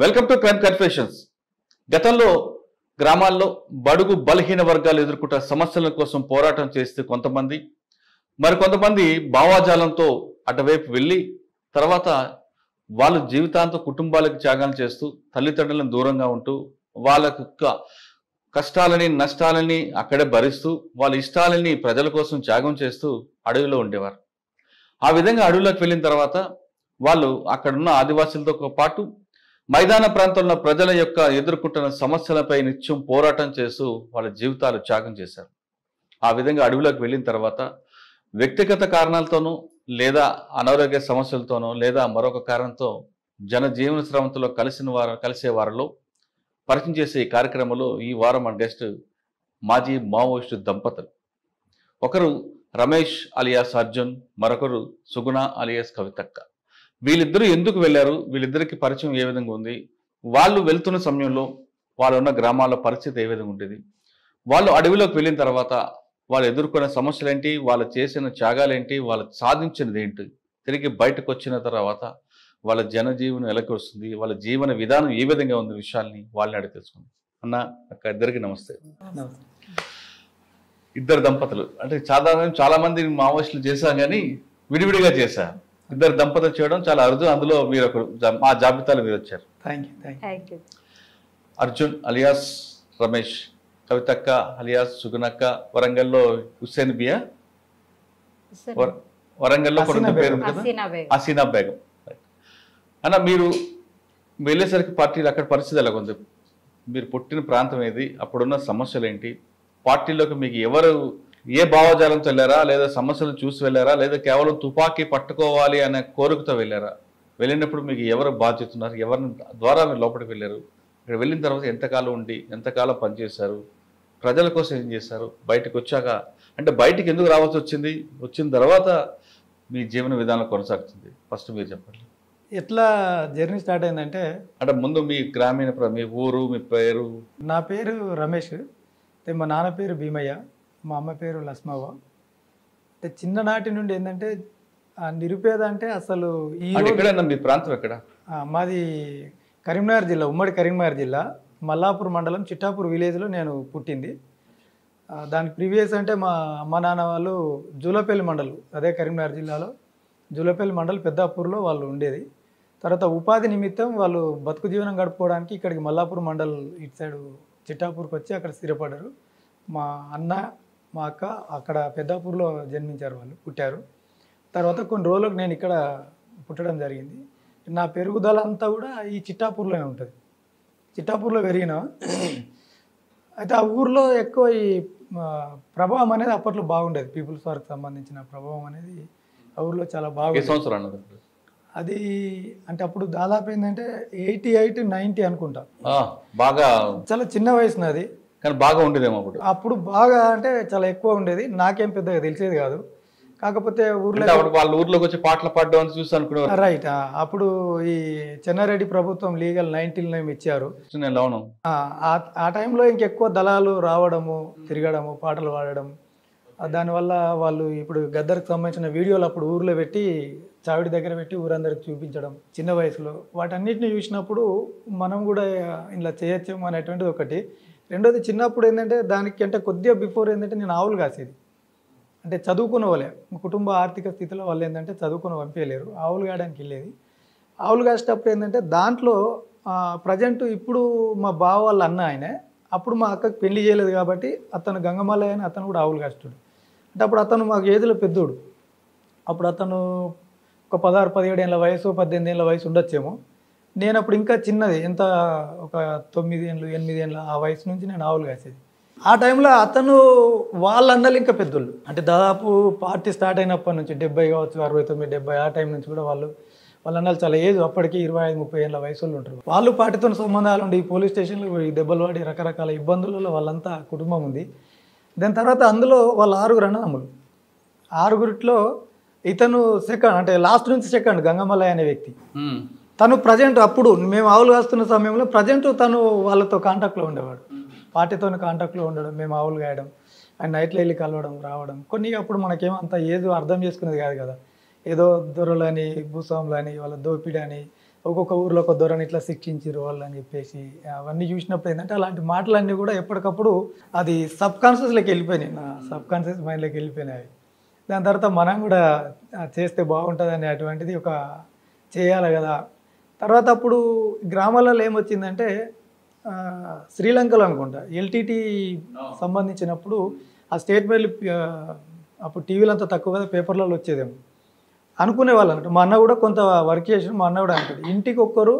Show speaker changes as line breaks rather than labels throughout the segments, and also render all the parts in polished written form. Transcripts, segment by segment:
Welcome to crime confessions. గతంలో గ్రామాల్లో బడుగు బలహీన వర్గాలు ఎదుర్కొంటున్న సమస్యల కోసం పోరాటం చేస్తూ కొంతమంది, మరికొంతమంది భావాజాలంతో అటువైపు వెళ్ళి తర్వాత వాళ్ళు జీవితాంతం కుటుంబాలకు త్యాగాలు చేస్తూ తల్లిదండ్రులను దూరంగా ఉంటూ వాళ్ళకు కష్టాలని నష్టాలని అక్కడే భరిస్తూ వాళ్ళ ఇష్టాలని ప్రజల కోసం త్యాగం చేస్తూ అడవిలో ఉండేవారు. ఆ విధంగా అడవిలోకి వెళ్ళిన తర్వాత వాళ్ళు అక్కడున్న ఆదివాసులతో పాటు మైదాన ప్రాంతంలో ప్రజల యొక్క ఎదుర్కొంటున్న సమస్యలపై నిత్యం పోరాటం చేస్తూ వాళ్ళ జీవితాలు త్యాగం చేశారు. ఆ విధంగా అడవిలోకి వెళ్ళిన తర్వాత వ్యక్తిగత కారణాలతోనూ లేదా అనారోగ్య సమస్యలతోనో లేదా మరొక కారణంతో జనజీవన శ్రమంతో కలిసే వారిలో పరిచయం చేసే ఈ కార్యక్రమంలో ఈ వారం మన గెస్ట్ మాజీ మావోయిస్టు దంపతులు. ఒకరు రమేష్ అలియాస్ అర్జున్, మరొకరు సుగుణ అలియాస్ కవితక్క. వీళ్ళిద్దరూ ఎందుకు వెళ్ళారు, వీళ్ళిద్దరికి పరిచయం ఏ విధంగా ఉంది, వాళ్ళు వెళ్తున్న సమయంలో వాళ్ళు ఉన్న గ్రామాల పరిస్థితి ఏ విధంగా ఉండేది, వాళ్ళు అడవిలోకి వెళ్ళిన తర్వాత వాళ్ళు ఎదుర్కొన్న సమస్యలు ఏంటి, వాళ్ళు చేసిన త్యాగాలేంటి, వాళ్ళు సాధించినది ఏంటి, తిరిగి బయటకు వచ్చిన తర్వాత వాళ్ళ జనజీవనం ఎలాగ వస్తుంది, వాళ్ళ జీవన విధానం ఏ విధంగా ఉంది విషయాల్ని వాళ్ళని అడిగి తెలుసుకుంది. అన్న అక్క, ఇద్దరికి నమస్తే. ఇద్దరు దంపతులు అంటే సాధారణంగా చాలా మంది మావోయిస్టులు చేశాం కానీ విడివిడిగా చేశారు. ఇద్దరు దంపతులు చేయడం చాలా అరుదు. అందులో మీరు ఒకరు, మా జాబితాలో మీరు వచ్చారు. అర్జున్ అలియాస్ రమేష్, కవితక్క అలియాస్ సుగుణక్క, వరంగల్లో హుస్సేన్ బియా, వరంగల్లో కొడుకు పేరు కదా హసీనా బేగం. అన్న, మీరు వెళ్ళేసరికి పార్టీలు అక్కడ పరిస్థితి ఎలాగుంది, మీరు పుట్టిన ప్రాంతం ఏది, అప్పుడున్న సమస్యలు ఏంటి, పార్టీలోకి మీకు ఎవరు ఏ భావజాలంతో వెళ్ళారా, లేదా సమస్యలు చూసి వెళ్ళారా, లేదా కేవలం తుపాకీ పట్టుకోవాలి అనే కోరికతో వెళ్ళారా, వెళ్ళినప్పుడు మీకు ఎవరు బాధ్యత ఉన్నారు, ఎవరిని ద్వారా మీరు లోపలికి వెళ్ళారు, ఇక్కడ వెళ్ళిన తర్వాత ఎంతకాలం ఉండి ఎంతకాలం పనిచేశారు, ప్రజల కోసం ఏం చేశారు, బయటకు వచ్చాక అంటే బయటికి ఎందుకు రావాల్సి వచ్చింది, వచ్చిన తర్వాత మీ జీవన విధానం కొనసాగుతుంది, ఫస్ట్ మీరు చెప్పండి.
ఎట్లా జర్నీ స్టార్ట్ అయిందంటే,
అంటే ముందు మీ గ్రామీణ మీ ఊరు, మీ పేరు.
నా పేరు రమేష్, మా నాన్న పేరు భీమయ్య, మా అమ్మ పేరు లక్ష్మవ్వ. అంటే చిన్ననాటి నుండి ఏంటంటే నిరుపేద అంటే అసలు
ఎక్కడైనా మీ ప్రాంతం ఎక్కడ?
మాది కరీంనగర్ జిల్లా, ఉమ్మడి కరీంనగర్ జిల్లా, మల్లాపూర్ మండలం చిట్టాపూర్ విలేజ్లో నేను పుట్టింది. దానికి ప్రీవియస్ అంటే మా అమ్మ నాన్న వాళ్ళు జూలపల్లి మండలం, అదే కరీంనగర్ జిల్లాలో జూలపల్లి మండలం పెద్దాపూర్లో వాళ్ళు ఉండేది. తర్వాత ఉపాధి నిమిత్తం వాళ్ళు బతుకు జీవనం గడుపుకోవడానికి ఇక్కడికి మల్లాపూర్ మండల్ ఇటు సైడు చిట్టాపూర్కి వచ్చి అక్కడ స్థిరపడ్డారు. మా అన్న మా అక్క అక్కడ పెద్దాపూర్లో జన్మించారు, వాళ్ళు పుట్టారు. తర్వాత కొన్ని రోజులకు నేను ఇక్కడ పుట్టడం జరిగింది. నా పెరుగుదల అంతా కూడా ఈ చిట్టాపూర్లోనే ఉంటుంది. చిట్టాపూర్లో పెరిగిన అయితే ఆ ఊర్లో ఎక్కువ ఈ ప్రభావం అనేది అప్పట్లో బాగుండేది. పీపుల్స్ వారికి సంబంధించిన ప్రభావం అనేది ఆ ఊర్లో చాలా బాగుంది. అది అంటే అప్పుడు దాదాపు ఏంటంటే 88, 90 అనుకుంటా.
బాగా
చాలా చిన్న వయసు నాది,
కానీ బాగా ఉండేదేమో
అప్పుడు బాగా అంటే చాలా ఎక్కువ ఉండేది. నాకేం పెద్దగా తెలిసేది కాదు. కాకపోతే ఊర్లో
వాళ్ళ ఊర్లోకి వచ్చి పాటలు పాడడం చూసి అనుకున్నారు.
రైట్. అప్పుడు ఈ చెన్నారెడ్డి ప్రభుత్వం లీగల్ 19 ఇచ్చారు. ఆ టైంలో ఇంకెక్కువ దళాలు రావడము, తిరగడము, పాటలు పాడడం, దానివల్ల వాళ్ళు ఇప్పుడు గద్దర్కి సంబంధించిన వీడియోలు అప్పుడు ఊర్లో పెట్టి చావిడి దగ్గర పెట్టి ఊరందరికి చూపించడం చిన్న వయసులో, వాటన్నిటిని చూసినప్పుడు మనం కూడా ఇలా చేయొచ్చేమో అనేటువంటిది ఒకటి. రెండోది, చిన్నప్పుడు ఏంటంటే దానికి అంటే కొద్దిగా బిఫోర్ ఏంటంటే నేను ఆవులు కాసేది. అంటే చదువుకున్న వాళ్ళే, కుటుంబ ఆర్థిక స్థితిలో వాళ్ళు ఏంటంటే చదువుకుని పంపించలేరు, ఆవులు కాయడానికి వెళ్ళేది. ఆవులు కాసేటప్పుడు ఏంటంటే దాంట్లో ప్రజెంట్ ఇప్పుడు మా బావ వాళ్ళ అన్న ఆయనే, అప్పుడు మా అక్కకి పెళ్లి చేయలేదు కాబట్టి అతను గంగమల్లయ్య అని అతను కూడా ఆవులు కాస్తాడు. అంటే అప్పుడు అతను మాకు ఏజ్లో పెద్దోడు. అప్పుడు అతను ఒక 16, 17 ఏళ్ళ వయసు, 18 ఏళ్ళ వయసు ఉండొచ్చేమో. నేను అప్పుడు ఇంకా చిన్నది, ఎంత ఒక 9 ఏళ్ళు 8 ఏళ్ళ ఆ వయసు నుంచి నేను ఆవులు కాసేది. ఆ టైంలో అతను వాళ్ళ అన్నలు ఇంకా పెద్దోళ్ళు, అంటే దాదాపు పార్టీ స్టార్ట్ అయినప్పటి నుంచి 70 కావచ్చు, 69, 70 ఆ టైం నుంచి కూడా వాళ్ళ అన్నలు చాలా ఏజ్, అప్పటికి 25, 30 ఏళ్ళ వయసులో ఉంటారు. వాళ్ళు పార్టీతో సంబంధాలు ఉండి పోలీస్ స్టేషన్లో ఈ దెబ్బలు పడి రకరకాల ఇబ్బందులలో వాళ్ళంతా కుటుంబం ఉంది. దాని తర్వాత అందులో వాళ్ళ 6 అన్నదమ్ములు. 6 ఇతను సెకండ్, అంటే లాస్ట్ నుంచి సెకండ్ గంగమల్లయ్య అనే వ్యక్తి. తను ప్రజెంట్ అప్పుడు మేము ఆవులు కాస్తున్న సమయంలో ప్రజెంట్ తను వాళ్ళతో కాంటాక్ట్లో ఉండేవాడు, పార్టీతో కాంటాక్ట్లో ఉండడం, మేము ఆవులు కాయడం, ఆయన నైట్లో వెళ్ళి కలవడం రావడం. కొన్ని అప్పుడు మనకేమో అంత ఏదో అర్థం చేసుకునేది కాదు కదా, ఏదో దొరలని భూస్వాములని వాళ్ళ దోపిడీ అని ఒక్కొక్క ఊర్లో ఒక దొరని ఇట్లా శిక్షించారు వాళ్ళు అని చెప్పేసి అవన్నీ చూసినప్పుడు ఏంటంటే అలాంటి మాటలన్నీ కూడా ఎప్పటికప్పుడు అది సబ్ కాన్షియస్లోకి వెళ్ళిపోయినాయి, నా సబ్ కాన్షియస్ మైండ్లోకి వెళ్ళిపోయినాయి. దాని తర్వాత మనం కూడా చేస్తే బాగుంటుంది అనేటువంటిది ఒక చేయాలి కదా. తర్వాత అప్పుడు గ్రామాలలో ఏమొచ్చిందంటే శ్రీలంకలో అనుకుంటా ఎల్టీటీ సంబంధించినప్పుడు ఆ స్టేట్మెంట్ అప్పుడు టీవీలు అంతా తక్కువ కదా, పేపర్లలో వచ్చేదేమో అనుకునే వాళ్ళు అన్నట్టు. మా అన్న కూడా కొంత వర్క్ చేసి మా అన్న కూడా అంటాడు ఇంటికి ఒక్కరు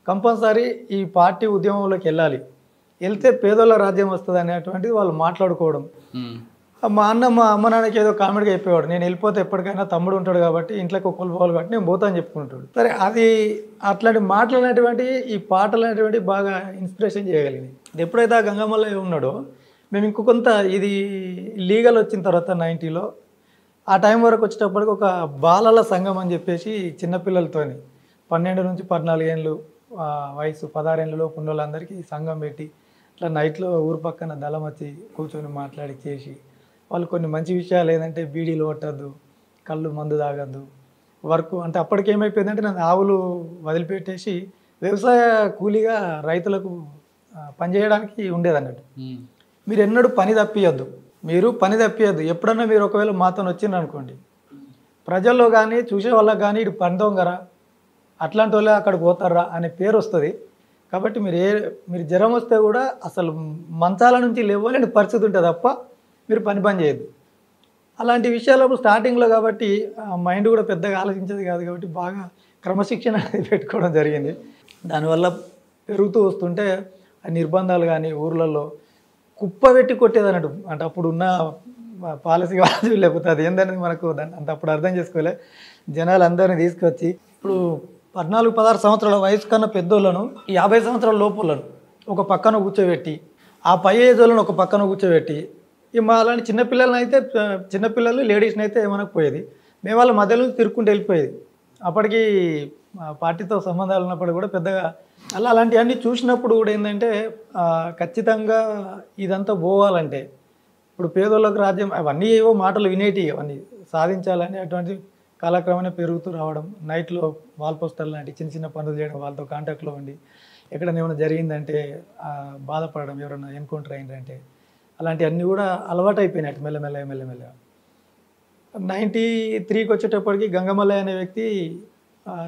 కంపల్సరీ ఈ పార్టీ ఉద్యమంలోకి వెళ్ళాలి, వెళ్తే పేదోళ్ళ రాజ్యం వస్తుంది అనేటువంటిది వాళ్ళు మాట్లాడుకోవడం. మా అమ్మ నాన్నకి ఏదో కామెడీగా చెప్పేవాడు, నేను వెళ్ళిపోతే ఎప్పటికైనా తమ్ముడు ఉంటాడు కాబట్టి ఇంట్లోకి ఒక్కరు పోవాలి కాబట్టి నేను పోతా అని చెప్పుకుంటాడు. సరే అది అట్లాంటి మాటలు అనేటువంటి ఈ పాటలు అనేటువంటి బాగా ఇన్స్పిరేషన్ చేయగలిగింది. ఎప్పుడైతే ఆ గంగమ్మలో ఉన్నాడో మేము ఇంకొంత ఇది లీగల్ వచ్చిన తర్వాత 90లో ఆ టైం వరకు వచ్చేటప్పటికి ఒక బాలల సంఘం అని చెప్పేసి చిన్నపిల్లలతోని 12 నుంచి 14 ఏళ్ళు వయసు 16 ఏళ్ళలోపు ఉన్న వాళ్ళందరికీ సంఘం పెట్టి ఇట్లా నైట్లో ఊరు పక్కన దళం వచ్చి కూర్చొని మాట్లాడి చేసి వాళ్ళు కొన్ని మంచి విషయాలు ఏంటంటే బీడీలు కొట్టద్దు, కళ్ళు మందు తాగద్దు, వర్క్ అంటే అప్పటికి ఏమైపోయిందంటే నన్ను ఆవులు వదిలిపెట్టేసి వ్యవసాయ కూలీగా రైతులకు పనిచేయడానికి ఉండేదన్నట్టు. మీరు ఎన్నడూ పని తప్పియద్దు, ఎప్పుడన్నా మీరు ఒకవేళ మాతో వచ్చిండ్రు అనుకోండి ప్రజల్లో కానీ చూసే వాళ్ళకి కానీ ఇటు పని దొంగరా అట్లాంటి వాళ్ళే అక్కడికి పోతారా అనే పేరు వస్తుంది. కాబట్టి మీరు జ్వరం వస్తే కూడా అసలు మంచాల నుంచి లేవలేని పరిస్థితి ఉంటుంది తప్ప మీరు పని చేయొద్దు. అలాంటి విషయాలు స్టార్టింగ్లో కాబట్టి మైండ్ కూడా పెద్దగా ఆలోచించేది కాదు కాబట్టి బాగా క్రమశిక్షణ అనేది పెట్టుకోవడం జరిగింది. దానివల్ల పెరుగుతూ వస్తుంటే ఆ నిర్బంధాలు కానీ ఊర్లలో కుప్ప పెట్టి కొట్టేది అన్నట్టు. అంటే అప్పుడు ఉన్న పాలసీ కాదు లేకపోతే అది ఏందనేది మనకు అంత అప్పుడు అర్థం చేసుకోలే. జనాలు అందరినీ తీసుకొచ్చి ఇప్పుడు 14-16 సంవత్సరాల వయసు కన్నా పెద్దోళ్ళను 50 సంవత్సరాల లోపులను ఒక పక్కన కూర్చోబెట్టి ఆ పై ఏజ్ వాళ్ళను ఒక పక్కన కూర్చోబెట్టి మా అలాంటి చిన్నపిల్లలు లేడీస్ని అయితే ఏమనకపోయేది, మేము వాళ్ళ మధ్యలో తిరుక్కుంటూ వెళ్ళిపోయేది. అప్పటికి పార్టీతో సంబంధాలు ఉన్నప్పుడు కూడా పెద్దగా అలాంటివన్నీ చూసినప్పుడు కూడా ఏంటంటే ఖచ్చితంగా ఇదంతా పోవాలంటే ఇప్పుడు పేదోళ్ళకు రాజ్యం అవన్నీ ఏవో మాటలు వినేటి అవన్నీ సాధించాలని అటువంటి కాలక్రమేణా పెరుగుతూ రావడం, నైట్లో వాల్ పోస్టర్లు లాంటి చిన్న చిన్న పనులు చేయడం, వాళ్ళతో కాంటాక్ట్లో ఉండి ఎక్కడైనా ఏమైనా జరిగిందంటే బాధపడడం, ఎవరైనా ఎన్కౌంటర్ అయిందంటే అలాంటివన్నీ కూడా అలవాటు అయిపోయినట్టు మెల్లమెల్లగా. 93కి వచ్చేటప్పటికి గంగమల్లయ్య అనే వ్యక్తి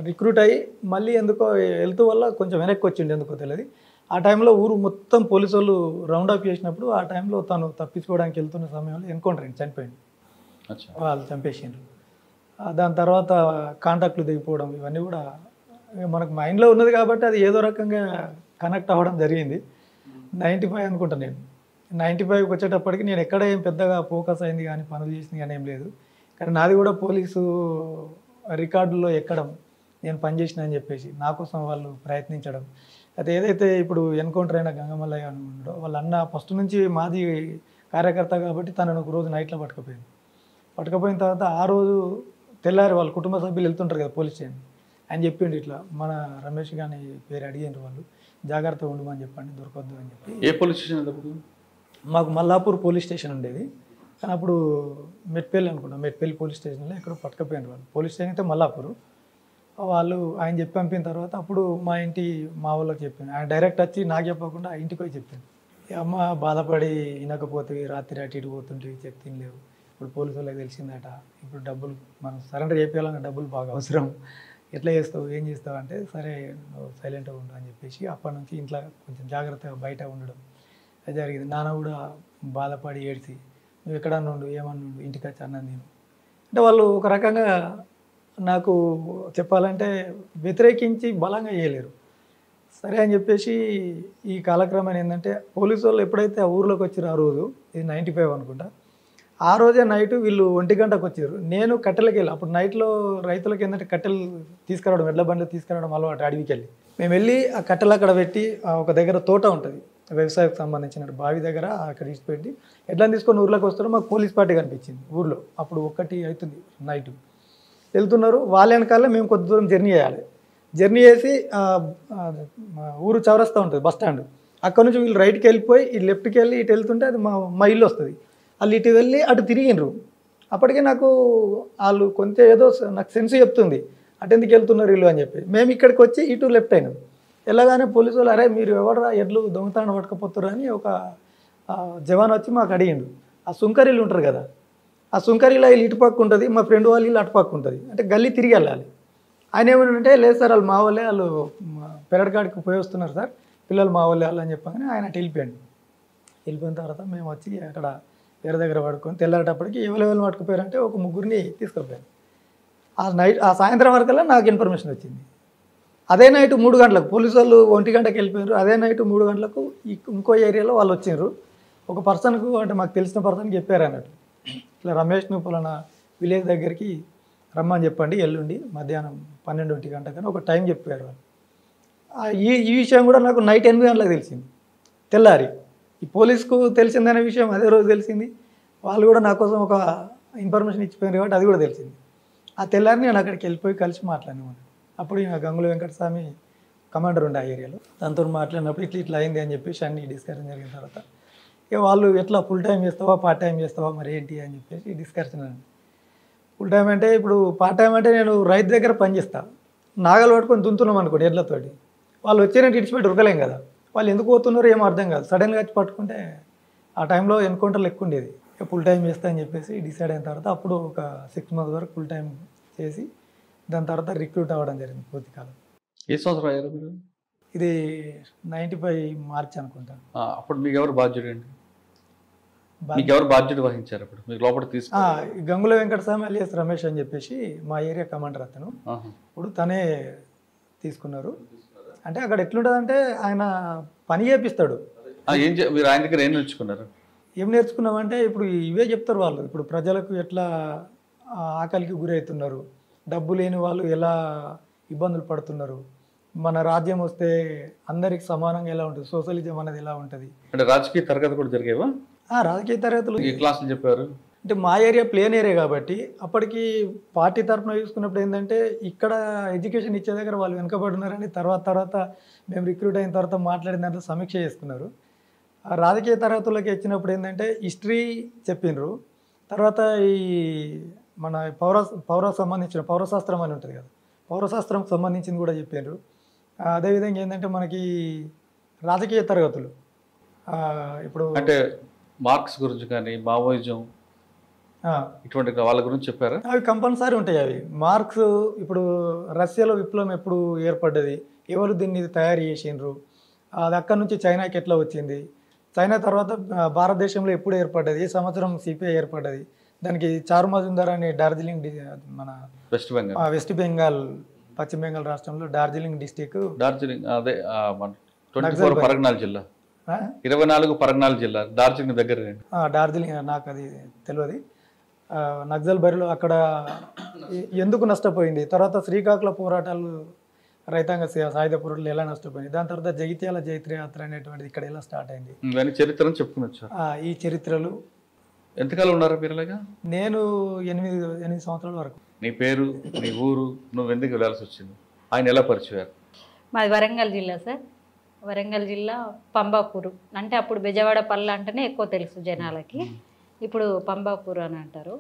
రిక్రూట్ అయ్యి మళ్ళీ ఎందుకో వెళ్తూ వల్ల కొంచెం వెనక్కి వచ్చిండు, ఎందుకో తెలియదు. ఆ టైంలో ఊరు మొత్తం పోలీసు వాళ్ళు రౌండప్ చేసినప్పుడు ఆ టైంలో తను తప్పించుకోవడానికి వెళ్తున్న సమయంలో ఎన్కౌంటర్ అయింది, చనిపోయింది, వాళ్ళు చంపేసిండ్రు. దాని తర్వాత కాంటాక్ట్లు దిగిపోవడం ఇవన్నీ కూడా మనకు మైండ్లో ఉన్నది కాబట్టి అది ఏదో రకంగా కనెక్ట్ అవ్వడం జరిగింది. 95 అనుకుంటాను నేను. 95కి వచ్చేటప్పటికి నేను ఎక్కడ ఏం పెద్దగా ఫోకస్ అయింది కానీ పనులు చేసింది కానీ ఏం లేదు. కానీ నాది కూడా పోలీసు రికార్డుల్లో ఎక్కడం, నేను పనిచేసిన అని చెప్పేసి నా కోసం వాళ్ళు ప్రయత్నించడం. అది ఏదైతే ఇప్పుడు ఎన్కౌంటర్ అయిన గంగమల్లయ్య ఉన్నాడో వాళ్ళ అన్న ఫస్ట్ నుంచి మాది కార్యకర్త కాబట్టి తనను ఒక రోజు నైట్లో పట్టుకపోయిన తర్వాత ఆ రోజు తెల్లారి వాళ్ళ కుటుంబ సభ్యులు వెళ్తుంటారు కదా పోలీస్ స్టేషన్, ఆయన చెప్పిండు ఇట్లా మన రమేష్ గాని పేరు అడిగిండ్రు వాళ్ళు, జాగ్రత్తగా ఉండమని చెప్పండి, దొరకద్దు అని చెప్పి.
ఏ పోలీస్ స్టేషన్?
మాకు మల్లాపూర్ పోలీస్ స్టేషన్ ఉండేది కానీ అప్పుడు మెట్పల్లి అనుకుంటా, మెట్పల్లి పోలీస్ స్టేషన్లో ఎక్కడో పట్టుకపోయినారు వాళ్ళు. పోలీస్ స్టేషన్ అయితే మల్లాపూర్. వాళ్ళు ఆయన చెప్పి పంపిన తర్వాత అప్పుడు మా వాళ్ళకి చెప్పాను, ఆయన డైరెక్ట్ వచ్చి నాకు చెప్పకుండా ఇంటికి పోయి చెప్పాను, అమ్మ బాధపడి వినకపోతే రాత్రి అటు ఇటు పోతుంటే చెప్తే లేవు, ఇప్పుడు పోలీసు వాళ్ళకి తెలిసిందట, ఇప్పుడు డబ్బులు మనం సరెండర్ చేయాలన్నా డబ్బులు బాగా అవసరం, ఎట్లా చేస్తావు ఏం చేస్తావు అంటే సరే నువ్వు సైలెంట్గా ఉండు అని చెప్పేసి అప్పటి నుంచి ఇంట్లో కొంచెం జాగ్రత్తగా బయట ఉండడం జరిగింది. నాన్న కూడా బాధపడి ఏడ్చి నువ్వు ఎక్కడన్నా ఉండు ఏమన్నా ఇంటికి వచ్చి అన్నది నేను అంటే వాళ్ళు ఒక రకంగా నాకు చెప్పాలంటే వ్యతిరేకించి బలంగా చేయలేరు. సరే అని చెప్పేసి ఈ కాలక్రమేణా ఏంటంటే పోలీసు వాళ్ళు ఎప్పుడైతే ఆ ఊర్లోకి వచ్చారో ఆ రోజు, ఇది 95 అనుకుంటా, ఆ రోజే నైట్ వీళ్ళు 1 గంటకు వచ్చారు. నేను కట్టెలకి వెళ్ళి అప్పుడు నైట్లో రైతులకి ఏంటంటే కట్టెలు తీసుకురావడం, ఎడ్ల బండ్లు తీసుకురావడం అలవాటు. అడవికి వెళ్ళి మేము వెళ్ళి ఆ కట్టెలు అక్కడ పెట్టి ఒక దగ్గర తోట ఉంటుంది వ్యవసాయకు సంబంధించిన బావి దగ్గర, అక్కడ ఇచ్చిపెట్టి ఎడ్లను తీసుకొని ఊర్లోకి వస్తారు. మాకు పోలీస్ పార్టీ కనిపించింది ఊర్లో. అప్పుడు 1 అవుతుంది నైట్ వెళ్తున్నారు. వాళ్ళ వెనకాలే మేము కొద్ది దూరం జర్నీ చేయాలి. జర్నీ చేసి ఊరు చౌరస్తా ఉంటుంది బస్ స్టాండ్, అక్కడ నుంచి వీళ్ళు రైట్కి వెళ్ళిపోయి ఇటు లెఫ్ట్కి వెళ్ళి ఇటు వెళ్తుంటే అది మా ఇల్లు వస్తుంది. వాళ్ళు ఇటు వెళ్ళి అటు తిరిగిండ్రు. అప్పటికే నాకు వాళ్ళు కొంత ఏదో నాకు సెన్స్ చెప్తుంది, అటెందుకు వెళ్తున్నారు వీళ్ళు అని చెప్పి మేము ఇక్కడికి వచ్చి ఇటు లెఫ్ట్ అయినాం. వెళ్ళగానే పోలీసు వాళ్ళు అరే మీరు ఎవడరా ఎడ్లు దొంగతనం పట్టుకపోతారు అని ఒక జవాన్ వచ్చి మాకు అడిగిండు. ఆ సుంకరీలు ఉంటారు కదా, ఆ సుంకరీలో వీళ్ళు ఇటుపక్క ఉంటుంది, మా ఫ్రెండ్ వాళ్ళు వీళ్ళు అటుపక్క ఉంటుంది, అంటే గల్లీ తిరిగి వెళ్ళాలి. ఆయన ఏమంటే లేదు సార్ వాళ్ళు మా వాళ్ళే, వాళ్ళు పెరడ్కాడికి పోయి వస్తున్నారు సార్, పిల్లలు మా వాళ్ళే వాళ్ళు అని చెప్పగానే ఆయన అటు వెళ్ళిపోయాడు. వెళ్ళిపోయిన తర్వాత మేము వచ్చి అక్కడ వేరే దగ్గర పడుకొని తెల్లారేటప్పటికి ఎవరెవరు పట్టుకుపోయారంటే ఒక ముగ్గురిని తీసుకుపోయాను. ఆ సాయంత్రం వరకల్లా నాకు ఇన్ఫర్మేషన్ వచ్చింది. అదే నైట్ 3 గంటలకు పోలీసు వాళ్ళు 1 గంటకి వెళ్ళిపోయారు. అదే నైట్ 3 గంటలకు ఇంకో ఏరియాలో వాళ్ళు వచ్చినారు. ఒక పర్సన్కు అంటే మాకు తెలిసిన పర్సన్కి చెప్పారు అన్నట్టు, ఇట్లా రమేష్ను పలానా విలేజ్ దగ్గరికి రమ్మని చెప్పండి ఎల్లుండి మధ్యాహ్నం 12 గంటకని ఒక టైం చెప్పారు వాళ్ళు. ఈ విషయం కూడా నాకు నైట్ 8 గంటలకు తెలిసింది. తెల్లారి ఈ పోలీసుకు తెలిసిందనే విషయం అదే రోజు తెలిసింది. వాళ్ళు కూడా నా కోసం ఒక ఇన్ఫర్మేషన్ ఇచ్చిపోయారు కాబట్టి అది కూడా తెలిసింది. ఆ తెల్లారి నేను అక్కడికి వెళ్ళిపోయి కలిసి మాట్లాడినాను. అప్పుడు ఈయన గంగుల వెంకటస్వామి కమాండర్ ఉండే ఆ ఏరియాలో, దాంతో మాట్లాడినప్పుడు ఇట్లా అయింది అని చెప్పేసి అన్ని డిస్కషన్ జరిగిన తర్వాత ఇక వాళ్ళు ఎట్లా ఫుల్ టైం చేస్తావా పార్ట్ టైం చేస్తావా మరి ఏంటి అని చెప్పేసి డిస్కషన్ అండి. ఫుల్ టైం అంటే ఇప్పుడు పార్ట్ టైం అంటే నేను రైతు దగ్గర పనిచేస్తాను, నాగలు పట్టుకొని దున్నుతున్నాం అనుకోండి ఎడ్లతోటి, వాళ్ళు వచ్చేనట్టు ఇడిచిపెట్టి ఉరకలేం కదా, వాళ్ళు ఎందుకు పోతున్నారో ఏమో అర్థం కాదు, సడన్గా వచ్చి పట్టుకుంటే ఆ టైంలో ఎన్కౌంటర్లు ఎక్కువ ఉండేది. ఇక ఫుల్ టైం చేస్తా అని చెప్పేసి డిసైడ్ అయిన తర్వాత అప్పుడు ఒక 6 months వరకు ఫుల్ టైం చేసి దాని తర్వాత రిక్రూట్ అవ్వడం జరిగింది పూర్తి కాలం.
ఏ సంవత్సరం అయ్యారు మీరు?
ఇది 95 మార్చ్ అనుకుంటాను.
అప్పుడు మీకు ఎవరు బాధ్యుడు అండి? మీకు ఎవరు బాధ్యత వహించారు అప్పుడు మీకు లోపల తీసుకు?
గంగుల వెంకటస్వామి అలియాస్ రమేష్ అని చెప్పేసి మా ఏరియా కమాండర్ అతను. ఇప్పుడు తనే తీసుకున్నారు. అంటే అక్కడ ఎట్లుంటుందంటే ఆయన పని చేపిస్తాడు.
మీరు ఆయన దగ్గర ఏం నేర్చుకున్నారు?
ఏం నేర్చుకున్నామంటే ఇప్పుడు ఇవే చెప్తారు వాళ్ళు, ఇప్పుడు ప్రజలకు ఎట్లా ఆకలికి గురవుతున్నారు, డబ్బు లేని వాళ్ళు ఎలా ఇబ్బందులు పడుతున్నారు, మన రాజ్యం వస్తే అందరికి సమానంగా ఎలా ఉంటుంది, సోషలిజం అనేది ఎలా ఉంటుంది.
అంటే రాజకీయ తరగతి కూడా జరిగేవా?
రాజకీయ తరగతులు
ఈ క్లాసులు చెప్పారు.
అంటే మా ఏరియా ప్లేన్ ఏరియా కాబట్టి అప్పటికి పార్టీ తరఫున చూసుకున్నప్పుడు ఏంటంటే ఇక్కడ ఎడ్యుకేషన్ ఇచ్చే దగ్గర వాళ్ళు వెనుకబడున్నారని తర్వాత మేము రిక్రూట్ అయిన తర్వాత మాట్లాడిన దాంట్లో సమీక్ష చేసుకున్నారు. రాజకీయ తరగతులకి వచ్చినప్పుడు ఏంటంటే హిస్టరీ చెప్పిండ్రు, తర్వాత ఈ మన సంబంధించిన పౌరశాస్త్రం అని ఉంటుంది కదా, పౌరశాస్త్రంకి సంబంధించింది కూడా చెప్పారు. అదేవిధంగా ఏంటంటే మనకి రాజకీయ తరగతులు ఇప్పుడు
అంటే మార్క్స్ గురించి కానీ మావోయిజం ఇటువంటి వాళ్ళ గురించి చెప్పారా?
అవి కంపల్సరీ ఉంటాయి. అవి మార్క్స్ ఇప్పుడు రష్యాలో విప్లవం ఎప్పుడు ఏర్పడ్డది, ఎవరు దీన్ని తయారు చేసిండ్రు, అది అక్కడి నుంచి చైనాకి ఎట్లా వచ్చింది, చైనా తర్వాత భారతదేశంలో ఎప్పుడు ఏర్పడ్డది, ఏ సంవత్సరం సిపిఐ ఏర్పడ్డది, దానికి చారు మజుందార్ అనే డార్జిలింగ్ మన వెస్ట్ బెంగాల్ పశ్చిమ బెంగాల్ రాష్ట్రంలో డార్జిలింగ్ డిస్టిక్,
డార్జిలింగ్ అదే 24 పరగనాల జిల్లా, 24 పరగనాల జిల్లా డార్జిలింగ్ దగ్గర.
డార్జిలింగ్ నాకు అది తెలియదు. నక్సల్ బరిలో అక్కడ ఎందుకు నష్టపోయింది, తర్వాత శ్రీకాకుళ పోరాటాలు రైతాంగ సాయుధ పోరాటాలు ఎలా నష్టపోయింది, దాని తర్వాత జగిత్యాల జైత్రయాత్ర అనేటువంటిది ఇక్కడ ఎలా స్టార్ట్ అయింది,
చరిత్రను చెప్పుకునొచ్చు.
ఈ చరిత్రలు.
ఎంతకాలం ఉన్నారు మీరు ఇలాగా?
నేను 8 సంవత్సరాల వరకు.
నీ పేరు, నీ ఊరు, నువ్వు ఎందుకు వెళ్ళాల్సి వచ్చింది, ఆయన ఎలా పరిచయారు?
మాది వరంగల్ జిల్లా సార్. వరంగల్ జిల్లా పంబాపూరు అంటే అప్పుడు బెజవాడ పల్లె అంటేనే ఎక్కువ తెలుసు జనాలకి, ఇప్పుడు పంబాపూరు అని అంటారు.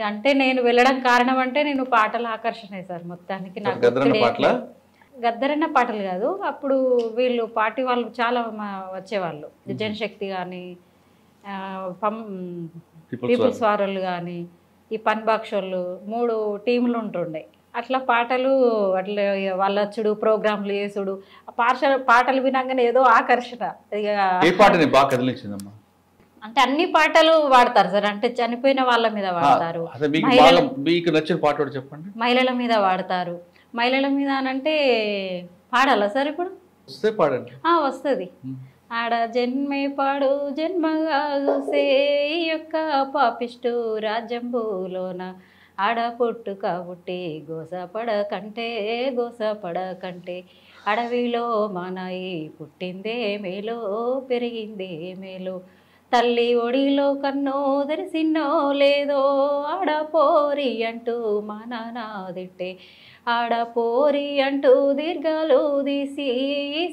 అంటే నేను వెళ్ళడం కారణం అంటే నేను పాటలు ఆకర్షణ సార్ మొత్తానికి. నాకు గద్దరన్న పాటలు కాదు, అప్పుడు వీళ్ళు పార్టీ వాళ్ళు చాలా వచ్చేవాళ్ళు, జనశక్తి కానీ పీపుల్స్ వారోళ్ళు కానీ ఈ పన్బాక్షోళ్ళు 3 టీంలు ఉంటుండే. అట్లా పాటలు అట్లా వాళ్ళు వచ్చుడు, ప్రోగ్రాంలు చేసుడు, పాటలు వినగానే ఏదో ఆకర్షణ. అంటే అన్ని పాటలు వాడతారు సార్, అంటే చనిపోయిన వాళ్ళ మీద వాడతారు, మహిళల మీద వాడతారు. మహిళల మీద అనంటే పాడాలా సార్? ఇప్పుడు వస్తుంది. ఆడ జన్మే పాడు జన్మగా చూసే ఈ యొక్క పాపిష్టు రాజ్యంబులోన ఆడ పుట్టుక పుట్టి గోసపడకంటే అడవిలో మానాయి పుట్టిందే మేలో పెరిగిందే మేలో తల్లి ఒడిలో కన్నో తెరిసిన్నో లేదో ఆడపోరి అంటూ మా నాన్న తిట్టే ఆడపోరి అంటూ దీర్ఘాలు తీసి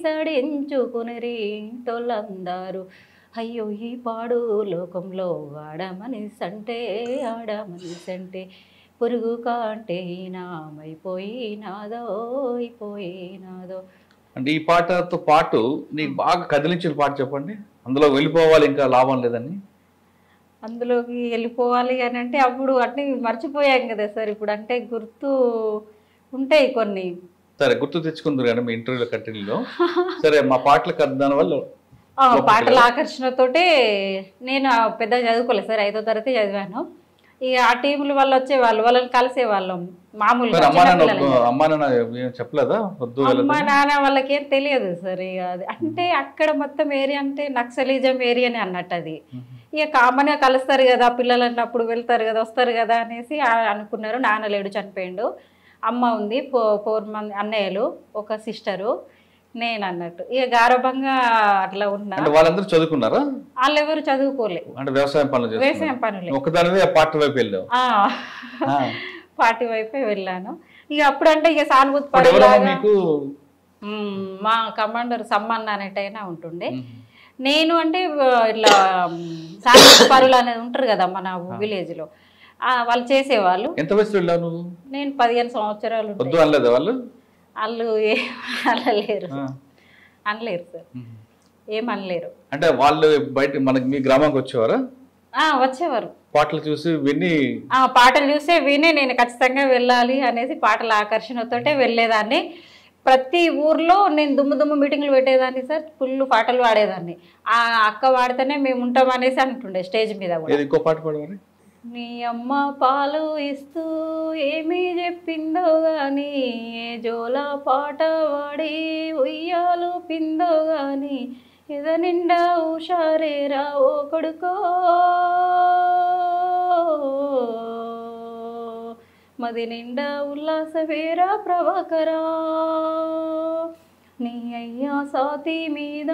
సడించుకునిరి ఇంటోళ్ళందరూ. అయ్యో ఈ పాడు లోకంలో ఆడమనిసంటే పురుగు కాంటే నామైపోయినాదో అయిపోయినాదో.
అంటే ఈ పాటతో పాటు నీకు బాగా కదిలించిన పాట చెప్పండి, అందులో వెళ్ళిపోవాలి ఇంకా లాభం లేదని.
అందులోకి వెళ్ళిపోవాలి అని అంటే అప్పుడు అన్నీ మర్చిపోయాం కదా సార్. ఇప్పుడు అంటే గుర్తు ఉంటాయి కొన్ని.
సరే, గుర్తు తెచ్చుకుందరు కానీ మీ ఇంటర్వ్యూలో కంటిన్యూలో. సరే, మా పాటలకు దానివల్ల
పాటల ఆకర్షణతోటే నేను పెద్దగా చదువుకోలేదు సార్, 5వ తరగతి చదివాను. ఇక ఆ టీముల వాళ్ళు వచ్చేవాళ్ళు, వాళ్ళని కలిసేవాళ్ళం మామూలుగా.
అమ్మా నాన్న చెప్పలేదా వద్దు?
అమ్మ నాన్న వాళ్ళకేం తెలియదు సార్. ఇక అది అంటే అక్కడ మొత్తం ఏరియా అంటే నక్సలిజం ఏరియానే అన్నట్టు అది. ఇక కామన్గా కలుస్తారు కదా పిల్లలు అన్నప్పుడు, వెళ్తారు కదా వస్తారు కదా అనేసి అనుకున్నారు. నాన్న లేడు, చనిపోయిండు. అమ్మ ఉంది, 4 మంది అన్నయ్యలు, ఒక సిస్టరు, నేను అన్నట్టు. ఇక గారభంగా అట్లా ఉన్నా.
వాళ్ళందరూ చదువుకున్నారా?
వాళ్ళు ఎవరు చదువుకోలే,
అంటే వ్యవసాయం పనులు. ఒకదాని పార్టీ వైపు వెళ్ళావు?
పార్టీ వైపే వెళ్ళాను. ఇక అప్పుడు అంటే ఇక సానుభూతి పరులాగా మా కమాండర్ సమ్మన్న అనేటైనా ఉంటుండే. నేను అంటే ఇట్లా సానుభూతి పరులు అనేది ఉంటారు కదా మన విలేజ్ లో, వాళ్ళు చేసేవాళ్ళు.
ఎంత వయసులో వెళ్ళావు నువ్వు?
నేను 15 సంవత్సరాలు.
వద్దు అనలేదా వాళ్ళు?
వాళ్ళు అనలేరు సార్, ఏమనలేరు.
అంటే వాళ్ళు బయట మనకి మీ గ్రామానికి వచ్చేవారా?
వచ్చేవారు.
పాటలు చూసి విని,
పాటలు చూసే విని నేను ఖచ్చితంగా వెళ్ళాలి అనేసి పాటల ఆకర్షణతోటే వెళ్ళేదాన్ని. ప్రతి ఊర్లో నేను దుమ్ము మీటింగ్లు పెట్టేదాన్ని సార్, ఫుల్ పాటలు పాడేదాన్ని. ఆ అక్క పాడితేనే మేము ఉంటాం అనేసి అంటుండే స్టేజ్ మీద కూడా.
ఇంకో పాట పాడవాలి.
నీ అమ్మ పాలు ఇస్తూ ఏమీ చెప్పిందో గాని, ఏ జోల పాట వాడి ఉయ్యాలు పిందో గాని, ఎద నిండా ఉషారేరా ఓ కొడుకో, మది నిండా ఉల్లాసవేరా ప్రభాకరా, నీ అయ్యా సాతి మీద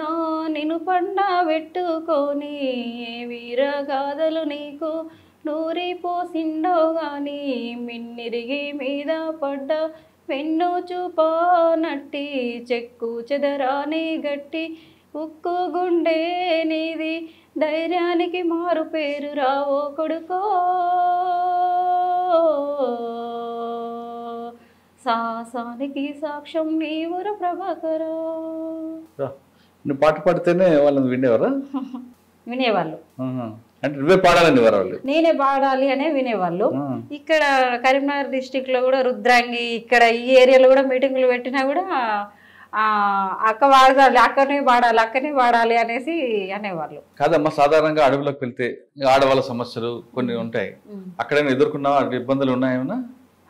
నిన్ను పండ పెట్టుకొని, ఏ వీర గాథలు నీకు నూరి పోసిండో గాని, మిన్నిరిగి మీద పడ్డ వెన్ను చూపా నట్టి, చెక్కు చెదరాని గట్టి ఉక్కు గుండె నీది, ధైర్యానికి మారు పేరు రావో కొడుకో, సాహసానికి సాక్ష్యం నీ ఊరు ప్రభాకరా.
నువ్వు పాట పాడితేనే వాళ్ళని వినేవారా?
వినేవాళ్ళు.
అంటే నువ్వే పాడాలని వాళ్ళు?
నేనే పాడాలి అనే వినేవాళ్ళు. ఇక్కడ కరీంనగర్ డిస్టిక్ లో కూడా రుద్రాంగి, ఇక్కడ ఈ ఏరియాలో కూడా మీటింగ్లు పెట్టినా కూడా అక్క పాడాలి, అక్కనే పాడాలి అనేసి అనేవాళ్ళు.
కాదమ్మా, సాధారణంగా అడవులకు వెళ్తే ఆడవాళ్ళ సమస్యలు కొన్ని ఉంటాయి, అక్కడైనా ఎదుర్కొన్నా ఇబ్బందులు ఉన్నాయేమన్నా?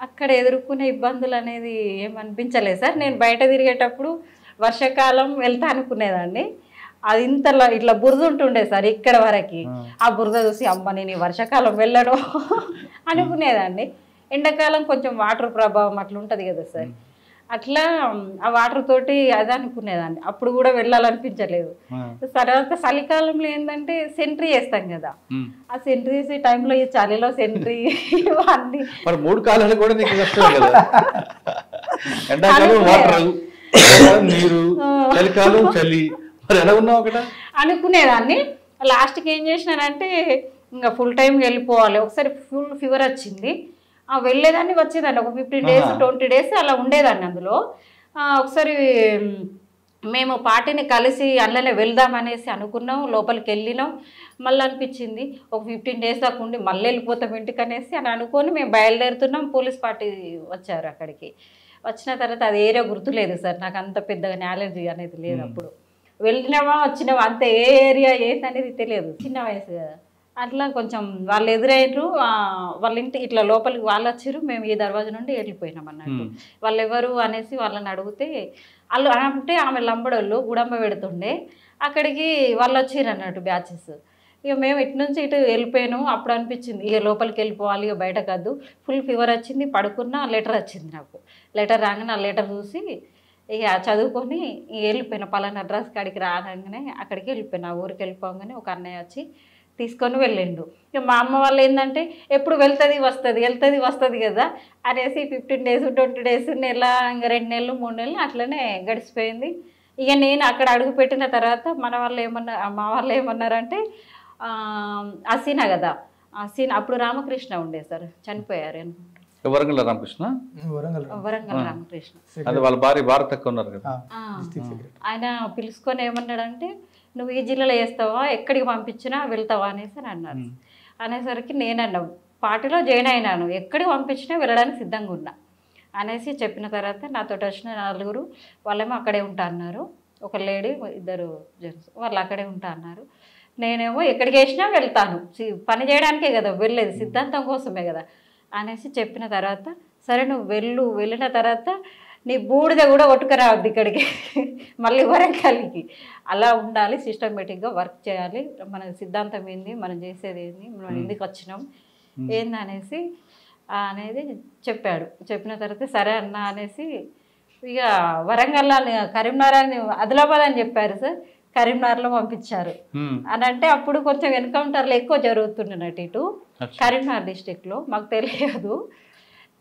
అక్కడ ఎదుర్కొనే ఇబ్బందులు అనేది ఏమనిపించలేదు సార్. నేను బయట తిరిగేటప్పుడు వర్షాకాలం వెళ్తా అనుకునేదాన్ని, అది ఇంతలా ఇట్లా బురద ఉంటుండే సార్ ఇక్కడ వరకు. ఆ బురద చూసి అమ్మ నేను వర్షాకాలం వెళ్ళను అనుకునేదాన్ని. ఎండాకాలం కొంచెం వాటర్ ప్రభావం అట్లా ఉంటుంది కదా సార్, అట్లా ఆ వాటర్ తోటి అది అనుకునేదాన్ని. అప్పుడు కూడా వెళ్ళాలనిపించలేదు. తర్వాత చలికాలంలో ఏంటంటే సెంట్రీ చేస్తాం కదా, ఆ సెంట్రీ చేసే టైంలో ఈ చలిలో సెంట్రీ అన్ని
3 కాలాలు కూడా నీకు కష్టం కదా. ఎండాకాలం వాటర్, నీరు, చలికాలం చలి, మరి ఎలా ఉన్నావు అక్కడ
అనుకునేదాన్ని. లాస్ట్కి ఏం చేసినానంటే ఇంకా ఫుల్ టైం వెళ్ళిపోవాలి. ఒకసారి ఫుల్ ఫీవర్ వచ్చింది, వెళ్ళేదాన్ని వచ్చేదాన్ని. ఒక 15 days 20 days అలా ఉండేదాన్ని అందులో. ఒకసారి మేము పార్టీని కలిసి అందులోనే వెళ్దామనేసి అనుకున్నాం, లోపలికి వెళ్ళినాం. మళ్ళీ అనిపించింది ఒక 15 days దాకా ఉండి మళ్ళీ వెళ్ళిపోతాం ఇంటికి అనేసి అని అనుకొని మేము బయలుదేరుతున్నాం. పోలీస్ పార్టీ వచ్చారు అక్కడికి. వచ్చిన తర్వాత అది ఏరియా గుర్తులేదు సార్, నాకు అంత పెద్దగా నాలెడ్జ్ అనేది లేదు. అప్పుడు వెళ్ళినామా వచ్చినామా అంత ఏ ఏరియా ఏంటనేది తెలియదు, చిన్న వయసు కదా. అట్లా కొంచెం వాళ్ళు ఎదురైనరు, వాళ్ళ ఇంటి ఇట్లా లోపలికి వాళ్ళు వచ్చారు, మేము ఈ దర్వాజా నుండి వెళ్ళిపోయినాం అన్నట్టు. వాళ్ళు ఎవరు అనేసి వాళ్ళని అడిగితే వాళ్ళు అంటే ఆమె లంబడోళ్ళు గుడంబ పెడుతుండే, అక్కడికి వాళ్ళు వచ్చారు అన్నట్టు బ్యాచెస్. ఇక మేము ఇటు నుంచి ఇటు వెళ్ళిపోయాను. అప్పుడు అనిపించింది ఇక లోపలికి వెళ్ళిపోవాలి, ఇక బయట కాదు. ఫుల్ ఫీవర్ వచ్చింది, పడుకున్న లెటర్ వచ్చింది నాకు. లెటర్ రాగానే ఆ లెటర్ చూసి ఇక చదువుకొని వెళ్ళిపోయినా. పలానా అడ్రస్ కాడికి రాగానే అక్కడికి వెళ్ళిపోయినా. ఆ ఊరికి వెళ్ళిపోగానే ఒక అన్నయ్య వచ్చి తీసుకొని వెళ్ళిండు. ఇక మా అమ్మ వాళ్ళు ఏంటంటే ఎప్పుడు వెళ్తుంది వస్తుంది కదా అనేసి 15 days 20 days నెల, ఇంకా 2 నెలలు 3 నెలలు అట్లనే గడిచిపోయింది. ఇక నేను అక్కడ అడుగు పెట్టిన తర్వాత మా వాళ్ళు ఏమన్నారంటే అసీనా కదా, అసీనా అప్పుడు రామకృష్ణ ఉండే సార్, చనిపోయారు అనుకుంటారు.
వరంగల్ రామకృష్ణ,
వరంగల్
వరంగల్ రామకృష్ణ.
అది వాళ్ళ భార్య భారత అక్క ఉన్నారు కదా.
District secretary.
ఆయన పిలుచుకొని ఏమన్నాడంటే నువ్వు ఈ జిల్లాలో వేస్తావా, ఎక్కడికి పంపించినా వెళ్తావా అనేసి అని అన్నారు. అనేసరికి నేనన్నా పార్టీలో జాయిన్ అయినాను, ఎక్కడికి పంపించినా వెళ్ళడానికి సిద్ధంగా ఉన్నా అనేసి చెప్పిన తర్వాత నాతో వచ్చిన 4 వాళ్ళేమో అక్కడే ఉంటా అన్నారు. ఒక లేడీ 2 జెంట్స్ వాళ్ళు అక్కడే ఉంటా అన్నారు. నేనేమో ఎక్కడికి వేసినా వెళ్తాను, పని చేయడానికే కదా వెళ్ళేది, సిద్ధాంతం కోసమే కదా అనేసి చెప్పిన తర్వాత సరే నువ్వు వెళ్ళిన తర్వాత నీ బూడిద కూడా కొట్టుకురావద్దు ఇక్కడికి మళ్ళీ వరంగల్కి, అలా ఉండాలి, సిస్టమేటిక్గా వర్క్ చేయాలి, మన సిద్ధాంతం ఏంది, మనం చేసేది ఏంది, మనం ఎందుకు వచ్చినాం ఏంది అనేసి అనేది చెప్పాడు. చెప్పిన తర్వాత సరే అన్న అనేసి ఇక వరంగల్ కరీంనగర్ ఆదిలాబాద్ అని చెప్పారు సార్, కరీంనగర్లో పంపించారు అని. అంటే అప్పుడు కొంచెం ఎన్కౌంటర్లు ఎక్కువ జరుగుతుండేనట్టు ఇటు కరీంనగర్ డిస్టిక్లో, మాకు తెలియదు.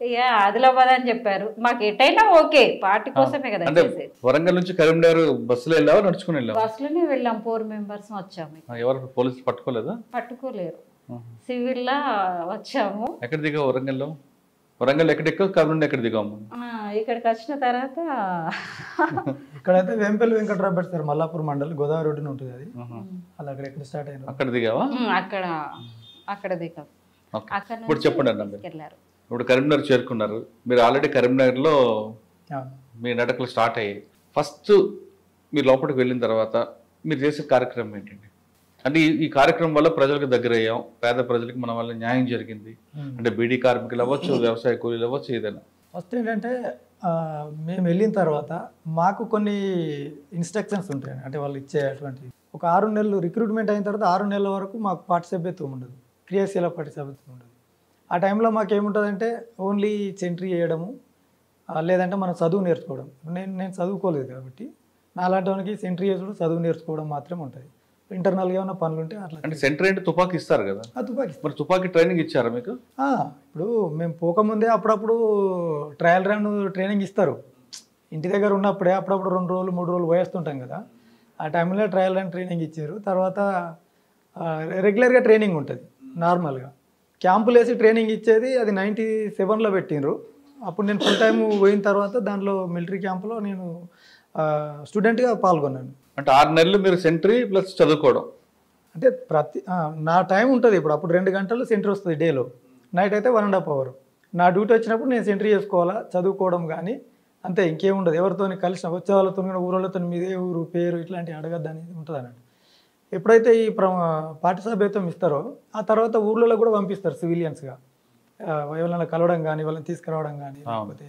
ఇక ఆదిలాబాద్ అని చెప్పారు. మాకు ఎటైనా ఓకే, పార్టీ కోసమే కదా చేసేది.
వరంగల్ నుంచి కరీంనగర్ బస్సులో వెళ్ళావా, నడుచుకుని వెళ్ళావా?
బస్సులోనే వెళ్ళాం, 4 మెంబర్స్ వచ్చాము.
ఎవరు పోలీసులు పట్టుకోలేదా?
పట్టుకోలేరు, సివిల్లా వచ్చాము.
ఎక్కడ దిగావు వరంగల్లో? వరంగల్ ఎక్కడ ఎక్కావు, కర్నూలు ఎక్కడ దిగాము?
ఇక్కడికి వచ్చిన తర్వాత
ఇక్కడైతే వేంపల్లి వెంకట్రావు పెడతారు, మల్లాపూర్ మండల్, గోదావరి రోడ్డున ఉంటుంది అది. అలా అక్కడ ఎక్కడ స్టార్ట్ అయ్యారు,
అక్కడ దిగావా?
అక్కడ దిగాం. అక్కడ
ఇప్పుడు చెప్పండి అన్న,
వెళ్ళారు.
ఇప్పుడు కరీంనగర్ చేరుకున్నారు మీరు. ఆల్రెడీ కరీంనగర్లో మీ నాటకాలు స్టార్ట్ అయ్యాయి. ఫస్ట్ మీరు లోపలికి వెళ్ళిన తర్వాత మీరు చేసే కార్యక్రమం ఏంటండి? అంటే ఈ కార్యక్రమం వల్ల ప్రజలకు దగ్గర అయ్యాం, పేద ప్రజలకు మన వల్ల న్యాయం జరిగింది అంటే బీడీ కార్మికులు అవ్వచ్చు, వ్యవసాయ కూలీలు అవ్వచ్చు, ఏదైనా.
ఫస్ట్ ఏంటంటే మేము వెళ్ళిన తర్వాత మాకు కొన్ని ఇన్స్ట్రక్షన్స్ ఉంటాయి. అంటే వాళ్ళు ఇచ్చేటువంటి ఒక 6 నెలలు రిక్రూట్మెంట్ అయిన తర్వాత 6 నెలల వరకు మాకు పార్టీ సభ్యత్వం ఉండదు, క్రియాశీల పార్టీ సభ్యత్వం ఉండదు. ఆ టైంలో మాకు ఏముంటుందంటే ఓన్లీ సెంట్రీ చేయడము, లేదంటే మనం చదువు నేర్చుకోవడం. నేను చదువుకోలేదు కాబట్టి నాలాంటి వానికి సెంట్రీ చేసుడు, చదువు నేర్చుకోవడం మాత్రమే ఉంటుంది. ఇంటర్నల్గా ఏమైనా పనులు ఉంటే అట్లా.
అంటే సెంటర్ అంటే తుపాకీ ఇస్తారు కదా?
తుపాకీ.
మరి తుపాకీ ట్రైనింగ్ ఇచ్చారా మీకు?
ఇప్పుడు మేము పోకముందే అప్పుడప్పుడు ట్రయల్ రన్ ట్రైనింగ్ ఇస్తారు. ఇంటి దగ్గర ఉన్నప్పుడే అప్పుడప్పుడు 2 రోజులు 3 రోజులు పోయేస్తుంటాం కదా, ఆ టైంలో ట్రయల్ రన్ ట్రైనింగ్ ఇచ్చారు. తర్వాత రెగ్యులర్గా ట్రైనింగ్ ఉంటుంది. నార్మల్గా క్యాంపులు వేసి ట్రైనింగ్ ఇచ్చేది అది 97లో పెట్టిండ్రు. అప్పుడు నేను ఫుల్ టైం పోయిన తర్వాత దాంట్లో మిలిటరీ క్యాంపులో నేను స్టూడెంట్గా పాల్గొన్నాను.
అంటే 6 నెలలు మీరు సెంట్రీ ప్లస్ చదువుకోవడం.
అంటే నా టైం ఉంటుంది. అప్పుడు 2 గంటలు సెంట్రీ వస్తుంది డేలో, నైట్ అయితే 1.5 hours. నా డ్యూటీ వచ్చినప్పుడు నేను సెంట్రీ చేసుకోవాలా, చదువుకోవడం కానీ అంతే, ఇంకేముండదు. ఎవరితో కలిసిన వచ్చే వాళ్ళతో ఊరోళ్ళతో మీదే ఊరు పేరు ఇట్లాంటివి అడగద్దని ఉంటుంది అన్నట్టు. ఎప్పుడైతే ఈ పార్టీ సభ్యత్వం ఇస్తారో ఆ తర్వాత ఊర్లలో కూడా పంపిస్తారు సివిలియన్స్గా, ఎవరైనా కలవడం కానీ, వాళ్ళని తీసుకురావడం కానీ, లేకపోతే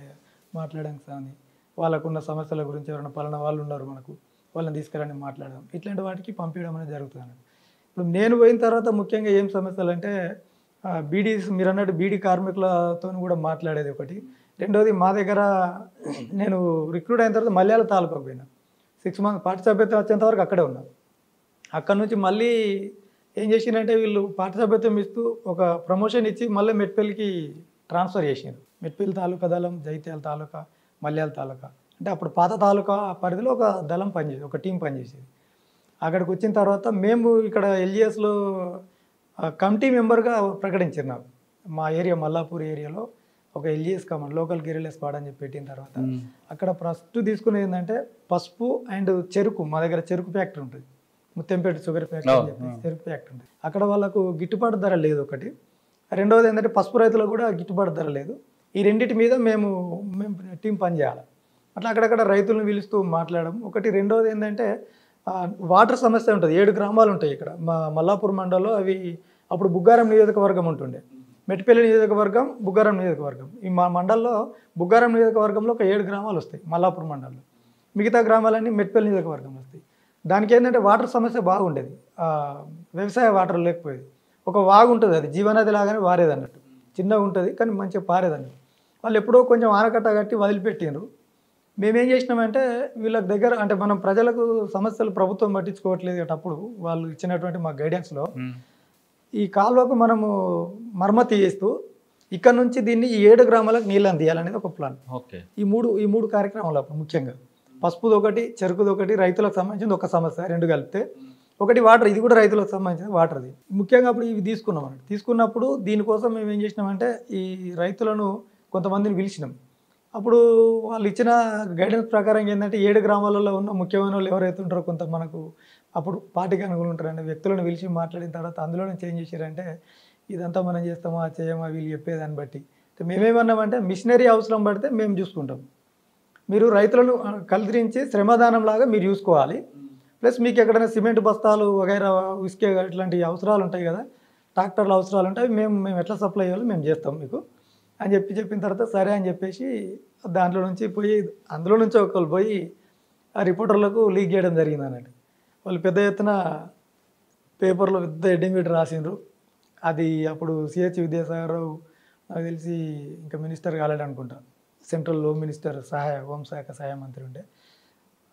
మాట్లాడడం కానీ, వాళ్ళకున్న సమస్యల గురించి ఎవరైనా పలానా వాళ్ళు ఉన్నారు మనకు, వాళ్ళని తీసుకురాని మాట్లాడడం, ఇట్లాంటి వాటికి పంపించడం అనేది జరుగుతుంది. ఇప్పుడు నేను పోయిన తర్వాత ముఖ్యంగా ఏం సమస్యలు అంటే మీరు అన్నట్టు బీడీ కార్మికులతో కూడా మాట్లాడేది ఒకటి. రెండోది మా దగ్గర నేను రిక్రూట్ అయిన తర్వాత మల్యాల తాలూకాకు పోయినా, 6 months పార్టీ సభ్యత్వం వచ్చేంత వరకు అక్కడే ఉన్నా. అక్కడ నుంచి మళ్ళీ ఏం చేసిందంటే వీళ్ళు పార్టీ సభ్యత్వం ఇస్తూ ఒక ప్రమోషన్ ఇచ్చి మళ్ళీ మెట్పల్లికి ట్రాన్స్ఫర్ చేసినారు. మెట్పల్లి తాలూకా దళం, జైత్యాల తాలూకా, మల్యాల తాలూకా, అంటే అప్పుడు పాత తాలూకా పరిధిలో ఒక దళం పనిచేసేది, ఒక టీం పనిచేసేది. అక్కడికి వచ్చిన తర్వాత మేము ఇక్కడ ఎల్జిఎస్లో కమిటీ మెంబర్గా ప్రకటించారు నాకు. మా ఏరియా మల్లాపూర్ ఏరియాలో ఒక LGS command, local guerrilla squad అని చెప్పి పెట్టిన తర్వాత అక్కడ ఫస్ట్ తీసుకునేది ఏంటంటే పసుపు అండ్ చెరుకు. మా దగ్గర చెరుకు ఫ్యాక్టరీ ఉంటుంది, ముత్తంపేట షుగర్ ఫ్యాక్టరీ అని చెప్పి చెరుకు ఫ్యాక్టరీ ఉంటుంది. అక్కడ వాళ్ళకు గిట్టుబాటు ధర లేదు ఒకటి. రెండవది ఏంటంటే పసుపు రైతులకు కూడా గిట్టుబాటు ధర లేదు. ఈ రెండింటి మీద మేము టీం పనిచేయాలి. అట్లా అక్కడక్కడ రైతులను పిలుస్తూ మాట్లాడడం ఒకటి. రెండవది ఏంటంటే వాటర్ సమస్య ఉంటుంది. 7 గ్రామాలు ఉంటాయి ఇక్కడ మా మల్లాపూర్ మండలంలో. అవి అప్పుడు బుగ్గారం నియోజకవర్గం ఉంటుండే, మెట్పల్లి నియోజకవర్గం, బుగ్గారం నియోజకవర్గం. ఈ మా మండలంలో బుగ్గారం నియోజకవర్గంలో ఒక 7 గ్రామాలు వస్తాయి మల్లాపూర్ మండలంలో, మిగతా గ్రామాలన్నీ మెట్పల్లి నియోజకవర్గం వస్తాయి. దానికి ఏంటంటే వాటర్ సమస్య బాగుండేది, వ్యవసాయ వాటర్ లేకపోయేది. ఒక వాగు ఉంటుంది, అది జీవనది లాగానే వారేది అన్నట్టు, చిన్నగా ఉంటుంది కానీ మంచిగా పారేది అన్నట్టు. వాళ్ళు ఎప్పుడో కొంచెం ఆనకట్ట కట్టి వదిలిపెట్టిండ్రు. మేమేం చేసినామంటే వీళ్ళకి దగ్గర అంటే మనం ప్రజలకు సమస్యలు ప్రభుత్వం పట్టించుకోవట్లేదు అప్పుడు వాళ్ళు ఇచ్చినటువంటి మా గైడెన్స్లో ఈ కాలువకు మనము మరమ్మతి చేస్తూ ఇక్కడ నుంచి దీన్ని ఈ 7 గ్రామాలకు నీళ్ళు అందియాలనేది ఒక ప్లాన్. ఈ మూడు కార్యక్రమాలు అప్పుడు ముఖ్యంగా పసుపుది ఒకటి, చెరుకుది ఒకటి, రైతులకు సంబంధించింది ఒక సమస్య, 2 కలిపితే ఒకటి వాటర్, ఇది కూడా రైతులకు సంబంధించిన వాటర్ది. ముఖ్యంగా అప్పుడు ఇవి తీసుకున్నాం అన్నట్టు. తీసుకున్నప్పుడు దీనికోసం మేము ఏం చేసినామంటే ఈ రైతులను కొంతమందిని పిలిచినాం. అప్పుడు వాళ్ళు ఇచ్చిన గైడెన్స్ ప్రకారం ఏంటంటే 7 గ్రామాలలో ఉన్న ముఖ్యమైన వాళ్ళు ఎవరైతే ఉంటారో కొంత మనకు అప్పుడు పార్టీకి అనుకూలం ఉంటారంటే వ్యక్తులను పిలిచి మాట్లాడిన తర్వాత అందులోనే చేంజ్ చేశారంటే ఇదంతా మనం చేస్తామా చేయమా వీళ్ళు చెప్పేదాన్ని బట్టి మేమేమన్నామంటే మిషనరీ అవసరం పడితే మేము చూసుకుంటాం, మీరు రైతులను కల్దిరించి శ్రమదానం లాగా మీరు చూసుకోవాలి, ప్లస్ మీకు ఎక్కడైనా సిమెంట్ బస్తాలు వగైరా ఇసుకే ఇట్లాంటి అవసరాలు ఉంటాయి కదా, ట్రాక్టర్లు అవసరాలు ఉంటాయి, మేము ఎట్లా సప్లై చేయాలో మేము చేస్తాం మీకు అని చెప్పిన తర్వాత సరే అని చెప్పేసి దాంట్లో నుంచి పోయి అందులో నుంచి ఒకళ్ళు పోయి ఆ రిపోర్టర్లకు లీక్ చేయడం జరిగింది అన్నట్టు. వాళ్ళు పెద్ద ఎత్తున పేపర్లో పెద్ద హెడ్డింగ్ పెట్టి రాసిండ్రు. అది అప్పుడు సిహెచ్ విద్యాసాగర్ రావు నాకు తెలిసి ఇంకా మినిస్టర్ కాలేడు అనుకుంటా, సెంట్రల్ హోమ్ మినిస్టర్ హోంశాఖ సహాయ మంత్రి ఉండే.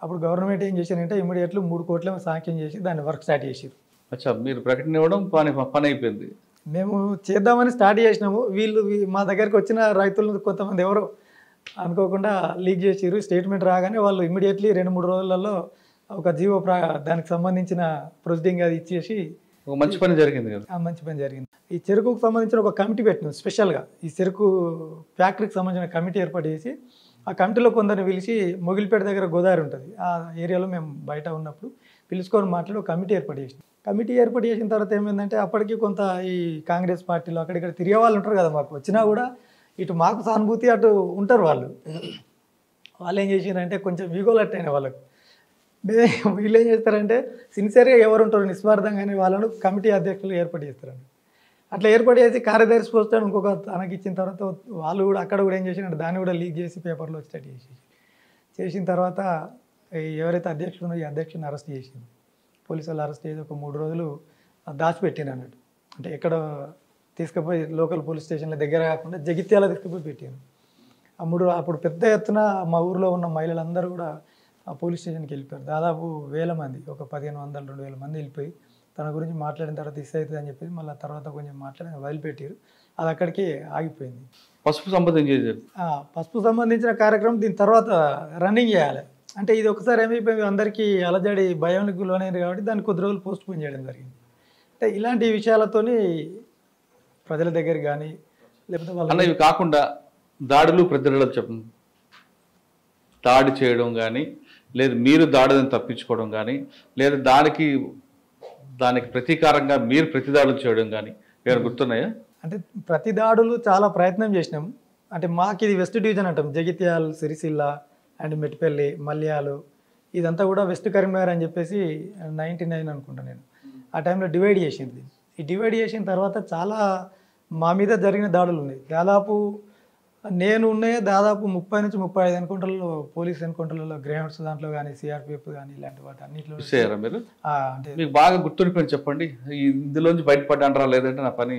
అప్పుడు గవర్నమెంట్ ఏం చేశారంటే ఇమీడియట్లీ 3 కోట్ల శాంక్షన్ చేసి దాన్ని వర్క్ స్టార్ట్ చేసారు.
అచ్చా, మీరు ప్రకటన ఇవ్వడం పని అయిపోయింది.
మేము చేద్దామని స్టార్ట్ చేసినాము. వీళ్ళు మా దగ్గరికి వచ్చిన రైతులు కొంతమంది ఎవరో అనుకోకుండా లీక్ చేసారు. స్టేట్మెంట్ రాగానే వాళ్ళు ఇమీడియట్లీ 2-3 రోజులలో ఒక జీవో దానికి సంబంధించిన ప్రొసీడింగ్ అది ఇచ్చేసి
ఒక మంచి పని జరిగింది కదా.
మంచి పని జరిగింది. ఈ చెరుకుకు సంబంధించిన ఒక కమిటీ పెట్టినాం స్పెషల్గా. ఈ చెరుకు ఫ్యాక్టరీకి సంబంధించిన కమిటీ ఏర్పాటు చేసి ఆ కమిటీలో కొందరిని పిలిచి మొగిలిపేట దగ్గర గోదావరి ఉంటుంది ఆ ఏరియాలో మేము బయట ఉన్నప్పుడు పిలుచుకొని మాట్లాడి ఒక కమిటీ ఏర్పాటు చేసినాం. కమిటీ ఏర్పాటు చేసిన తర్వాత ఏమైందంటే అప్పటికి కొంత ఈ కాంగ్రెస్ పార్టీలో అక్కడిక్కడ తిరిగే వాళ్ళు ఉంటారు కదా, మాకు వచ్చినా కూడా ఇటు మాకు సానుభూతి అటు ఉంటారు వాళ్ళు. వాళ్ళు ఏం చేసినారంటే కొంచెం ఈగోలట్ అయిన వాళ్ళకు వీళ్ళు ఏం చేస్తారంటే సిన్సియర్గా ఎవరు ఉంటారు నిస్వార్థంగానే వాళ్ళను కమిటీ అధ్యక్షులు ఏర్పాటు చేస్తారండి. అట్లా ఏర్పాటు చేసి కార్యదర్శి పోస్ట్ అని ఇంకొక తనకి ఇచ్చిన తర్వాత వాళ్ళు కూడా అక్కడ కూడా ఏం చేసినారు దాన్ని కూడా లీక్ చేసి పేపర్లో వచ్చేటట్టు చేసిన తర్వాత ఎవరైతే అధ్యక్షుడు ఉన్నారో ఈ అధ్యక్షుడిని అరెస్ట్ చేసింది. పోలీసు వాళ్ళు అరెస్ట్ చేసి ఒక 3 రోజులు దాచిపెట్టిన అన్నట్టు. అంటే ఎక్కడ తీసుకుపోయి లోకల్ పోలీస్ స్టేషన్ల దగ్గర కాకుండా జగిత్యాల తీసుకుపోయి పెట్టాను. అప్పుడు పెద్ద ఎత్తున మా ఊరిలో ఉన్న మహిళలందరూ కూడా ఆ పోలీస్ స్టేషన్కి వెళ్ళిపోయారు. దాదాపు 1000 మంది, ఒక 1500-2000 మంది వెళ్ళిపోయి తన గురించి మాట్లాడిన తర్వాత ఇస్ అవుతుంది అని చెప్పేసి మళ్ళీ తర్వాత కొంచెం మాట్లాడి వదిలిపెట్టారు. అది అక్కడికి ఆగిపోయింది.
పసుపు
సంబంధించిన కార్యక్రమం దీని తర్వాత రన్నింగ్ చేయాలి. అంటే ఇది ఒకసారి ఏమైపోయింది అందరికీ అలజడి భయానికి లోనైంది కాబట్టి దాన్ని కొద్ది రోజులు పోస్ట్ పోన్ చేయడం జరిగింది. అంటే ఇలాంటి విషయాలతోని ప్రజల దగ్గర కానీ లేకపోతే
వాళ్ళ ఇవి కాకుండా దాడులు ప్రతిదాడులు చెప్పండి, దాడి చేయడం కానీ లేదు మీరు దాడిని తప్పించుకోవడం కానీ లేదు దానికి ప్రతీకారంగా మీరు ప్రతిదాడులు చేయడం కానీ ఏమైనా గుర్తున్నాయా?
అంటే ప్రతిదాడులు చాలా ప్రయత్నం చేసినాం. అంటే మాకు ఇది వెస్ట్ డివిజన్ అంటాం, జగిత్యాల, సిరిసిల్ల అండ్ మెట్పల్లి, మల్యాలు ఇదంతా కూడా వెస్ట్ కరీంనగర్ అని చెప్పేసి 99 అనుకుంటా నేను ఆ టైంలో డివైడ్ చేసింది. ఈ డివైడ్ చేసిన తర్వాత చాలా మా మీద జరిగిన దాడులు ఉన్నాయి. దాదాపు 30-35 ఎన్కౌంటర్లలో పోలీస్ ఎన్కౌంటర్లలో గ్రేహౌండ్స్ దాంట్లో కానీ సిఆర్పిఎఫ్ కానీ ఇలాంటి వాటి అన్నింటిలో
మీరు అంటే మీకు బాగా గుర్తుండిపోయింది చెప్పండి, ఇందులోంచి బయటపడ్డా అంటారా లేదంటే నా పని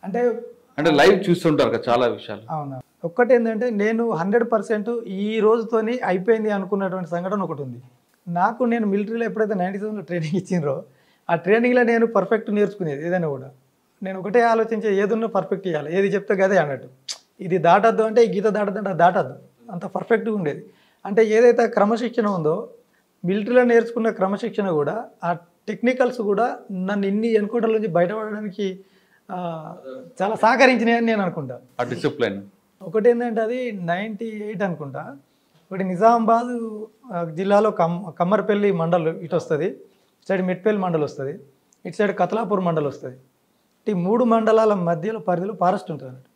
అంటే లైవ్ చూస్తుంటారు కదా చాలా విషయాలు.
అవునా, ఒక్కటి ఏంటంటే నేను 100% ఈ రోజుతోని అయిపోయింది అనుకున్నటువంటి సంఘటన ఒకటి ఉంది నాకు. నేను మిలిటరీలో ఎప్పుడైతే 97లో ట్రైనింగ్ ఇచ్చిండ్రో ఆ ట్రైనింగ్లో నేను పర్ఫెక్ట్ నేర్చుకునేది ఏదైనా కూడా. నేను ఒకటే ఆలోచించే ఏదున్నా పర్ఫెక్ట్ చేయాలి, ఏది చెప్తే గదే అన్నట్టు. ఇది దాటద్దు అంటే ఈ గీత దాటద్దు అంటే దాటద్దు, అంత పర్ఫెక్ట్గా ఉండేది. అంటే ఏదైతే క్రమశిక్షణ ఉందో మిలిటరీలో నేర్చుకున్న క్రమశిక్షణ కూడా ఆ టెక్నికల్స్ కూడా నన్ను ఇన్ని ఎన్కౌంటర్ల నుంచి బయటపడడానికి చాలా సహకరించినాయని నేను అనుకుంటా.
ఆ డిసిప్లిన్
ఒకటి ఏంటంటే అది 98 అనుకుంటా. ఒకటి నిజామాబాద్ జిల్లాలో కమ్మర్పల్లి మండల్ ఇటు వస్తుంది, ఇటు సైడ్ మెట్పల్లి మండల్ వస్తుంది, ఇటు సైడ్ కతలాపూర్ మండల్ వస్తుంది. ఈ 3 మండలాల మధ్యలో పరిధిలో ఫారెస్ట్ ఉంటుంది అన్నట్టు.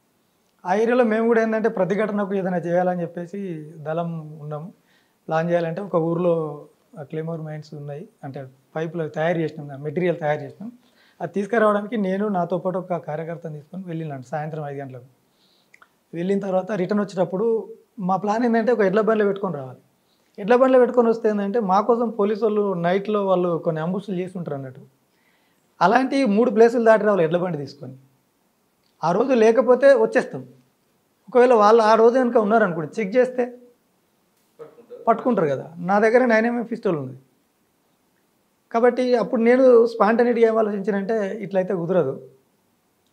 ఆ ఏరియాలో మేము కూడా ఏంటంటే ప్రతిఘటనకు ఏదైనా చేయాలని చెప్పేసి దళం ఉన్నాము. ప్లాన్ చేయాలంటే ఒక ఊర్లో క్లెమోర్ మైన్స్ ఉన్నాయి, అంటే పైపులు తయారు చేసినాం, మెటీరియల్ తయారు చేసినాం. అది తీసుకురావడానికి నేను నాతో పాటు ఒక కార్యకర్తను తీసుకొని వెళ్ళినాను సాయంత్రం 5 గంటలకు. వెళ్ళిన తర్వాత రిటర్న్ వచ్చేటప్పుడు మా ప్లాన్ ఏంటంటే ఒక ఎడ్ల బండ్లో పెట్టుకొని రావాలి. ఎడ్ల బండ్లో పెట్టుకొని వస్తే ఏంటంటే మా కోసం పోలీసు వాళ్ళు నైట్లో వాళ్ళు కొన్ని అంబుషులు చేసి ఉంటారు అన్నట్టు. అలాంటి 3 ప్లేసులు దాటి రావాలి ఎడ్ల బండి తీసుకొని. ఆ రోజు లేకపోతే వచ్చేస్తాం. ఒకవేళ వాళ్ళు ఆ రోజు కనుక ఉన్నారనుకోండి చెక్ చేస్తే పట్టుకుంటారు కదా. నా దగ్గర 9mm పిస్టల్ ఉంది కాబట్టి అప్పుడు నేను స్పాంటనిటీగా ఏం ఆలోచించానంటే ఇట్లయితే కుదరదు,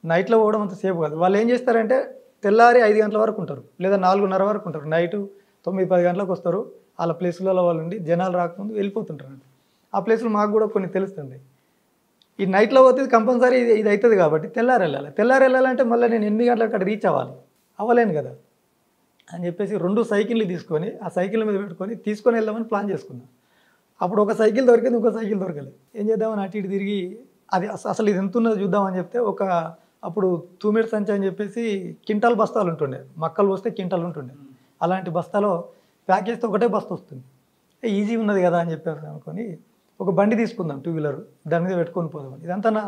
నైట్లో పోవడం అంత సేఫ్ కాదు. వాళ్ళు ఏం చేస్తారంటే తెల్లారి 5 గంటల వరకు ఉంటారు లేదా 4:30 వరకు ఉంటారు, నైటు 9-10 గంటలకు వస్తారు. వాళ్ళ ప్లేసులలో వాళ్ళు ఉండి జనాలు రాకముందు వెళ్ళిపోతుంటారు. ఆ ప్లేసులు మాకు కూడా కొన్ని తెలుస్తుంది. ఈ నైట్లో పోతే కంపల్సరీ ఇది అవుతుంది కాబట్టి తెల్లారి వెళ్ళాలి. తెల్లారి వెళ్ళాలంటే మళ్ళీ నేను 8 గంటలకు అక్కడ రీచ్ అవ్వాలి. అవ్వలేను కదా అని చెప్పేసి 2 సైకిళ్ళు తీసుకొని ఆ సైకిల్ మీద పెట్టుకొని తీసుకొని వెళ్దామని ప్లాన్ చేసుకున్నాను. అప్పుడు ఒక సైకిల్ దొరికింది, ఇంకో సైకిల్ దొరకలేదు. ఏం చేద్దామని అటు ఇటు తిరిగి అది అసలు ఇది ఎంత ఉన్నదో చూద్దామని చెప్తే అప్పుడు తూమెడు సంచి అని చెప్పేసి క్వింటాల్ బస్తాలు ఉంటుండే, మక్కలు వస్తే క్వింటాల్ ఉంటుండే. అలాంటి బస్తాలో ప్యాక్ చేస్తే ఒకటే బస్తా వస్తుంది. ఈజీ ఉన్నది కదా అని చెప్పారు అనుకొని ఒక బండి తీసుకుందాం 2 వీలర్, దాని మీద పెట్టుకొని పోదామని. ఇదంతా నా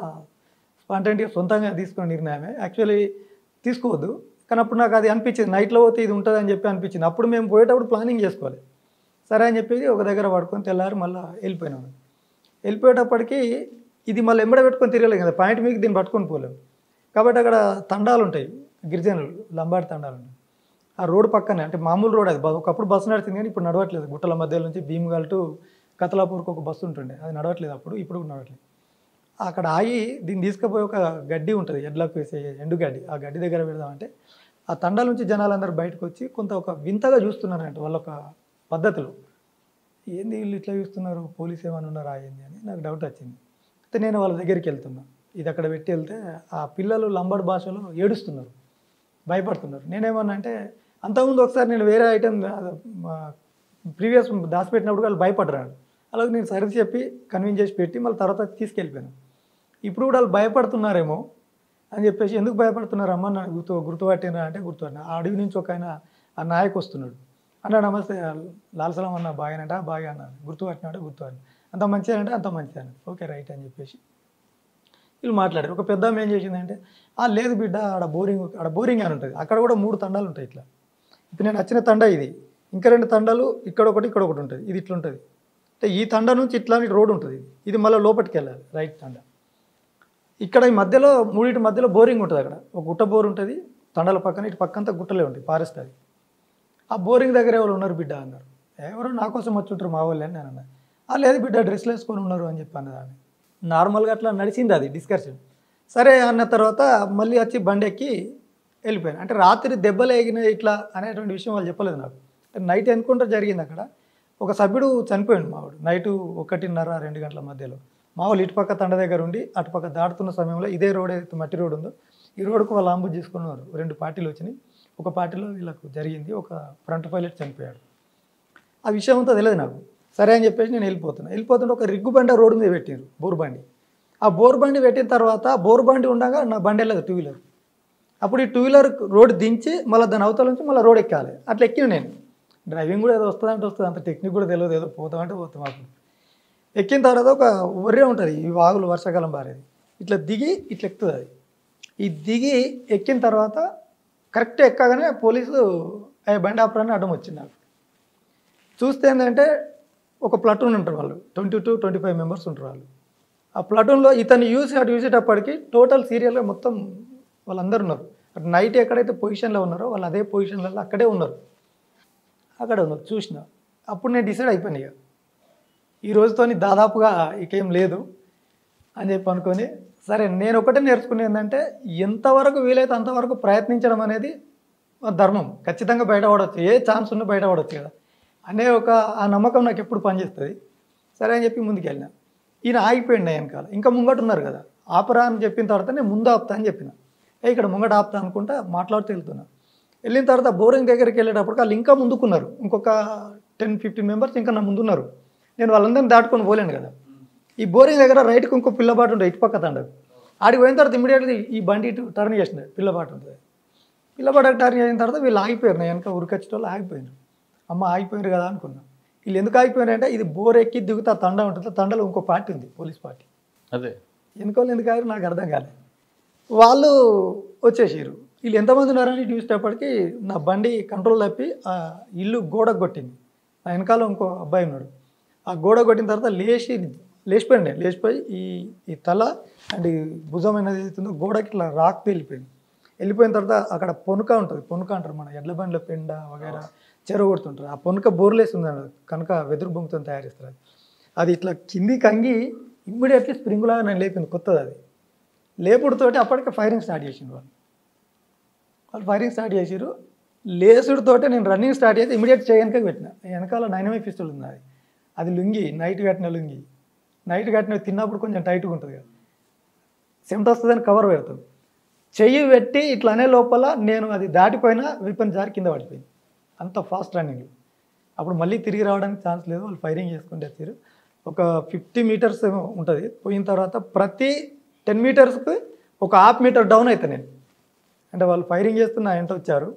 స్పాంటేనిటీగా సొంతంగా తీసుకున్న నిర్ణయమే. యాక్చువల్లీ తీసుకోవద్దు, కానీ అప్పుడు నాకు అది అనిపించింది, నైట్లో పోతే ఇది ఉంటుంది అని చెప్పి అనిపించింది. అప్పుడు మేము పోయేటప్పుడు ప్లానింగ్ చేసుకోవాలి. సరే అని చెప్పేసి ఒక దగ్గర పడుకొని తెల్లారి మళ్ళీ వెళ్ళిపోయినాను. వెళ్ళిపోయేటప్పటికి ఇది మళ్ళీ ఎంబడ పెట్టుకొని తిరగలేదు కదా, పాయింట్ మీకు దీన్ని పట్టుకొని పోలేము. కాబట్టి అక్కడ తండాలు ఉంటాయి, గిరిజనులు లంబాడి తండాలు ఉంటాయి. ఆ రోడ్డు పక్కనే, అంటే మామూలు రోడ్ అది, ఒకప్పుడు బస్సు నడిచింది కానీ ఇప్పుడు నడవట్లేదు. గుట్టల మధ్యలో నుంచి భీమ్గల్ టు కతలాపూర్కి ఒక బస్సు ఉంటుండే, అది నడవట్లేదు ఇప్పుడు నడవట్లేదు. అక్కడ ఆగి దీన్ని తీసుకుపోయి ఒక గడ్డి ఉంటుంది, ఎడ్లకు వేసే ఎండు గడ్డి, ఆ గడ్డి దగ్గర పెడదామంటే ఆ తండాల నుంచి జనాలందరూ బయటకు వచ్చి ఒక వింతగా చూస్తున్నారంట. వాళ్ళొక పద్ధతులు, ఏంది వీళ్ళు ఇట్లా చూస్తున్నారు, పోలీసు ఏమైనా ఉన్నారా ఏంది అని నాకు డౌట్ వచ్చింది. అయితే నేను వాళ్ళ దగ్గరికి వెళ్తున్నా, ఇది అక్కడ పెట్టి వెళ్తే ఆ పిల్లలు లంబాడి భాషలో ఏడుస్తున్నారు, భయపడుతున్నారు. నేనేమన్నా అంటే అంతకుముందు ఒకసారి నేను వేరే ఐటెం ప్రీవియస్ దాచిపెట్టినప్పుడు వాళ్ళు భయపడ్డారు. అలాగే నేను సరి చెప్పి కన్విన్స్ చేసి పెట్టి మళ్ళీ తర్వాత తీసుకెళ్ళిపోయాను. ఇప్పుడు కూడా వాళ్ళు భయపడుతున్నారేమో అని చెప్పేసి, ఎందుకు భయపడుతున్నారమ్మా నాకు గుర్తుపట్టినా అంటే గుర్తుపట్టినా. ఆ అడవి నుంచి ఒక ఆయన ఆ నాయకు వస్తున్నాడు, అన్నా నమస్తే లాల్సలం అన్న బాగానంట, బాగా అన్నాను. గుర్తుపట్టినా అంటే గుర్తుపట్టినా, అంత మంచిదంటే అంత మంచిదని, ఓకే రైట్ అని చెప్పేసి వీళ్ళు మాట్లాడారు. ఒక పెద్ద ఏం చేసిందంటే, లేదు బిడ్డ ఆడ బోరింగ్ అని ఉంటుంది, అక్కడ కూడా 3 తండాలు ఉంటాయి. ఇట్లా ఇప్పుడు నేను వచ్చిన తండా ఇది, ఇంకా 2 తండాలు ఇక్కడ ఒకటి ఉంటుంది, ఇది ఇట్లా ఉంటుంది. అంటే ఈ తండా నుంచి ఇట్లాంటి రోడ్ ఉంటుంది, ఇది మళ్ళీ లోపలికి వెళ్ళాలి రైట్ తండా. ఇక్కడ ఈ మధ్యలో 3 మధ్యలో బోరింగ్ ఉంటుంది. అక్కడ ఒక గుట్ట బోర్ ఉంటుంది తండాల పక్కన, ఇటు పక్కంతా గుట్టలే ఉంటాయి, ఫారెస్ట్ అది. ఆ బోరింగ్ దగ్గర ఎవరు ఉన్నారు బిడ్డ అన్నారు. ఎవరు నా కోసం వచ్చి ఉంటారు మా వాళ్ళే అని నేను అన్నా. లేదు బిడ్డ డ్రెస్లు వేసుకొని ఉన్నారు అని చెప్పి అన్నదాన్ని. నార్మల్గా అట్లా నడిచింది అది డిస్కషన్. సరే అన్న తర్వాత మళ్ళీ వచ్చి బండి ఎక్కి వెళ్ళిపోయాను. అంటే రాత్రి దెబ్బలు ఎగినాయి ఇట్లా అనేటువంటి విషయం వాళ్ళు చెప్పలేదు నాకు. నైట్ ఎన్కౌంటర్ జరిగింది అక్కడ, ఒక సభ్యుడు చనిపోయాడు మావాడు నైటు 1:30-2 గంటల మధ్యలో. మావాళ్ళు ఇటుపక్క తండ దగ్గర ఉండి అటుపక్క దాటుతున్న సమయంలో ఇదే రోడ్ ఏదైతే మట్టి రోడ్ ఉందో ఈ రోడ్డుకు వాళ్ళు అంబుజ్ చేసుకున్నారు. 2 పార్టీలు వచ్చినాయి, ఒక పార్టీలో వీళ్ళకు జరిగింది, ఒక ఫ్రంట్ పైలట్ చనిపోయాడు. ఆ విషయం అంతా తెలియదు నాకు. సరే అని చెప్పేసి నేను వెళ్ళిపోతుంటే ఒక రిగ్గు బండి రోడ్డు మీద పెట్టారు, బోర్ బండి. ఆ బోర్ బండి పెట్టిన తర్వాత బోర్ బండి ఉండగా నా బండి వెళ్ళదు 2 వీలర్. అప్పుడు ఈ 2 వీలర్ రోడ్ దించి మళ్ళీ దాని అవతల నుంచి మళ్ళీ రోడ్ ఎక్కాలి. అట్లా ఎక్కిన నేను. డ్రైవింగ్ కూడా ఏదో వస్తుంది, అంత టెక్నిక్ కూడా తెలియదు, ఏదో పోతామంటే పోతాం. అప్పుడు ఎక్కిన తర్వాత ఒక ఒర్రే ఉంటుంది, ఈ వాగులు వర్షాకాలం బారేది, ఇట్లా దిగి ఇట్లా ఎక్కుతుంది అది. ఈ దిగి ఎక్కిన తర్వాత కరెక్ట్ ఎక్కగానే పోలీసు బండి ఆపరాన్ని అడ్డం వచ్చింది నాకు. చూస్తే ఏంటంటే ఒక ప్లటూన్ ఉంటారు వాళ్ళు, 20-25 మెంబర్స్ ఉంటారు వాళ్ళు. ఆ ప్లటూన్లో ఇతను చూసేటప్పటికి టోటల్ సీరియల్గా మొత్తం వాళ్ళందరూ ఉన్నారు. అటు నైట్ ఎక్కడైతే పొజిషన్లో ఉన్నారో వాళ్ళు అదే పొజిషన్లలో అక్కడే ఉన్నారు చూసిన. అప్పుడు నేను డిసైడ్ అయిపోయాను, ఇక ఈ రోజుతో దాదాపుగా ఇకేం లేదు అని చెప్పి అనుకొని, సరే నేను ఒకటే నేర్చుకునేది ఏంటంటే ఎంతవరకు వీలైతే అంతవరకు ప్రయత్నించడం అనేది ధర్మం. ఖచ్చితంగా బయటపడవచ్చు, ఏ ఛాన్స్ ఉన్నా బయటపడవచ్చు కదా అనే ఆ నమ్మకం నాకు ఎప్పుడు పనిచేస్తుంది. సరే అని చెప్పి ముందుకు వెళ్ళినా. ఈయన ఆగిపోయింది వెనకాల, ఇంకా ముంగట ఉన్నారు కదా, ఆపరా అని చెప్పిన తర్వాత నేను ముందు ఆపుతా అని చెప్పిన. ఇక్కడ ముంగట ఆపుతా అనుకుంటా మాట్లాడుతూ వెళ్తున్నా. వెళ్ళిన తర్వాత బోరింగ్ దగ్గరికి వెళ్ళేటప్పుడు వాళ్ళు ఇంకా ముందుకున్నారు, ఇంకొక 10-15 మెంబర్స్ ఇంకా నా ముందున్నారు. నేను వాళ్ళందరినీ దాటుకొని పోలేను కదా. ఈ బోరింగ్ దగ్గర రైట్కి ఇంకో పిల్లబాటు ఉంటుంది, ఇటుపక్క తండకు. ఆడికి పోయిన తర్వాత ఇమీడియట్లీ ఈ బండి ఇటు టర్న్ చేసిన పిల్లబాటు ఉంటుంది. పిల్లబాటుకు టర్న్ చేసిన తర్వాత వీళ్ళు ఆగిపోయారు, నేను వెనక ఉరికొచ్చిన వాళ్ళు ఆగిపోయారు. అమ్మ ఆగిపోయారు కదా అనుకున్నా. వీళ్ళు ఎందుకు ఆగిపోయారు అంటే ఇది బోర్ ఎక్కి దిగుతా తండ ఉంటుంది, తండలో ఇంకో పార్టీ ఉంది, పోలీస్ పార్టీ.
అదే
వెనుకోళ్ళు ఎందుకు ఆగారు నాకు అర్థం కాలేదు. వాళ్ళు వచ్చేసారు. వీళ్ళు ఎంతమంది ఉన్నారని చూసేటప్పటికి నా బండి కంట్రోల్ తప్పి ఆ ఇల్లు గోడకు కొట్టింది. నా వెనకాల ఇంకో అబ్బాయి ఉన్నాడు. ఆ గోడ కొట్టిన తర్వాత లేచిపోయింది. నేను లేచిపోయి ఈ తల అండ్ ఈ భుజం అనేది అవుతుందో గోడకి ఇట్లా రాక్ వెళ్ళిపోయిన తర్వాత అక్కడ పొనుక ఉంటుంది, పొనుక అంటారు మన ఎడ్ల బండ్ల పెండ వగైరా చెరువు కొడుతుంటారు. ఆ పొనుక బోర్లేసి ఉందండి, కనుక వెదురు బొంగుతో తయారు చేస్తారు. అది ఇట్లా కింది కంగి ఇమ్మీడియట్లీ స్ప్రింగులాగా నేను లేపింది కొత్తది. అది లేపుడుతోటి అప్పటికే ఫైరింగ్ స్టార్ట్ చేసిండు వాళ్ళు ఫైరింగ్ స్టార్ట్ చేసారు. లేసుడితోటే నేను రన్నింగ్ స్టార్ట్ చేసి ఇమీడియట్ చేయడానికి పెట్టిన. వెనకాల 9mm పిస్టల్ ఉంది, అది లుంగి, నైట్ కట్టిన లుంగి. నైట్ కట్టిన తిన్నప్పుడు కొంచెం టైట్గా ఉంటుంది కదా, సెంట్ వస్తుందని కవర్ పెడతాం. చెయ్యి పెట్టి ఇట్లా అనే లోపల నేను అది దాటిపోయినా వెపన్ జారి కింద పడిపోయింది. అంత ఫాస్ట్ రన్నింగ్. అప్పుడు మళ్ళీ తిరిగి రావడానికి ఛాన్స్ లేదు. వాళ్ళు ఫైరింగ్ చేసుకుంటే వచ్చారు. ఒక 50 మీటర్స్ ఉంటుంది. పోయిన తర్వాత ప్రతి 10 మీటర్స్కి ఒక హాఫ్ మీటర్ డౌన్ అవుతాను నేను. అంటే వాళ్ళు ఫైరింగ్ చేస్తున్న వెంట వచ్చారు.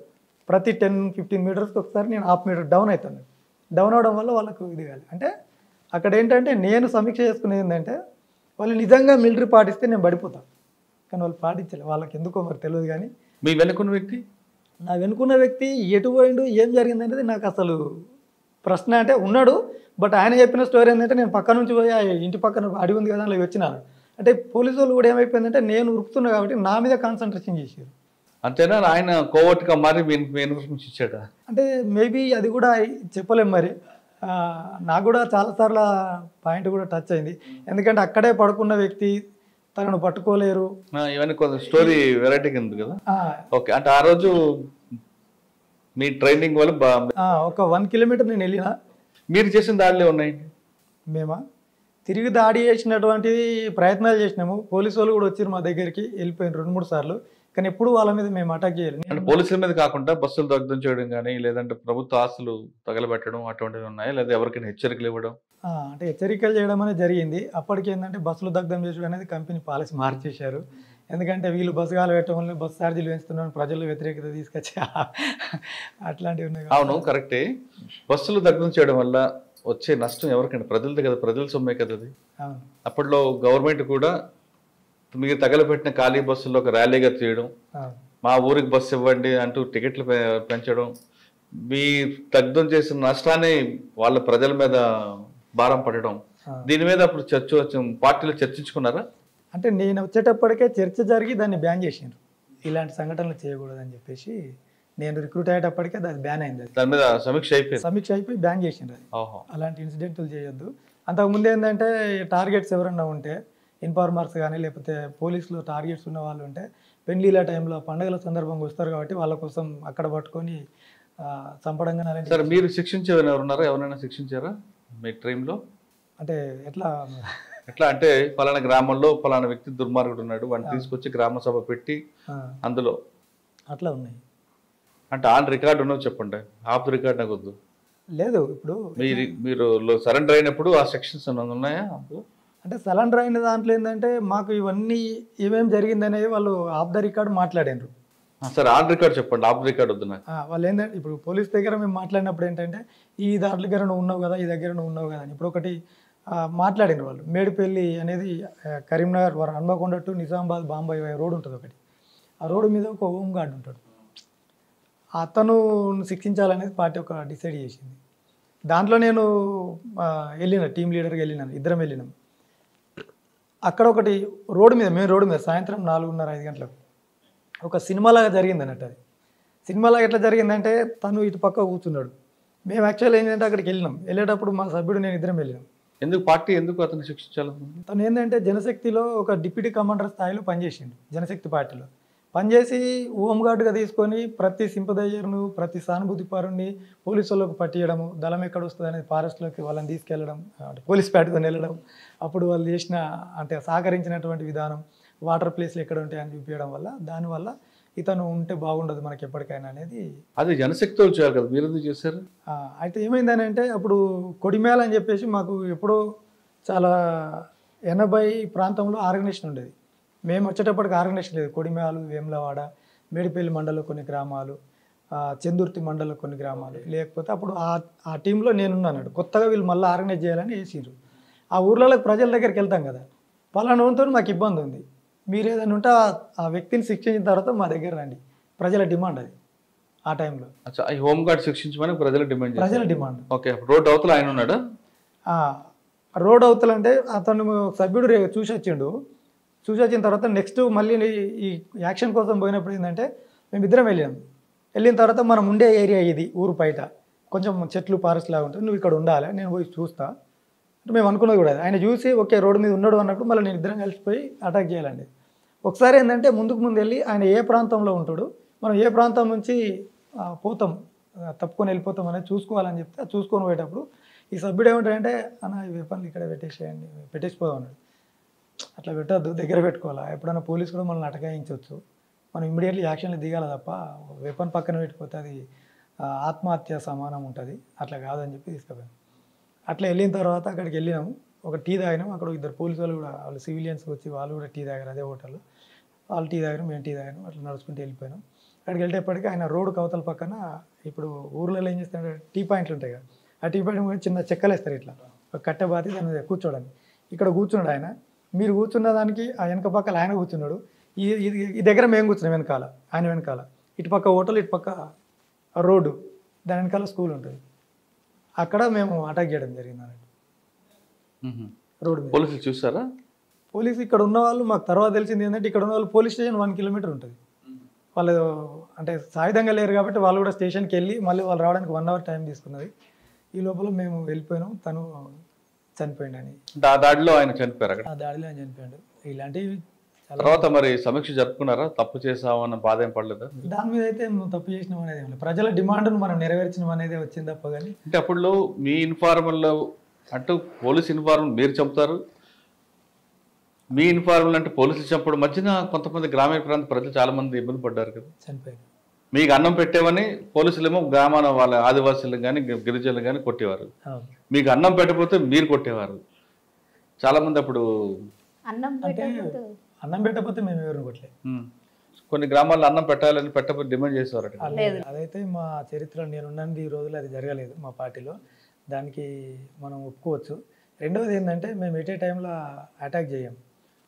ప్రతి 10-15 మీటర్స్కి ఒకసారి నేను హాఫ్ మీటర్ డౌన్ అవుతాను. డౌన్ అవడం వల్ల వాళ్ళకు ఇది కాదు. అంటే అక్కడ ఏంటంటే నేను సమీక్ష చేసుకునేది ఏంటంటే వాళ్ళు నిజంగా మిలిటరీ పాటిస్తే నేను పడిపోతాను. కానీ వాళ్ళు పాటించలేదు. వాళ్ళకి ఎందుకో మరి తెలియదు. కానీ
మీ వెనుకున్న వ్యక్తి,
నా వెనుకున్న వ్యక్తి ఎటు పోయిండు, ఏం జరిగింది అనేది నాకు అసలు ప్రశ్న. అంటే ఉన్నాడు, బట్ ఆయన చెప్పిన స్టోరీ ఏంటంటే నేను పక్క నుంచి పోయి ఆ ఇంటి పక్కన అడిగి ఉంది కదా అలా వచ్చినాను. అంటే పోలీసు వాళ్ళు కూడా ఏమైపోయిందంటే నేను ఉరుకుతున్నా కాబట్టి నా మీద కాన్సన్ట్రేషన్ చేశారు.
అంతేనా? ఆయన కోవట్గా మారి ఇన్ఫర్మేషన్ ఇచ్చాడా?
అంటే మేబీ అది కూడా చెప్పలేం మరి. నాకు కూడా చాలాసార్లు పాయింట్ కూడా టచ్ అయింది. ఎందుకంటే అక్కడే పడుకున్న వ్యక్తి, తనను పట్టుకోలేరు.
ఇవన్నీ కొంత స్టోరీ వెరైటీగా ఉంది కదా. ఓకే, అంటే ఆ రోజు మీ ట్రైనింగ్ వల్ల
ఒక 1 కిలోమీటర్ నేను వెళ్ళిన.
మీరు చేసిన దాడిలో ఉన్నాయండి?
మేమా తిరిగి దాడి చేసినటువంటి ప్రయత్నాలు చేసినాము. పోలీసు వాళ్ళు కూడా వచ్చారు మా దగ్గరికి, వెళ్ళిపోయిన 2-3 సార్లు. కానీ ఎప్పుడు వాళ్ళ మీద మేము అటాక్ చేయాలి.
అంటే పోలీసుల మీద కాకుండా బస్సులు దగ్ధం చేయడం కానీ, లేదంటే ప్రభుత్వ ఆస్తులు తగలబెట్టడం అటువంటివి ఉన్నాయా? లేదా ఎవరికైనా హెచ్చరికలు ఇవ్వడం?
అంటే హెచ్చరికలు చేయడం అనేది జరిగింది. అప్పటికి ఏంటంటే బస్సులు దగ్ధం చేయడం అనేది కంపెనీ పాలసీ మార్చేశారు. ఎందుకంటే వీళ్ళు బస్సు కాలు పెట్టడం వల్ల బస్సు ఛార్జీలు పెంచుతున్నాను, ప్రజల్లో వ్యతిరేకత తీసుకొచ్చి అట్లాంటివి ఉన్నాయి.
అవును, కరెక్టే. బస్సులు దగ్ధం చేయడం వల్ల వచ్చే నష్టం ఎవరికంటే? ప్రజలది కదా, ప్రజల సొమ్మే కదా అది.
అవును.
అప్పట్లో గవర్నమెంట్ కూడా మీరు తగలబెట్టిన ఖాళీ బస్సుల్లో ఒక ర్యాలీగా తీయడం, మా ఊరికి బస్సు ఇవ్వండి అంటూ టికెట్లు పెంచడం, మీ దగ్ధం చేసిన నష్టాన్ని వాళ్ళ ప్రజల మీద భారం పడడం, దీని మీద అప్పుడు పార్టీలో చర్చించుకున్నారా?
అంటే నేను వచ్చేటప్పటికే చర్చ జరిగి దాన్ని బ్యాన్ చేసిండ్రు. ఇలాంటి సంఘటనలు చేయకూడదని చెప్పేసి నేను రిక్రూట్ అయ్యేటప్పటికే అది బ్యాన్ అయింది.
దాని మీద సమీక్ష
అయిపోయి బ్యాన్ చేసిండ్రు. అది అలాంటి ఇన్సిడెంట్లు చేయొద్దు. అంతకుముందు ఏంటంటే టార్గెట్స్ ఎవరన్నా ఉంటే ఇన్ఫార్మర్స్ కానీ లేకపోతే పోలీసులు టార్గెట్స్ ఉన్న వాళ్ళు ఉంటే పెళ్లిళ్ళ టైంలో పండుగల సందర్భంగా వస్తారు కాబట్టి వాళ్ళ కోసం అక్కడ పట్టుకొని చంపడంగా.
సరే, మీరు శిక్షించే ఎవరున్నారా? ఎవరైనా శిక్షించారా మీ ట్రైన్లో?
అంటే ఎట్లా
అంటే పలానా గ్రామంలో పలానా వ్యక్తి దుర్మార్గుడు ఉన్నాడు, వాడిని తీసుకొచ్చి గ్రామ సభ పెట్టి అందులో
అట్లా ఉన్నాయి.
అంటే ఆన్ రికార్డు ఉన్నది చెప్పండి, ఆఫ్ ది రికార్డ్ నాకు వద్దు.
లేదు, ఇప్పుడు
మీరు సరెండర్ అయినప్పుడు ఆ సెక్షన్స్ ఉన్నాయా?
అంటే సరెండర్ అయిన దాంట్లో ఏంటంటే మాకు ఇవన్నీ ఏమేమి జరిగింది అనేది వాళ్ళు ఆఫ్ ద రికార్డ్ మాట్లాడారు.
సరే, ఆన్ రికార్డ్ చెప్పండి, ఆఫ్ ది రికార్డ్ వద్దు నాకు.
వాళ్ళు ఏంటంటే ఇప్పుడు పోలీస్ దగ్గర మేము మాట్లాడినప్పుడు ఏంటంటే ఈ దాంట్లో దగ్గర నువ్వు ఉన్నావు కదా, ఈ దగ్గర నువ్వు ఉన్నావు కదా అని ఇప్పుడు ఒకటి మాట్లాడినారు వాళ్ళు. మేడిపల్లి అనేది కరీంనగర్ హన్మకొండ టు నిజామాబాద్ బాంబాయి రోడ్ ఉంటుంది ఒకటి. ఆ రోడ్డు మీద ఒక హోమ్ గార్డ్ ఉంటాడు. అతను శిక్షించాలనేది పార్టీ ఒక డిసైడ్ చేసింది. దాంట్లో నేను వెళ్ళిన టీం లీడర్గా వెళ్ళినాను, ఇద్దరం వెళ్ళినాం. అక్కడ ఒకటి రోడ్డు మీద మెయిన్ రోడ్డు మీద సాయంత్రం 4:30-5 గంటలకు ఒక సినిమాలాగా జరిగింది అన్నట్టు. అది సినిమాలాగా ఎట్లా జరిగిందంటే తను ఇటు పక్క కూర్చున్నాడు. మేము యాక్చువల్ ఏంటంటే అక్కడికి వెళ్ళేటప్పుడు మా సభ్యుడు నేను ఇద్దరం వెళ్ళినాం.
ఎందుకు అతను శిక్షించాలి?
తను ఏంటంటే జనశక్తిలో ఒక డిప్యూటీ కమాండర్ స్థాయిలో పనిచేసిండు. జనశక్తి పార్టీలో పనిచేసి హోంగార్డుగా తీసుకొని ప్రతి సింపదైజర్ను, ప్రతి సానుభూతి పరుణ్ణి పోలీసు వాళ్ళకు పట్టియడము, దళం ఎక్కడ వస్తుంది అనేది ఫారెస్ట్లోకి వాళ్ళని తీసుకెళ్ళడం, పోలీస్ ప్యాట్తో వెళ్ళడం, అప్పుడు వాళ్ళు చేసిన అంటే సహకరించినటువంటి విధానం, వాటర్ ప్లేస్లు ఎక్కడ ఉంటాయని చూపించడం వల్ల దానివల్ల ఇతను ఉంటే బాగుండదు మనకి ఎప్పటికైనా అనేది.
అది జనశక్తితో చేయాలి కదా, మీరు ఎందుకు చేశారు?
అయితే ఏమైందని అంటే అప్పుడు కొడిమేళ అని చెప్పేసి మాకు ఎప్పుడో చాలా 80 ప్రాంతంలో ఆర్గనైజేషన్ ఉండేది. మేము వచ్చేటప్పటికి ఆర్గనైజేషన్ లేదు. కొడిమేళ, వేములవాడ, మేడిపల్లి మండలంలో కొన్ని గ్రామాలు, చందుర్తి మండలంలో కొన్ని గ్రామాలు, లేకపోతే అప్పుడు ఆ టీంలో నేనున్నాను. కొత్తగా వీళ్ళు మళ్ళీ ఆర్గనైజ్ చేయాలని వేసిర్రు. ఆ ఊర్లలోకి ప్రజల దగ్గరికి వెళ్తాం కదా, పలానా వంతో మాకు ఇబ్బంది ఉంది, మీరు ఏదైనా ఉంటే ఆ వ్యక్తిని శిక్షించిన తర్వాత మా దగ్గర రండి, ప్రజల డిమాండ్ అది ఆ టైంలో.
ఈ హోమ్ గార్డ్ శిక్షించమని ప్రజల డిమాండ్. ఓకే, రోడ్ అవతల ఆయన ఉన్నాడు.
రోడ్ అవతల అంటే అతను సభ్యుడు చూసి వచ్చిన తర్వాత నెక్స్ట్ మళ్ళీ ఈ యాక్షన్ కోసం పోయినప్పుడు ఏంటంటే మేము ఇద్దరం వెళ్ళిన తర్వాత మనం ఉండే ఏరియా ఇది, ఊరు బయట కొంచెం చెట్లు ఫారెస్ట్ లాగా ఉంటుంది, నువ్వు ఇక్కడ ఉండాలి, నేను పోయి చూస్తా అంటే మేము అనుకున్నది కూడా. ఆయన చూసి ఓకే రోడ్డు మీద ఉన్నాడు అన్నప్పుడు మళ్ళీ నేను ఇద్దరం కలిసిపోయి అటాక్ చేయాలండి. ఒకసారి ఏంటంటే ముందు వెళ్ళి ఆయన ఏ ప్రాంతంలో ఉంటాడు, మనం ఏ ప్రాంతం నుంచి పోతాం, తప్పుకొని వెళ్ళిపోతాం అనేది చూసుకోవాలని చెప్తే చూసుకొని పోయేటప్పుడు ఈ సభ్యుడు ఏమంటాడంటే అన్న ఈ వెపన్లు ఇక్కడ పెట్టేసిపోదాం అన్నాడు. అట్లా పెట్టద్దు, దగ్గర పెట్టుకోవాలా, ఎప్పుడైనా పోలీసు కూడా మనల్ని అటకాయించవచ్చు, మనం ఇమ్మీడియట్లీ యాక్షన్లో దిగాలి తప్ప వెపన్ పక్కన పెట్టిపోతే అది ఆత్మహత్య సమానం ఉంటుంది, అట్లా కాదని చెప్పి తీసుకుపోయాం. అట్లా వెళ్ళిన తర్వాత అక్కడికి వెళ్ళినాము, ఒక టీ తాగినాం. అక్కడ ఇద్దరు పోలీసు వాళ్ళు కూడా, వాళ్ళు సివిలియన్స్ వచ్చి వాళ్ళు కూడా టీ తాగారు అదే హోటల్లో. వాళ్ళు టీ తాగారు, మేము టీ తాగాను. అట్లా నడుచుకుంటూ వెళ్ళిపోయినాం. అక్కడికి వెళ్ళేప్పటికీ ఆయన రోడ్డు కవతల పక్కన, ఇప్పుడు ఊర్లలో ఏం చేస్తారంటే టీ పాయింట్లు ఉంటాయి కదా, ఆ టీ పాయింట్ మీద చిన్న చెక్కలు వేస్తారు ఇట్లా, ఒక కట్టె బాతి దాని మీద కూర్చోడానికి. ఇక్కడ కూర్చున్నాడు ఆయన. మీరు కూర్చున్న దానికి ఆ వెనక పక్కల ఆయన కూర్చున్నాడు. ఈ దగ్గర మేము కూర్చున్నాం వెనకాల, ఆయన వెనకాల. ఇటుపక్క హోటల్, ఇటుపక్క రోడ్డు, దాని వెనకాల స్కూల్ ఉంటుంది. అక్కడ మేము అటాక్ చేయడం జరిగింది అన్నట్టు రోడ్డు మీద.
పోలీసులు చూసారా?
పోలీసు ఇక్కడ ఉన్న వాళ్ళు, మాకు తర్వాత తెలిసింది ఏంటంటే ఇక్కడ ఉన్న వాళ్ళు పోలీస్ స్టేషన్ 1 కిలోమీటర్ ఉంటుంది. వాళ్ళు అంటే సాయుధంగా లేరు కాబట్టి వాళ్ళు కూడా స్టేషన్కి వెళ్ళి మళ్ళీ వాళ్ళు రావడానికి 1 అవర్ టైం తీసుకున్నది. ఈ లోపల మేము వెళ్ళిపోయినాం, తను చనిపోయింది అని.
ఆ దాడిలో ఆయన చనిపోయారు అక్కడ?
ఆ దాడిలో ఆయన చనిపోయాడు. ఇలాంటివి
తర్వాత మరి సమీక్ష జరుపుకున్నారా? తప్పు చేసామన్న బాధ ఏం పడలేదా?
దాని మీద అయితే నువ్వు తప్పు చేసినాం అనేది ఏం లేదు, ప్రజల డిమాండ్ను మనం నెరవేర్చినాం అనేది వచ్చింది తప్ప. కానీ
అంటే అప్పుడు మీ ఇన్ఫార్మల్లో అంటూ పోలీస్ ఇన్ఫార్మల్ మీరు చెప్తారు, మీ ఇన్ఫార్మల్ అంటే పోలీసులు చంపడం మధ్యన కొంతమంది గ్రామీణ ప్రాంత ప్రజలు చాలా మంది ఇబ్బంది పడ్డారు కదా.
చనిపోయారు.
మీకు అన్నం పెట్టేవని పోలీసులేమో గ్రామాల వాళ్ళ ఆదివాసీలు కానీ గిరిజనులు కానీ కొట్టేవారు, మీకు అన్నం పెట్టకపోతే మీరు కొట్టేవారు. చాలా మంది అప్పుడు
అన్నం పెట్టకపోతే మేము ఎవరిని కొట్టలేదు.
కొన్ని గ్రామాల్లో అన్నం పెట్టాలని పెట్టకపోతే డిమాండ్ చేసేవారు.
అదైతే మా చరిత్రలో నేనున్నది ఈ రోజులు అది జరగలేదు మా పార్టీలో, దానికి మనం ఒప్పుకోవచ్చు. రెండవది ఏంటంటే మేము ఎటే టైంలో అటాక్ చేయం,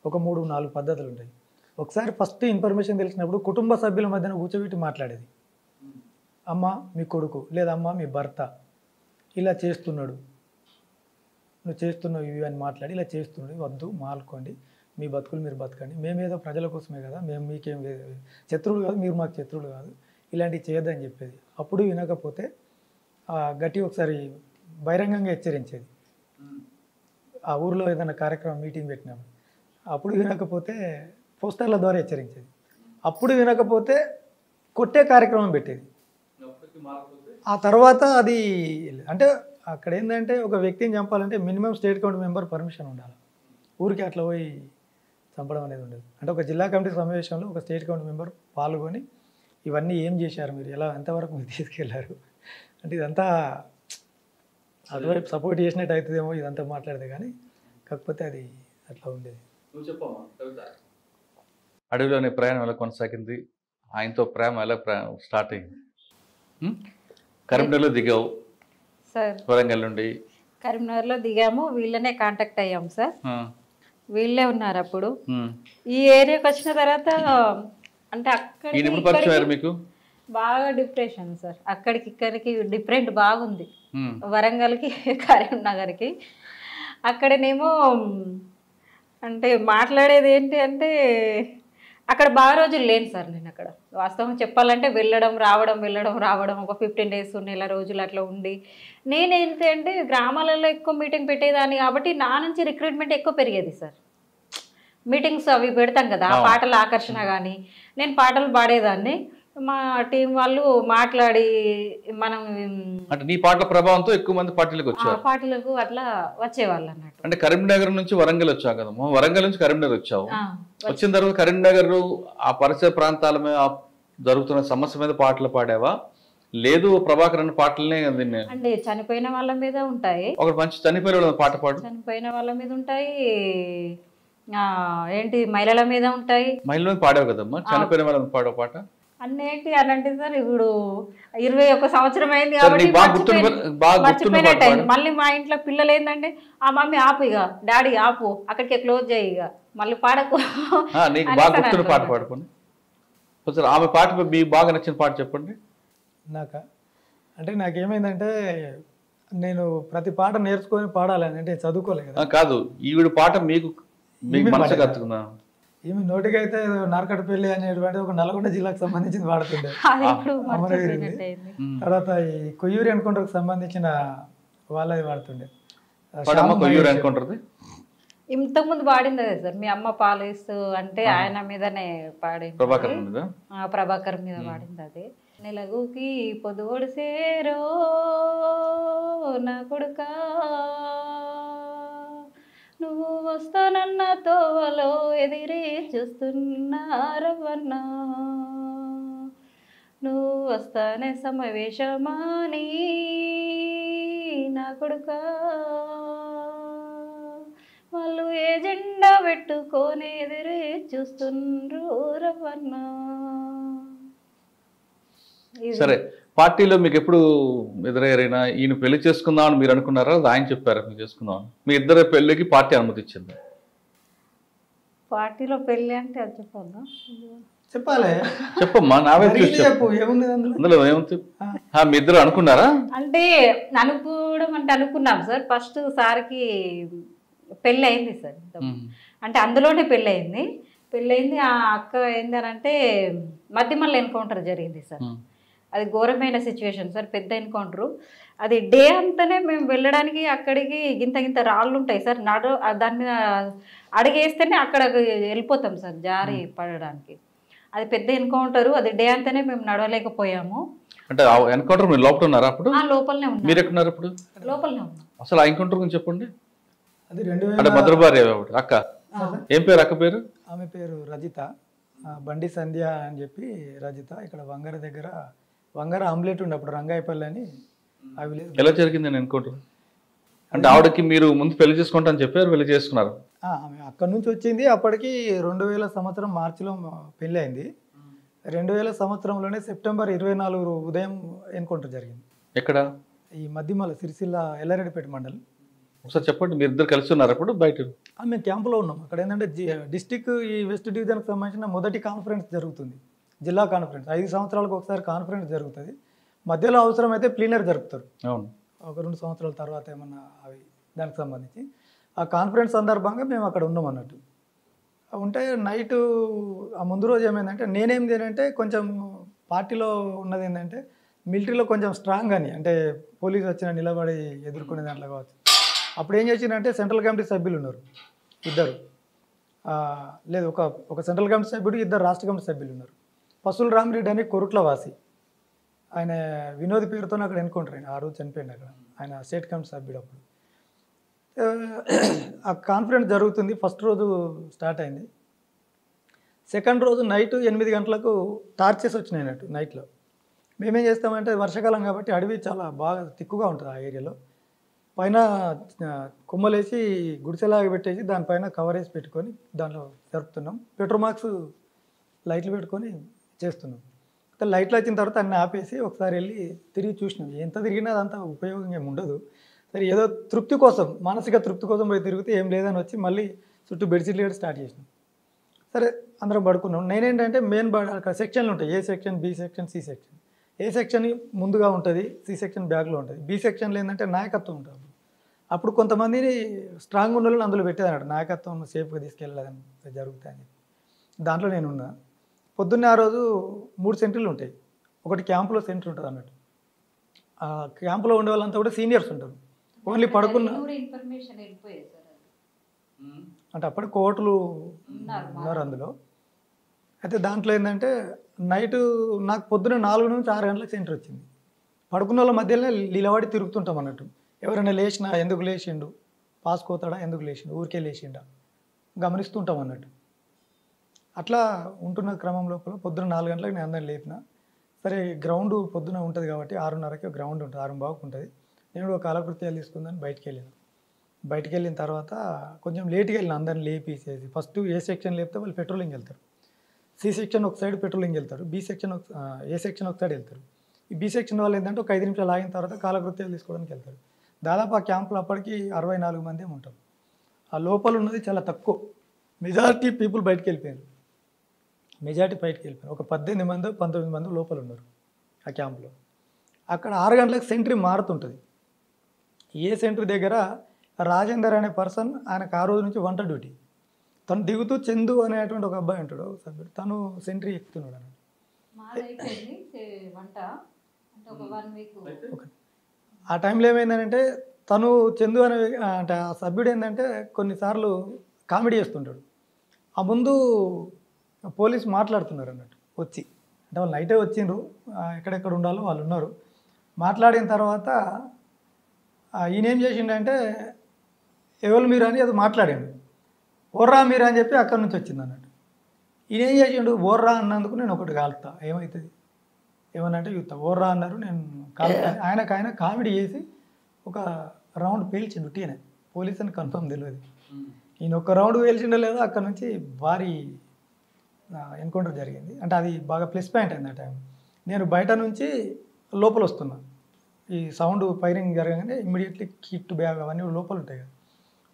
ఒక 3-4 పద్ధతులు ఉంటాయి. ఒకసారి ఫస్ట్ ఇన్ఫర్మేషన్ తెలిసినప్పుడు కుటుంబ సభ్యుల మధ్యన కూర్చోబెట్టి మాట్లాడేది. అమ్మ మీ కొడుకు లేదా అమ్మ మీ భర్త ఇలా చేస్తున్నాడు, నువ్వు చేస్తున్నావు ఇవి అని మాట్లాడి, ఇలా చేస్తున్నాడు వద్దు మాల్కోండి, మీ బతుకులు మీరు బతకండి, మేమేదో ప్రజల కోసమే కదా, మేము మీకేం శత్రువులు కాదు, మీరు మాకు శత్రువులు కాదు, ఇలాంటివి చేయొద్దని చెప్పేది. అప్పుడు వినకపోతే గట్టి ఒకసారి బహిరంగంగా హెచ్చరించేది. ఆ ఊరిలో ఏదైనా కార్యక్రమం మీటింగ్ పెట్టినాము, అప్పుడు వినకపోతే పోస్టర్ల ద్వారా హెచ్చరించేది. అప్పుడు వినకపోతే కొట్టే కార్యక్రమం పెట్టేది. ఆ తర్వాత అది అంటే అక్కడ ఏంటంటే ఒక వ్యక్తిని చంపాలంటే minimum state count member permission ఉండాలి, ఊరికి అట్లా పోయి చంపడం అనేది ఉండదు. అంటే ఒక జిల్లా కమిటీ సమావేశంలో ఒక స్టేట్ కౌంట్ మెంబర్ పాల్గొని ఇవన్నీ ఏం చేశారు, మీరు ఎలా ఎంతవరకు మీరు తీసుకెళ్లారు అంటే ఇదంతా అటువైపు సపోర్ట్ చేసినట్టు అవుతుందేమో ఇదంతా మాట్లాడితే, కానీ కాకపోతే అది అట్లా ఉండేది.
అడవిలోని ప్రయాణం ఎలా కొనసాగింది, ఆయనతో ప్రేమ ఎలా స్టార్ట్ అయింది? కరీంనగర్లో దిగావు
సార్,
వరంగల్ నుండి
కరీంనగర్లో దిగాము, వీళ్ళనే కాంటాక్ట్ అయ్యాము సార్. వీళ్ళే ఉన్నారు అప్పుడు. ఈ ఏరియాకి వచ్చిన తర్వాత అంటే అక్కడ
మీకు
బాగా డిప్రెషన్ సార్, అక్కడికి ఇక్కడికి డిఫరెంట్ బాగుంది. వరంగల్కి కరీంనగర్కి అక్కడనేమో అంటే మాట్లాడేది ఏంటి అంటే అక్కడ బాగా రోజులు లేను సార్. నేను అక్కడ వాస్తవం చెప్పాలంటే వెళ్ళడం రావడం ఒక 15 days నెల రోజులు అట్లా ఉండి, నేనేంటి అంటే గ్రామాలలో ఎక్కువ మీటింగ్ పెట్టేదాన్ని కాబట్టి నా నుంచి రిక్రూట్మెంట్ ఎక్కువ పెరిగేది సార్. మీటింగ్స్ అవి పెడతాం కదా, ఆ పాటల ఆకర్షణ కానీ నేను పాటలు పాడేదాన్ని, మా టీం వాళ్ళు మాట్లాడి మనం
అంటే నీ పాటల ప్రభావంతో ఎక్కువ మంది పార్టీలకు వచ్చారు,
పార్టీలకు అట్లా వచ్చేవాళ్ళు అన్నట్టు.
అంటే కరీంనగర్ నుంచి వరంగల్ వచ్చావు కదమ్మా, వరంగల్ నుంచి కరీంనగర్ వచ్చావు. వచ్చిన తర్వాత కరీంనగర్ ఆ పరిసర ప్రాంతాల మీద జరుగుతున్న సమస్య మీద పాటలు పాడావా, లేదు ప్రభాకర్ అన్న పాటలనే
అంటే చనిపోయిన వాళ్ళ మీద ఉంటాయి,
ఒక మంచి చనిపోయిన పాట పాడు,
చనిపోయిన వాళ్ళ మీద ఉంటాయి, ఏంటి మహిళల మీద ఉంటాయి.
మహిళల మీద పాడావు కదమ్మా, చనిపోయిన వాళ్ళ మీద పాడవ పాట
అన్నేంటి అని అంటే సార్ ఇప్పుడు 21 సంవత్సరం అయింది కాబట్టి మళ్ళీ మా ఇంట్లో పిల్లలు ఏంటంటే ఆ మమ్మీ ఆపు, ఇక డాడీ ఆపు, అక్కడికే క్లోజ్ చేయి, ఇక మళ్ళీ పాడకు.
నీకు బాగా గుర్తున్న పాట పాడుకోండి, ఆమె పాట మీకు బాగా నచ్చిన పాట చెప్పండి.
నాకా అంటే నాకేమైందంటే నేను ప్రతి పాట నేర్చుకొని పాడాలని అంటే చదువుకోలే కదా.
కాదు, ఈవిడ పాట మీకు మనసు కత్తుకున్నా,
ఈమె నోటికైతే నార్కట్పల్లి అనేటువంటి ఒక నల్గొండ జిల్లాకు సంబంధించింది వాడుతుండే, అమరవీరుంది. తర్వాత ఈ కొయ్యూరి ఎన్కౌంటర్కి సంబంధించిన వాళ్ళది వాడుతుండే.
ఇంతకుముందు పాడింది అదే సార్, మీ అమ్మ పాలిస్తూ అంటే ఆయన మీదనే పాడింది, ప్రభాకర్ మీద పాడింది అది. నెలగుకి పొదుగొడిసేరో నా కొడుకా నువ్వు వస్తానన్న తోవలో ఎదిరి చూస్తున్నా రవన్నా, నువ్వు వస్తానే సమావేశమాని నా కొడుకా, వాళ్ళు ఏ జెండా పెట్టుకొని ఎదిరి చూస్తుండ్రు రవన్నా.
సరే, పార్టీలో మీకు ఎప్పుడు ఎదురయ్యారైనా ఈయన పెళ్లి చేసుకుందామని మీరు అనుకున్నారా, ఆయన చెప్పారా మీరు చేసుకుందామని? మీ ఇద్దరు పెళ్లికి పార్టీ అనుమతి ఇచ్చింది?
పార్టీలో పెళ్ళి అంటే అది చెప్పాలా?
చెప్పాలి,
చెప్పమ్మా, నావే చూసి
చెప్పు, ఏముంది
అందులో ఏముంది? మీ ఇద్దరు అనుకున్నారా?
అంటే అనుకోవడం అంటే అనుకున్నాం సార్. ఫస్ట్ సార్కి పెళ్ళి అయింది సార్, అంటే అందులోనే పెళ్ళి అయింది. ఆ అక్క ఏందనంటే మధ్యమల్ల ఎన్కౌంటర్ జరిగింది సార్. అది ఘోరమైన సిచ్యువేషన్ సార్, పెద్ద ఎన్కౌంటరు. అది డే అంతానే మేము వెళ్ళడానికి అక్కడికి గింత రాళ్ళు ఉంటాయి సార్, దాని మీద అడిగేస్తేనే అక్కడ వెళ్ళిపోతాం సార్ జారి పడడానికి. అది పెద్ద ఎన్కౌంటరు, అది డే అంతానే మేము నడవలేకపోయాము.
అంటే ఎన్కౌంటర్ మీరు లోపల ఉన్నారా అప్పుడు?
లోపలనే ఉన్నాం.
మీరు ఎక్కడున్నారు అప్పుడు?
లోపలనే ఉన్నాం.
అసలు ఆ ఎన్కౌంటర్ గురించి చెప్పండి.
అది
అంటే మధుర భార్య అక్క, ఏం పేరు అక్క పేరు?
ఆమె పేరు రజిత, బండి సంధ్య అని చెప్పి రజిత. ఇక్కడ వంగర దగ్గర వంగర ఆమ్లెట్ ఉండే అప్పుడు రంగాయపల్లి అని ఆ విలేజ్.
ఎలా జరిగింది ఎన్కౌంటర్? అంటే ఆవిడకి మీరు ముందు పెళ్లి చేసుకుంటా అని చెప్పారు, పెళ్లి చేసుకున్నారు?
ఆమె అక్కడి నుంచి వచ్చింది. అప్పటికి 2000 సంవత్సరం మార్చిలో పెళ్ళి అయింది. 2000 సంవత్సరంలోనే సెప్టెంబర్ 24 ఉదయం ఎన్కౌంటర్ జరిగింది.
ఎక్కడ?
ఈ మధ్యమల సిరిసిల్ల ఎల్లారెడ్డిపేట మండలం.
ఒకసారి చెప్పండి, మీరు ఇద్దరు కలిసి ఉన్నారు అప్పుడు బయట?
మేము క్యాంపులో ఉన్నాం. అక్కడ ఏంటంటే డిస్టిక్ ఈ వెస్ట్ డివిజన్కి సంబంధించిన మొదటి కాన్ఫరెన్స్ జరుగుతుంది, జిల్లా కాన్ఫరెన్స్. 5 సంవత్సరాలకు ఒకసారి కాన్ఫరెన్స్ జరుగుతుంది. మధ్యలో అవసరమైతే ప్లీనర్ జరుపుతారు.
అవును,
ఒక 2 సంవత్సరాల తర్వాత ఏమన్నా అవి దానికి సంబంధించి. ఆ కాన్ఫరెన్స్ సందర్భంగా మేము అక్కడ ఉన్నాం అన్నట్టు. ఉంటే నైటు ఆ ముందు రోజు ఏమైందంటే నేనేం చేయనంటే కొంచెం పార్టీలో ఉన్నది ఏంటంటే మిలిటరీలో కొంచెం స్ట్రాంగ్ అని, అంటే పోలీసు వచ్చిన నిలబడి ఎదుర్కొనే దాంట్లో కావచ్చు. అప్పుడు ఏం చేసిందంటే సెంట్రల్ కమిటీ సభ్యులు ఉన్నారు ఇద్దరు, లేదు ఒక సెంట్రల్ కమిటీ సభ్యుడు, 2 రాష్ట్ర కమిటీ సభ్యులు ఉన్నారు. పసుల రామిరెడ్డి అని కొరుట్ల వాసి, ఆయన వినోద్ పేరుతో అక్కడ ఎన్కౌంటర్ అయిన, ఆ రోజు చనిపోయింది అక్కడ. ఆయన స్టేట్ కమిటీ సభ్యుడు. అప్పుడు ఆ కాన్ఫరెన్స్ జరుగుతుంది. ఫస్ట్ రోజు స్టార్ట్ అయింది. సెకండ్ రోజు నైట్ 8 గంటలకు టార్చెస్ వచ్చినాయి అన్నట్టు నైట్లో. మేమేం చేస్తామంటే వర్షాకాలం కాబట్టి అడవి చాలా బాగా తిక్కుగా ఉంటుంది ఆ ఏరియాలో. పైన కొమ్మలేసి గుడిసెలాగా పెట్టేసి దానిపైన కవర్ వేసి పెట్టుకొని దాంట్లో జరుపుతున్నాం. పెట్రోమాక్స్ లైట్లు పెట్టుకొని చేస్తున్నాం. లైట్లు వచ్చిన తర్వాత అన్నీ ఆపేసి ఒకసారి వెళ్ళి తిరిగి చూసినాం. ఎంత తిరిగినా అదంతా ఉపయోగం ఏమి ఉండదు. సరే, ఏదో తృప్తి కోసం, మానసిక తృప్తి కోసం పోయి తిరిగితే ఏం లేదని వచ్చి మళ్ళీ చుట్టూ బెడ్షీట్లు వేయడం స్టార్ట్ చేసినాం. సరే, అందరం పడుకున్నాం. నేనేంటంటే మెయిన్ అక్కడ సెక్షన్లు ఉంటాయి, A section, B section, C section. A section ముందుగా ఉంటుంది, సి సెక్షన్ బ్యాక్లో ఉంటుంది. బి సెక్షన్లో ఏంటంటే నాయకత్వం ఉంటుంది. అప్పుడు కొంతమందిని స్ట్రాంగ్ ఉన్న వాళ్ళని అందులో పెట్టేదన్నట్టు, నాయకత్వం సేఫ్గా తీసుకెళ్ళలేదని జరుగుతాయని. దాంట్లో నేనున్నా. పొద్దున్నే ఆ రోజు 3 సెంటర్లు ఉంటాయి. ఒకటి క్యాంపులో సెంటర్ ఉంటుంది అన్నట్టు. ఆ క్యాంపులో ఉండే వాళ్ళంతా కూడా సీనియర్స్ ఉంటారు. ఓన్లీ పడుకున్న అంటే అప్పటి కోర్టులు ఉన్నారు అందులో. అయితే దాంట్లో ఏంటంటే నైటు నాకు పొద్దున్న 4 నుంచి 6 గంటలకు సెంటర్ వచ్చింది. పడుకున్న వాళ్ళ మధ్యలో నిలబడి తిరుగుతుంటాం అన్నట్టు. ఎవరైనా లేచినా ఎందుకు లేచిండు, పాస్ కోతాడా, ఎందుకు లేచిండు, ఊరికే లేచిండా గమనిస్తుంటాం అన్నట్టు. అట్లా ఉంటున్న క్రమం లోపల పొద్దున్న 4 గంటలకు నేను అందరిని లేపిన. సరే, గ్రౌండ్ పొద్దున ఉంటుంది కాబట్టి 6:30కి గ్రౌండ్ ఉంటుంది, 6:15కు ఉంటుంది. నేను కూడా కాలకృత్యాలు తీసుకుందని బయటికి వెళ్ళాను. బయటికి వెళ్ళిన తర్వాత కొంచెం లేట్గా వెళ్ళిన, అందరిని లేపేసేసి. ఫస్ట్ ఏ సెక్షన్ లేపితే వాళ్ళు పెట్రోలింగ్ వెళ్తారు. సి సెక్షన్ ఒక సైడ్ పెట్రోలింగ్ వెళ్తారు, బి సెక్షన్ ఏ సెక్షన్ ఒక సైడ్ వెళ్తారు. ఈ బి సెక్షన్ వాళ్ళు ఏంటంటే ఒక 5 నిమిషాలు ఆగిన తర్వాత కాలకృత్యాలు తీసుకోవడానికి వెళ్తారు. దాదాపు ఆ క్యాంపులో అప్పటికి 64 మంది ఉంటారు. ఆ లోపల ఉన్నది చాలా తక్కువ, మెజారిటీ పీపుల్ బయటికి వెళ్ళిపోయారు. ఒక 18 మంది 19 మంది లోపల ఉన్నారు ఆ క్యాంపులో. అక్కడ 6 గంటలకు సెంట్రీ మారుతుంటుంది. ఏ సెంటర్ దగ్గర రాజేందర్ అనే పర్సన్, ఆయనకు ఆ రోజు నుంచి వంట డ్యూటీ. తను దిగుతూ చందు అనేటువంటి ఒక అబ్బాయి ఉంటాడు సభ్యుడు, తను సెంట్రీ ఎక్కుతున్నాడు అన్నట్టు. ఆ టైంలో ఏమైందంటే తను చందు అనే అంటే ఆ సభ్యుడు ఏంటంటే కొన్నిసార్లు కామెడీ చేస్తుంటాడు. ఆ ముందు పోలీసు మాట్లాడుతున్నారు అన్నట్టు వచ్చి, అంటే వాళ్ళు నైటే వచ్చిండ్రు, ఎక్కడెక్కడ ఉండాలో వాళ్ళు ఉన్నారు. మాట్లాడిన తర్వాత ఈయన ఏం చేసిండంటే ఎవరు మీరు అని అది మాట్లాడాడు. ఓర్రా మీరు అని చెప్పి అక్కడి నుంచి వచ్చింది అన్నట్టు. ఈయన ఏం చేసిండు, ఓర్రా అన్నందుకు నేను ఒకటి కాలుతా, ఏమవుతుంది ఏమనంటే చూస్తా, ఓర్రా అన్నారు నేను కాలుతా. ఆయన కామెడీ చేసి ఒక రౌండ్ పేల్చిండు టీనే. పోలీస్ అని కన్ఫర్మ్ తెలియదు. ఈయన ఒక రౌండ్ పేల్చిండో లేదో అక్కడ నుంచి భారీ ఎన్కౌంటర్ జరిగింది. అంటే అది బాగా ప్లస్ పాయింట్ అయింది ఆ టైం. నేను బయట నుంచి లోపల వస్తున్నా, ఈ సౌండ్ ఫైరింగ్ జరగగానే ఇమ్మీడియట్లీ కిట్ బ్యాగ్ అవన్నీ లోపల ఉంటాయి కదా,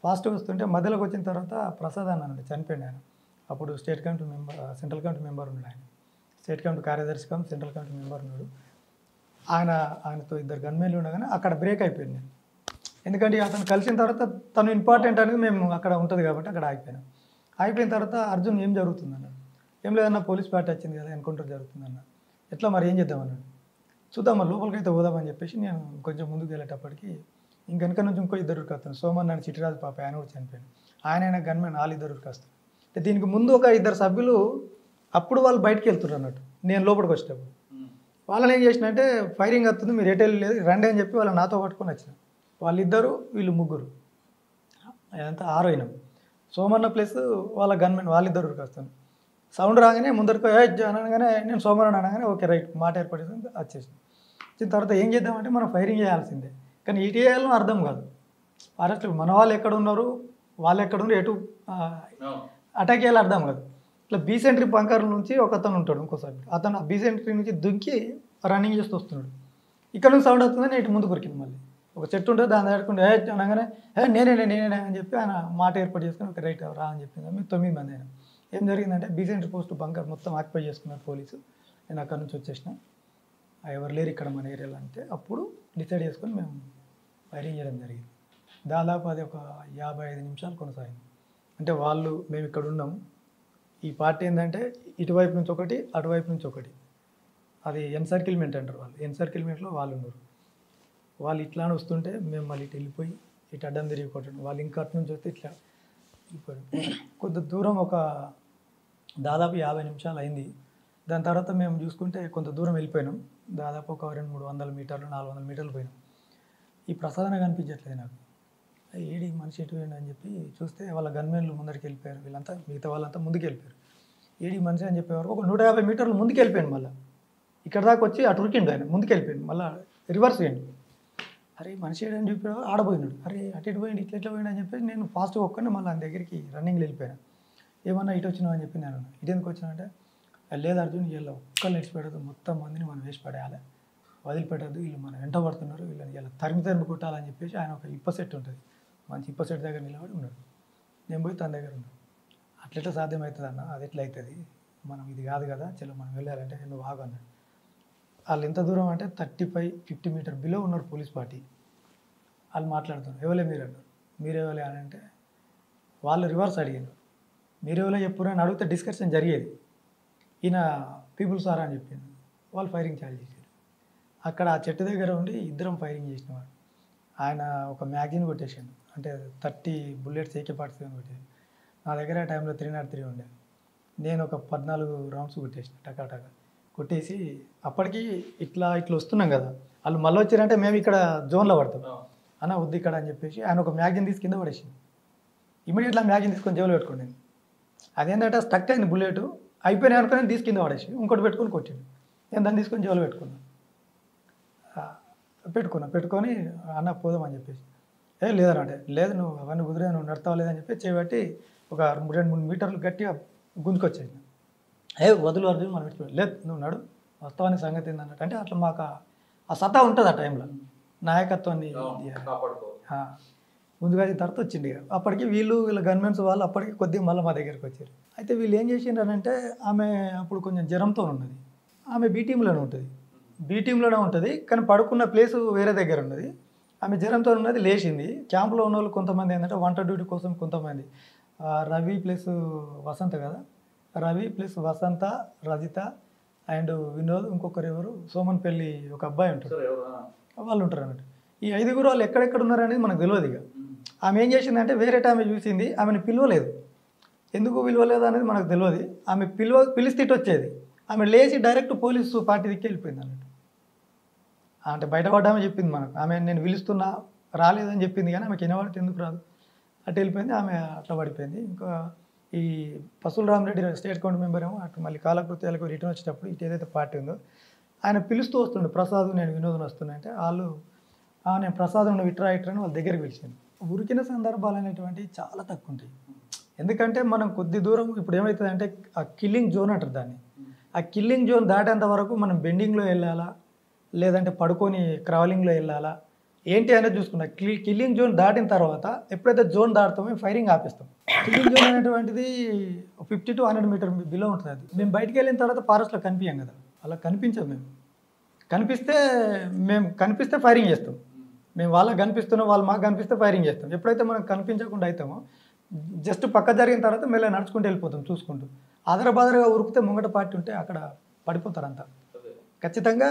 ఫాస్ట్గా వస్తుంటే మధ్యలోకి వచ్చిన తర్వాత ప్రసాద్ అన్నాడు, చనిపోయింది ఆయన. అప్పుడు state committee member, central committee member ఉన్నాడు ఆయన. స్టేట్ కమిటీ కార్యదర్శి కమ్ సెంట్రల్ కమిటీ మెంబర్ ఉన్నాడు. ఆయనతో ఇద్దరు గన్మెన్లు ఉండగానే అక్కడ బ్రేక్ అయిపోయింది నేను. ఎందుకంటే అతను కలిసిన తర్వాత తను ఇంపార్టెంట్ అనేది మేము అక్కడ ఉంటుంది కాబట్టి అక్కడ ఆగిపోయినాం. ఆగిపోయిన తర్వాత అర్జున్ ఏం జరుగుతుంది అన్నాడు. ఏం లేదన్నా పోలీస్ పార్టీ వచ్చింది కదా, ఎన్కౌంటర్ జరుగుతుందన్న. ఎట్లా మరి ఏం చేద్దాం అన్నాడు. చూద్దాం మరి లోపలికి అయితే పోదామని చెప్పేసి నేను కొంచెం ముందుకు వెళ్ళేటప్పటికి ఇంకెనక నుంచి ఇంకో ఇద్దరు వస్తాను. సోమన్ నన్ను చిట్టిరాజు పాప, ఆయన కూడా చనిపోయాను. ఆయన గన్మెన్ వాళ్ళిద్దరు వస్తారు. దీనికి ముందు ఒక ఇద్దరు సభ్యులు అప్పుడు వాళ్ళు బయటకు వెళ్తున్నారు అన్నట్టు. నేను లోపలికి వచ్చేటప్పుడు వాళ్ళని ఏం చేసినంటే ఫైరింగ్ వస్తుంది మీరు ఎటు లేదు రండి అని చెప్పి వాళ్ళు నాతో పట్టుకొని వచ్చిన. వాళ్ళిద్దరు వీళ్ళు ముగ్గురు, అదంతా 6 అయినాం. సోమన్న ప్లస్ వాళ్ళ గన్మెన్ వాళ్ళిద్దరు వస్తాను. సౌండ్ రాగానే ముందరికి అనగానే నేను సోమన్న అనగానే ఓకే రైట్ మాట ఏర్పడింది వచ్చేసింది. వచ్చిన తర్వాత ఏం చేద్దామంటే మనం ఫైరింగ్ చేయాల్సిందే, కానీ ఇటు చేయాలో అర్థం కాదు. అరెస్ట్ మన వాళ్ళు ఎక్కడ ఉన్నారు, వాళ్ళు ఎక్కడ ఉన్నారు, ఎటు అటాక్ చేయాలో అర్థం కాదు. ఇట్లా బీసెంట్రీ బంకర్ నుంచి ఒక అతను ఉంటాడు ఇంకోసారి, అతను ఆ బీసెంట్రీ నుంచి దుంకి రన్నింగ్ చేస్తూ వస్తున్నాడు. ఇక్కడ నుంచి సౌండ్ అవుతుందని ఇటు ముందు కొరికింది. మళ్ళీ ఒక చెట్టు ఉంటుంది దాన్ని దాటుకుంటే అనగానే నేనే అని చెప్పి ఆయన మాట ఏర్పాటు చేసుకుని ఒక రైట్ రా అని చెప్పింది. మేము 9 మంది అయినా. ఏం జరిగిందంటే బీసెంట్రీ పోస్ట్ బంకర్ మొత్తం ఆక్యుపై చేసుకున్నారు పోలీసు. నేను అక్కడ నుంచి వచ్చేసిన, ఎవరు లేరు ఇక్కడ మన ఏరియాలో అంటే అప్పుడు డిసైడ్ చేసుకొని మేము ఫైరింగ్ చేయడం జరిగింది. దాదాపు అది ఒక 55 నిమిషాలు కొనసాగింది. అంటే మేము ఇక్కడ ఉన్నాము, ఈ పార్టీ ఏంటంటే ఇటువైపు నుంచి ఒకటి అటువైపు నుంచి ఒకటి, అది ఎన్సర్కిల్మెంట్ అంటారు వాళ్ళు. ఎన్సర్కిల్మెంట్లో వాళ్ళు ఉన్నారు. వాళ్ళు ఇట్లా వస్తుంటే మేము మళ్ళీ ఇటు వెళ్ళిపోయి ఇటు అడ్డం తిరిగి కొట్టడం, వాళ్ళు ఇంకా అటు నుంచి వస్తే ఇట్లా వెళ్ళిపోయాడు. కొద్ది దూరం ఒక దాదాపు 50 నిమిషాలు అయింది. దాని తర్వాత మేము చూసుకుంటే కొంత దూరం వెళ్ళిపోయినాం, దాదాపు ఒక 200-300 మీటర్లు 400 మీటర్లు పోయినాం. ఈ ప్రసాదన కనిపించట్లేదు నాకు. ఏడి మనిషి ఎటు వేయండి అని చెప్పి చూస్తే వాళ్ళ గన్మెన్లు ముందరికి వెళ్ళిపోయారు, వీళ్ళంతా మిగతా వాళ్ళంతా ముందుకు వెళ్ళిపోయారు. ఏడి మనిషి అని చెప్పేవారు ఒక 150 మీటర్లు ముందుకు వెళ్ళిపోయాను. మళ్ళీ ఇక్కడ దాకా వచ్చి అటు ఉరికిండు ఆయన, ముందుకు వెళ్ళిపోయాను. మళ్ళీ రివర్స్ వేయండి, అరే మనిషి ఏడని చెప్పేవారు ఆడపోయినాడు, అరే అటు ఇటు పోయింది ఇట్లా పోయింది అని చెప్పేసి నేను ఫాస్ట్గా ఒక్కడిని మళ్ళీ ఆయన దగ్గరికి రన్నింగ్లో వెళ్ళిపోయాను. ఏమన్నా ఇటు వచ్చినావు అని చెప్పి నేను ఇటు ఎందుకు వచ్చినానంటే లేదు అర్జున్ వీళ్ళు ఒక్కళ్ళు ఇడిచిపెట్టదు, మొత్తం మందిని మనం వేసి పడేయాలి, వదిలిపెట్టద్దు, వీళ్ళు మనం వెంట పడుతున్నారు, వీళ్ళని ఇలా తరిమి కొట్టాలని చెప్పేసి ఆయన ఒక ఇప్ప సెట్ ఉంటుంది, మంచి ఇప్ప సెట్ దగ్గర నిలబడి ఉన్నాడు. నేను పోయి తన దగ్గర ఉన్నాను. అట్లెట్లా సాధ్యమవుతుంది అన్న, అది ఎట్లా అవుతుంది, మనం ఇది కాదు కదా చలో మనం వెళ్ళాలంటే నువ్వు ఆగు అన్నాడు. వాళ్ళు ఎంత దూరం అంటే 35-50 మీటర్ బిలో ఉన్నారు పోలీస్ పార్టీ. వాళ్ళు మాట్లాడుతున్నారు, ఎవరే మీరు అన్నారు. మీరెవరే అని అంటే వాళ్ళు రివర్స్ అడిగారు, మీరెవరో చెప్పురు అని అడిగితే డిస్కషన్ జరిగేది. ఈయన పీపుల్స్ ఆర్ అని చెప్పింది. వాళ్ళు ఫైరింగ్ చాలు చేశారు. అక్కడ ఆ చెట్టు దగ్గర ఉండి ఇద్దరం ఫైరింగ్ చేసినవాడు. ఆయన ఒక మ్యాగజిన్ కొట్టేసాడు, అంటే 30 బుల్లెట్స్ AK-47 కొట్టేసాడు. నా దగ్గర ఆ టైంలో 303 ఉండే. నేను ఒక 14 రౌండ్స్ కొట్టేసిన టకాటక కొట్టేసి అప్పటికి ఇట్లా వస్తున్నాం కదా, వాళ్ళు మళ్ళీ వచ్చారంటే మేము ఇక్కడ జోన్లో పడతాం అన్న వద్దు ఇక్కడ అని చెప్పేసి ఆయన ఒక మ్యాగజిన్ తీసి కింద పడేసింది. ఇమీడియట్లా మ్యాగజిన్ తీసుకొని జేబులో పెట్టుకోండి. అదేంటంటే స్టక్ అయింది, బుల్లెట్ అయిపోయినాయి అనుకుని తీసి కింద పడేసి ఇంకోటి పెట్టుకొని కొట్టింది. నేను దాన్ని తీసుకొని జేబులో పెట్టుకొని అన్న పోదాం అని చెప్పేసి లేదనంటే లేదు నువ్వు అవన్నీ కుదిరే నువ్వు నడతావు లేదని చెప్పి చేయబట్టి ఒక 2-3 మీటర్లు గట్టిగా గుంజుకొచ్చేసి వదులు అర్జున్ మనం పెట్టుకోవాలి, లేదు నువ్వు నడు వస్తావని సంగతి ఏంటన్నట్టు. అంటే అట్లా మాకు ఆ సత్తా ఉంటుంది ఆ టైంలో, నాయకత్వాన్ని ముందుగా తర్వాత వచ్చింది. అప్పటికి వీళ్ళ గన్మెన్స్ వాళ్ళు అప్పటికి కొద్దిగా మళ్ళీ మా దగ్గరికి వచ్చారు. అయితే వీళ్ళు ఏం చేసిండ్రంటే ఆమె అప్పుడు కొంచెం జ్వరంతో ఉన్నది, ఆమె బీ టీంలోనే ఉంటుంది కానీ పడుకున్న ప్లేసు వేరే దగ్గర ఉన్నది. ఆమె జ్వరంతో ఉన్నది, లేచింది. క్యాంపులో ఉన్న వాళ్ళు కొంతమంది ఏంటంటే వంట డ్యూటీ కోసం కొంతమంది రవి ప్లస్ వసంత కదా, రవి ప్లస్ వసంత, రజిత అండ్ వినోద్, ఇంకొకరు ఎవరు సోమన్పల్లి ఒక అబ్బాయి ఉంటారు, వాళ్ళు ఉంటారు అన్నట్టు. ఈ 5గురు వాళ్ళు ఎక్కడెక్కడ ఉన్నారనేది మనకు తెలియదు. ఇక ఆమె ఏం చేసిందంటే వేరే ఆమె చూసింది, ఆమెను పిలవలేదు. ఎందుకు పిలవలేదు అనేది మనకు తెలియదు. ఆమె పిలిస్తే వచ్చేది, ఆమె లేచి డైరెక్ట్ పోలీసు పార్టీ దిక్కి వెళ్ళిపోయింది అన్నట్టు. అంటే బయటపడ్డామే చెప్పింది మనకు, ఆమె నేను పిలుస్తున్నా రాలేదని చెప్పింది కానీ ఆమెకి వినబడితే ఎందుకు రాదు. అటు వెళ్ళిపోయింది, ఆమె అట్లా పడిపోయింది. ఇంకా ఈ పసుల రామరెడ్డి స్టేట్ కౌంట్ మెంబర్ ఏమో అటు మళ్ళీ కాలకృత్యాలకు రిటర్న్ వచ్చేటప్పుడు ఇటు ఏదైతే పార్టీ ఉందో ఆయన పిలుస్తూ వస్తుండే, ప్రసాద్ నేను వినోదం వస్తున్నా అంటే వాళ్ళు నేను ప్రసాద్ ఉన్న ఇట్రా అని వాళ్ళ దగ్గరికి పిలిచాను. ఉరికిన సందర్భాలు అనేటువంటివి చాలా తక్కువ ఉంటాయి. ఎందుకంటే మనం కొద్ది దూరం ఇప్పుడు ఏమవుతుందంటే ఆ కిల్లింగ్ జోన్ అంటారు దాన్ని, ఆ కిల్లింగ్ జోన్ దాటేంత వరకు మనం బెండింగ్లో వెళ్ళాలా లేదంటే పడుకొని క్రావలింగ్లో వెళ్ళాలా ఏంటి అనేది చూసుకున్నా. కిల్లింగ్ జోన్ దాటిన తర్వాత ఎప్పుడైతే జోన్ దాటుతామో ఫైరింగ్ ఆపేస్తాం. కిల్లింగ్ జోన్ అనేటువంటిది 50 to 100 మీటర్ బిలో ఉంటుంది. అది మేము బయటికి వెళ్ళిన తర్వాత ఫారెస్ట్లో కనిపించాం కదా, అలా కనిపించాం. మేము కనిపిస్తే ఫైరింగ్ చేస్తాం. మేము వాళ్ళకి కనిపిస్తున్నాం, వాళ్ళు మాకు కనిపిస్తే ఫైరింగ్ చేస్తాం. ఎప్పుడైతే మనం కనిపించకుండా అవుతామో జస్ట్ పక్క జరిగిన తర్వాత మెల్ల నడుచుకుంటూ వెళ్ళిపోతాం చూసుకుంటూ. ఆదరబాదరగా ఉరికితే ముంగట పార్టీ ఉంటే అక్కడ పడిపోతారు అంతా. ఖచ్చితంగా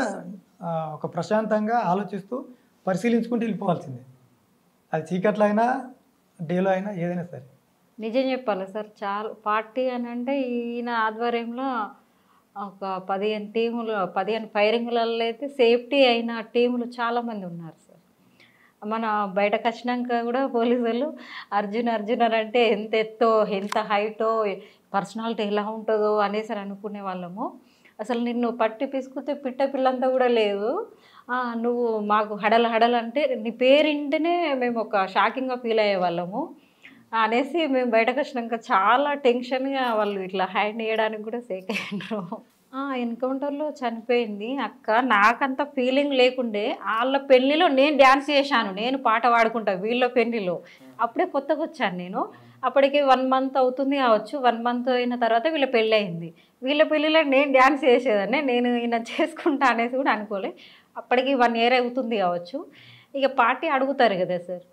ఒక ప్రశాంతంగా ఆలోచిస్తూ పరిశీలించుకుంటూ వెళ్ళిపోవాల్సిందే. అది చీకట్లో అయినా డేలో అయినా ఏదైనా సరే.
నిజం చెప్పాలి సార్, చాలా పార్టీ అని అంటే ఈయన ఆధ్వర్యంలో ఒక 15 టీములు 15 ఫైరింగ్లలో అయితే సేఫ్టీ అయిన టీములు చాలామంది ఉన్నారు సార్. మన బయటకు వచ్చినాక కూడా పోలీసులు అర్జున్ అని అంటే ఎంత ఎత్తో ఎంత హైటో పర్సనాలిటీ ఎలా ఉంటుందో అనేసి అనుకునే వాళ్ళము. అసలు నిన్ను పట్టి పిసుకుతే పిట్ట పిల్లంతా కూడా లేదు, నువ్వు మాకు హడల్ అంటే నీ పేరింటనే మేము ఒక షాకింగ్గా ఫీల్ అయ్యే వాళ్ళము అనేసి మేము బయటకు వచ్చినాక చాలా టెన్షన్గా వాళ్ళు ఇట్లా హ్యాండ్ వేయడానికి కూడా సేక్ అయ్యారు. ఎన్కౌంటర్లో చనిపోయింది అక్క. నాకంత ఫీలింగ్ లేకుండే. వాళ్ళ పెళ్ళిలో నేను డ్యాన్స్ చేశాను, నేను పాట పాడుకుంటా వీళ్ళ పెళ్ళిలో. అప్పుడే కొత్తగా వచ్చాను నేను. అప్పటికి 1 month అవుతుంది కావచ్చు. 1 month అయిన తర్వాత వీళ్ళ పెళ్ళి అయింది. వీళ్ళ పెళ్ళిలో నేను డ్యాన్స్ చేసేదాన్ని, నేను ఈయన చేసుకుంటా అనేసి కూడా అనుకోలే. అప్పటికి 1 year అవుతుంది కావచ్చు. ఇక పార్టీ అడుగుతారు కదా సార్,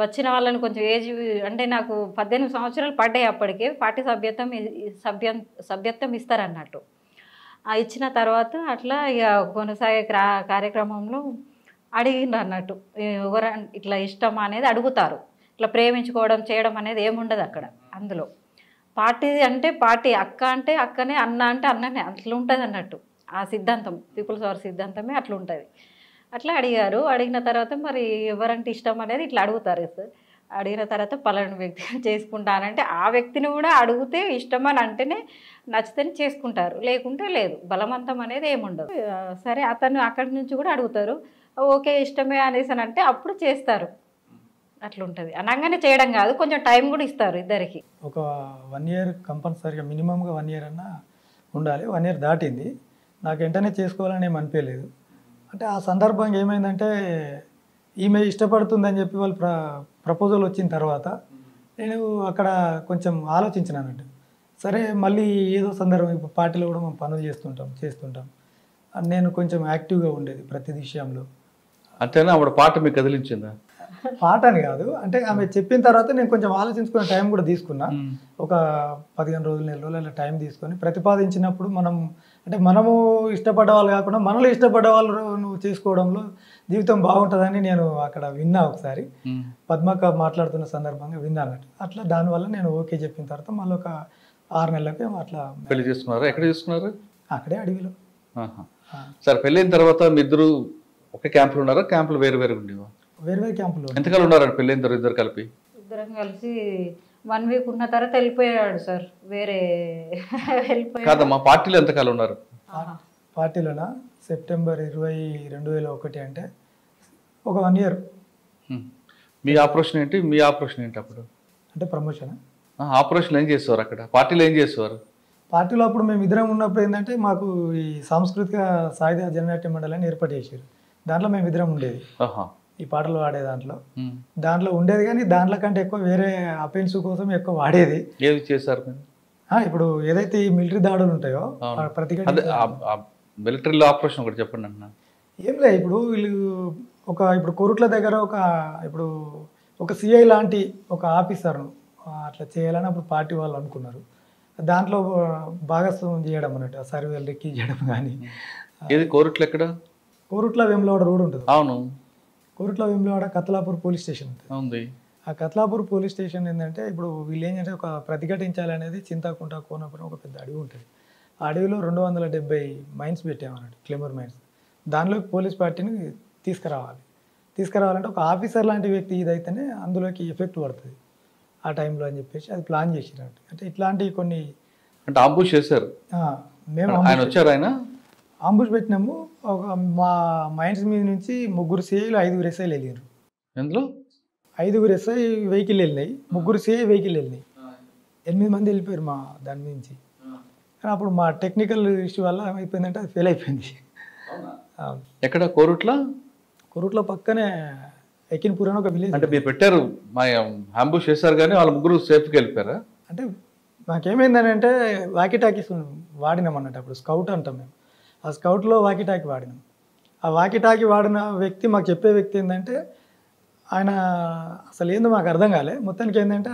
వచ్చిన వాళ్ళని కొంచెం ఏజ్ అంటే నాకు 18 సంవత్సరాలు పడ్డాయి అప్పటికే. పార్టీ సభ్యత్వం ఇస్తారన్నట్టు. ఇచ్చిన తర్వాత అట్లా ఇక కొనసాగే కార్యక్రమంలో అడిగిండ్రు అన్నట్టు, ఎవరు ఇట్లా ఇష్టం అనేది అడుగుతారు. ఇట్లా ప్రేమించుకోవడం చేయడం అనేది ఏముండదు అక్కడ. అందులో పార్టీ అంటే పార్టీ, అక్క అంటే అక్కనే, అన్న అంటే అన్ననే, అట్లా ఉంటుంది అన్నట్టు. ఆ సిద్ధాంతం పీపుల్స్ పవర్ సిద్ధాంతమే అట్లా ఉంటుంది. అట్లా అడిగారు. అడిగిన తర్వాత మరి ఎవరంటే ఇష్టం అనేది ఇట్లా అడుగుతారు సార్. అడిగిన తర్వాత పలానా వ్యక్తి చేసుకుంటానంటే ఆ వ్యక్తిని కూడా అడిగితే ఇష్టం అని అంటేనే నచ్చితేనే చేసుకుంటారు, లేకుంటే లేదు. బలవంతం అనేది ఏముండదు. సరే అతను అక్కడి నుంచి కూడా అడుగుతారు, ఓకే ఇష్టమే అనేసి అని అంటే అప్పుడు చేస్తారు. అట్లా ఉంటుంది. అనగానే చేయడం కాదు, కొంచెం టైం కూడా ఇస్తారు ఇద్దరికి.
ఒక 1 year కంపల్సరీగా మినిమంగా 1 year అన్నా ఉండాలి. 1 year దాటింది. నాకు వెంటనే చేసుకోవాలని ఏమి అనిపించలేదు. అంటే ఆ సందర్భంగా ఏమైందంటే ఈమె ఇష్టపడుతుందని చెప్పి వాళ్ళు ప్రపోజల్ వచ్చిన తర్వాత నేను అక్కడ కొంచెం ఆలోచించినానంటే, సరే మళ్ళీ ఏదో సందర్భం, ఇప్పుడు పార్టీలో కూడా మనం పనులు చేస్తుంటాం. నేను కొంచెం యాక్టివ్గా ఉండేది ప్రతి విషయంలో.
అంతేనా? ఆవిడ పాట మీకు కదిలించిందా?
పాట అని కాదు, అంటే ఆమె చెప్పిన తర్వాత నేను కొంచెం ఆలోచించుకునే టైం కూడా తీసుకున్నా. ఒక 15 రోజులు 4 రోజులు అలా టైం తీసుకొని ప్రతిపాదించినప్పుడు మనము ఇష్టపడ్డ వాళ్ళు కాకుండా మనలో ఇష్టపడ్డ వాళ్ళు నువ్వు చేసుకోవడంలో జీవితం బాగుంటుందని నేను అక్కడ విన్నా. ఒకసారి పద్మక్క మాట్లాడుతున్న సందర్భంగా విన్నా అన్నట్టు. అట్లా దానివల్ల నేను ఓకే చెప్పిన తర్వాత మళ్ళీ ఒక 6 నెలలకి అట్లా
పెళ్లి చేసుకున్నారు. ఎక్కడ చేసుకున్నారు?
అక్కడే అడవిలో.
సరే, పెళ్ళైన తర్వాత మీ ఇద్దరు ఒక క్యాంపులో ఉన్నారా? క్యాంపులు వేరు వేరు ఉండేవా?
వేరు క్యాంపులో.
ఎంతకాలం ఉన్నారండి పెళ్ళైన తర్వాత ఇద్దరు కలిపి?
ఇద్దరం కలిసి 1 week ఉన్న తర్వాత వెళ్ళిపోయాడు సార్, వేరే వెళ్ళిపోయాడు.
కాదమ్మా, పార్టీలో ఎంతకాలం ఉన్నారు?
పార్టీలోనా సెప్టెంబర్ 20, 2001 అంటే ఒక 1 year.
మీ ఆపరేషన్ ఏంటి? మీ ఆపరేషన్ ఏంటి అప్పుడు?
అంటే ప్రమోషన్.
ఆపరేషన్ ఏం చేసేవారు అక్కడ? పార్టీలో ఏం చేసేవారు?
పార్టీలో అప్పుడు మేము ఇద్దరం ఉన్నప్పుడు ఏంటంటే మాకు ఈ సాంస్కృతిక సాయుధ జననాట్య మండలిని ఏర్పాటు చేశారు. దాంట్లో మేము ఇద్దరం ఉండేది. ఈ పాటలు వాడే దాంట్లో ఉండేది, కానీ దాంట్లో కంటే ఎక్కువ వేరే అపెన్స్ కోసం ఎక్కువ వాడేది.
ఏది చేశారు?
ఇప్పుడు ఏదైతే ఈ మిలిటరీ దాడులు ఉంటాయో
మిలిటరీలో ఆపరేషన్ ఒకటి చెప్పండి అన్న.
ఏం లేదు, ఇప్పుడు వీళ్ళు ఇప్పుడు కోరుట్ల దగ్గర ఒక సిఐ లాంటి ఒక ఆఫీసర్ను అట్లా చేయాలని అప్పుడు పార్టీ వాళ్ళు అనుకున్నారు. దాంట్లో భాగస్వామ్యం చేయడం అన్నట్టు, సర్వేలు రెక్కి చేయడం. కానీ
ఏది కోరుట్ల ఎక్కడ?
కోరుట్ల వేములవాడ రోడ్ ఉంటుంది.
అవును,
కోరుట్ల వేములవాడ కత్లాపూర్ పోలీస్ స్టేషన్
ఉంటుంది.
ఆ కత్లాపూర్ పోలీస్ స్టేషన్ ఏంటంటే ఇప్పుడు వీళ్ళు ఏంటంటే ఒక ప్రతిఘటించాలనేది చింతాకుంట కోనపురం ఒక పెద్ద అడవి ఉంటుంది. ఆ అడవిలో 270 మైన్స్ పెట్టామన్నట్టు, క్లెమర్ మైన్స్. దానిలోకి పోలీస్ పార్టీని తీసుకురావాలంటే ఒక ఆఫీసర్ లాంటి వ్యక్తి ఇదైతేనే అందులోకి ఎఫెక్ట్ పడుతుంది. ఆ టైంలో అని చెప్పేసి అది ప్లాన్ చేసినట్టు. అంటే ఇట్లాంటివి కొన్ని
అంటే అంబుష్ చేశారు.
మేము
ఆయన వచ్చారు, ఆయన
అంబుష్ పెట్టినాము. ఒక మా మైండ్స్ మీద నుంచి 3 సిఐలు 5 ఎస్ఐలు వెళ్ళారు.
ఎందులో
5 ఎస్ఐ వెహికల్ వెళ్ళినాయి, 3 సిఐ వెహికల్ వెళ్ళినాయి. 8 మంది వెళ్ళిపోయారు మా దాని నుంచి. కానీ అప్పుడు మా టెక్నికల్ ఇష్యూ వల్ల ఏమైపోయిందంటే అది ఫెయిల్ అయిపోయింది.
ఎక్కడ కోరుట్ల?
కొరుట్లో పక్కనే ఎకిన్పూర్ అని ఒక విలేజ్.
అంటే మీరు పెట్టారు, మా అంబుష్ చేశారు కానీ వాళ్ళ 3 సేఫ్కి వెళ్ళిపోయారా?
అంటే మాకేమైందని అంటే వాకీ టాకీస్ వాడినాం అన్నట్టు. అప్పుడు స్కౌట్ అంటాం మేము. ఆ స్కౌట్లో వాకీ టాకీ వాడినాం. ఆ వాకీ టాకీ వాడిన వ్యక్తి మాకు చెప్పే వ్యక్తి ఏంటంటే ఆయన అసలు ఏందో మాకు అర్థం కాలే. మొత్తానికి ఏంటంటే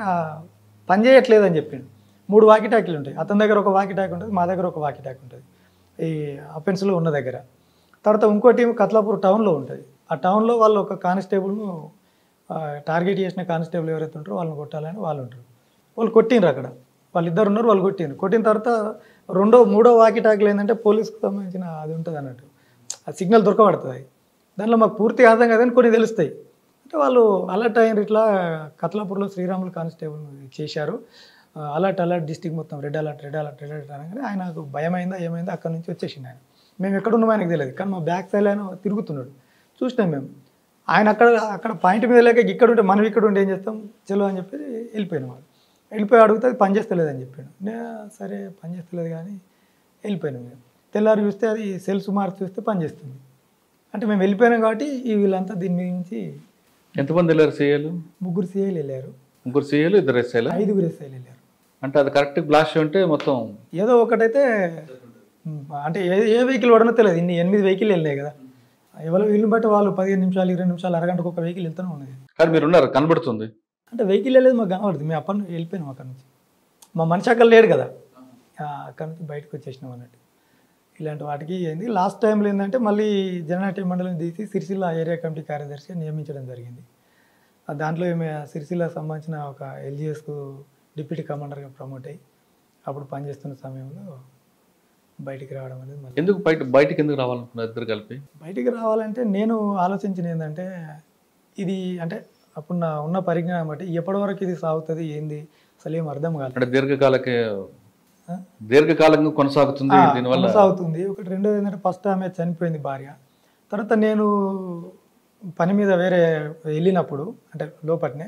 పని చేయట్లేదు అని చెప్పిండు. 3 వాకీ టాకీలు ఉంటాయి. అతని దగ్గర ఒక వాకీ టాకీ ఉంటుంది, మా దగ్గర ఒక వాకీ టాకీ ఉంటుంది ఈ అఫెన్స్లో ఉన్న దగ్గర. తర్వాత ఇంకో టీం కత్లాపూర్ టౌన్లో ఉంటుంది. ఆ టౌన్లో వాళ్ళు ఒక కానిస్టేబుల్ను టార్గెట్ చేసిన కానిస్టేబుల్ ఎవరైతే ఉంటారో వాళ్ళని కొట్టాలని వాళ్ళు ఉంటారు. వాళ్ళు కొట్టిండ్రు అక్కడ, వాళ్ళిద్దరు ఉన్నారు, వాళ్ళు కొట్టిండ్రు. కొట్టిన తర్వాత మూడో వాకీ టాకీలు ఏంటంటే పోలీస్కి సంబంధించిన అది ఉంటుంది అన్నట్టు, ఆ సిగ్నల్ దొరకబడుతుంది. దానిలో మాకు పూర్తిగా అర్థం కాదని కొన్ని తెలుస్తాయి. అంటే వాళ్ళు అలర్ట్ అయినారు, ఇట్లా కత్లాపూర్లో శ్రీరాములు కానిస్టేబుల్ చేశారు, అలర్ట్ డిస్టిక్ మొత్తం రెడ్ అలర్ట్ అనగానే ఆయనకు భయమైందా ఏమైందా అక్కడ నుంచి వచ్చేసింది. ఆయన మేము ఎక్కడ ఉన్నామో ఆయనకు తెలియదు, కానీ మా బ్యాక్ సైడ్ ఆయన తిరుగుతున్నాడు, చూసినాం మేము. ఆయన అక్కడ పాయింట్ మీద లేక ఇక్కడ ఉంటే మనం ఇక్కడ ఉంటే ఏం చేస్తాం, చలో అని చెప్పి వెళ్ళిపోయినాం. వాళ్ళు వెళ్ళిపోయి అడిగితే పని చేస్తలేదు అని చెప్పాడు. సరే పని చేస్తలేదు కానీ వెళ్ళిపోయినాం. మేము తెల్లారి చూస్తే అది సెల్స్ మార్క్స్ చూస్తే పని చేస్తుంది. అంటే మేము వెళ్ళిపోయినాం కాబట్టి వీళ్ళంతా దీని నుంచి.
ఎంతమంది వెళ్ళారు సీఏలు?
3 సిఐలు వెళ్ళారు.
3 సీఏలు 2 ఎస్ఐలు?
5 ఎస్ఐలు వెళ్ళారు.
అంటే అది కరెక్ట్ బ్లాస్ట్ ఉంటే మొత్తం
ఏదో ఒకటైతే అంటే ఏ వెహికల్ వాడనో తెలియదు. 8 వెహికల్ వెళ్ళినాయి కదా, ఎవరో వీళ్ళని బట్టి వాళ్ళు 15 నిమిషాలు 20 నిమిషాలు అరగంటకు ఒక వెహికల్ వెళ్తూనే ఉన్నది.
కానీ మీరు ఉన్నారు, కనబడుతుంది.
అంటే వెహికల్ వెళ్ళేది మాకు కనబడుతుంది. మేము అప్పటి నుంచి వెళ్ళిపోయినాం అక్కడ నుంచి. మా మనిషి అక్కడ లేడు కదా, అక్కడ నుంచి బయటకు వచ్చేసినాం అన్నట్టు. ఇలాంటి వాటికి ఏంది లాస్ట్ టైంలో ఏంటంటే మళ్ళీ జననాట్య మండలం తీసి సిరిసిల్ల ఏరియా కమిటీ కార్యదర్శిగా నియమించడం జరిగింది. దాంట్లో ఏమే సిరిసిల్లకు సంబంధించిన ఒక ఎల్జిఎస్కు డిప్యూటీ కమాండర్గా ప్రమోట్ అయ్యి అప్పుడు పనిచేస్తున్న సమయంలో బయటికి రావడం అనేది. మళ్ళీ
ఎందుకు బయటికి ఎందుకు రావాలనుకున్నారు ఇద్దరు కలిపి?
బయటికి రావాలంటే నేను ఆలోచించిన ఏంటంటే ఇది అంటే అప్పుడు ఉన్న పరిజ్ఞానం బట్టి ఎప్పటి వరకు ఇది సాగుతుంది ఏంది అసలు ఏం అర్థం కాదు.
అంటే దీర్ఘకాలంగా కొనసాగుతుంది దీనివల్ల
కొనసాగుతుంది. ఒకటి. రెండోది ఏంటంటే ఫస్ట్ ఆమె చనిపోయింది భార్య. తర్వాత నేను పని మీద వేరే వెళ్ళినప్పుడు అంటే లోపట్నే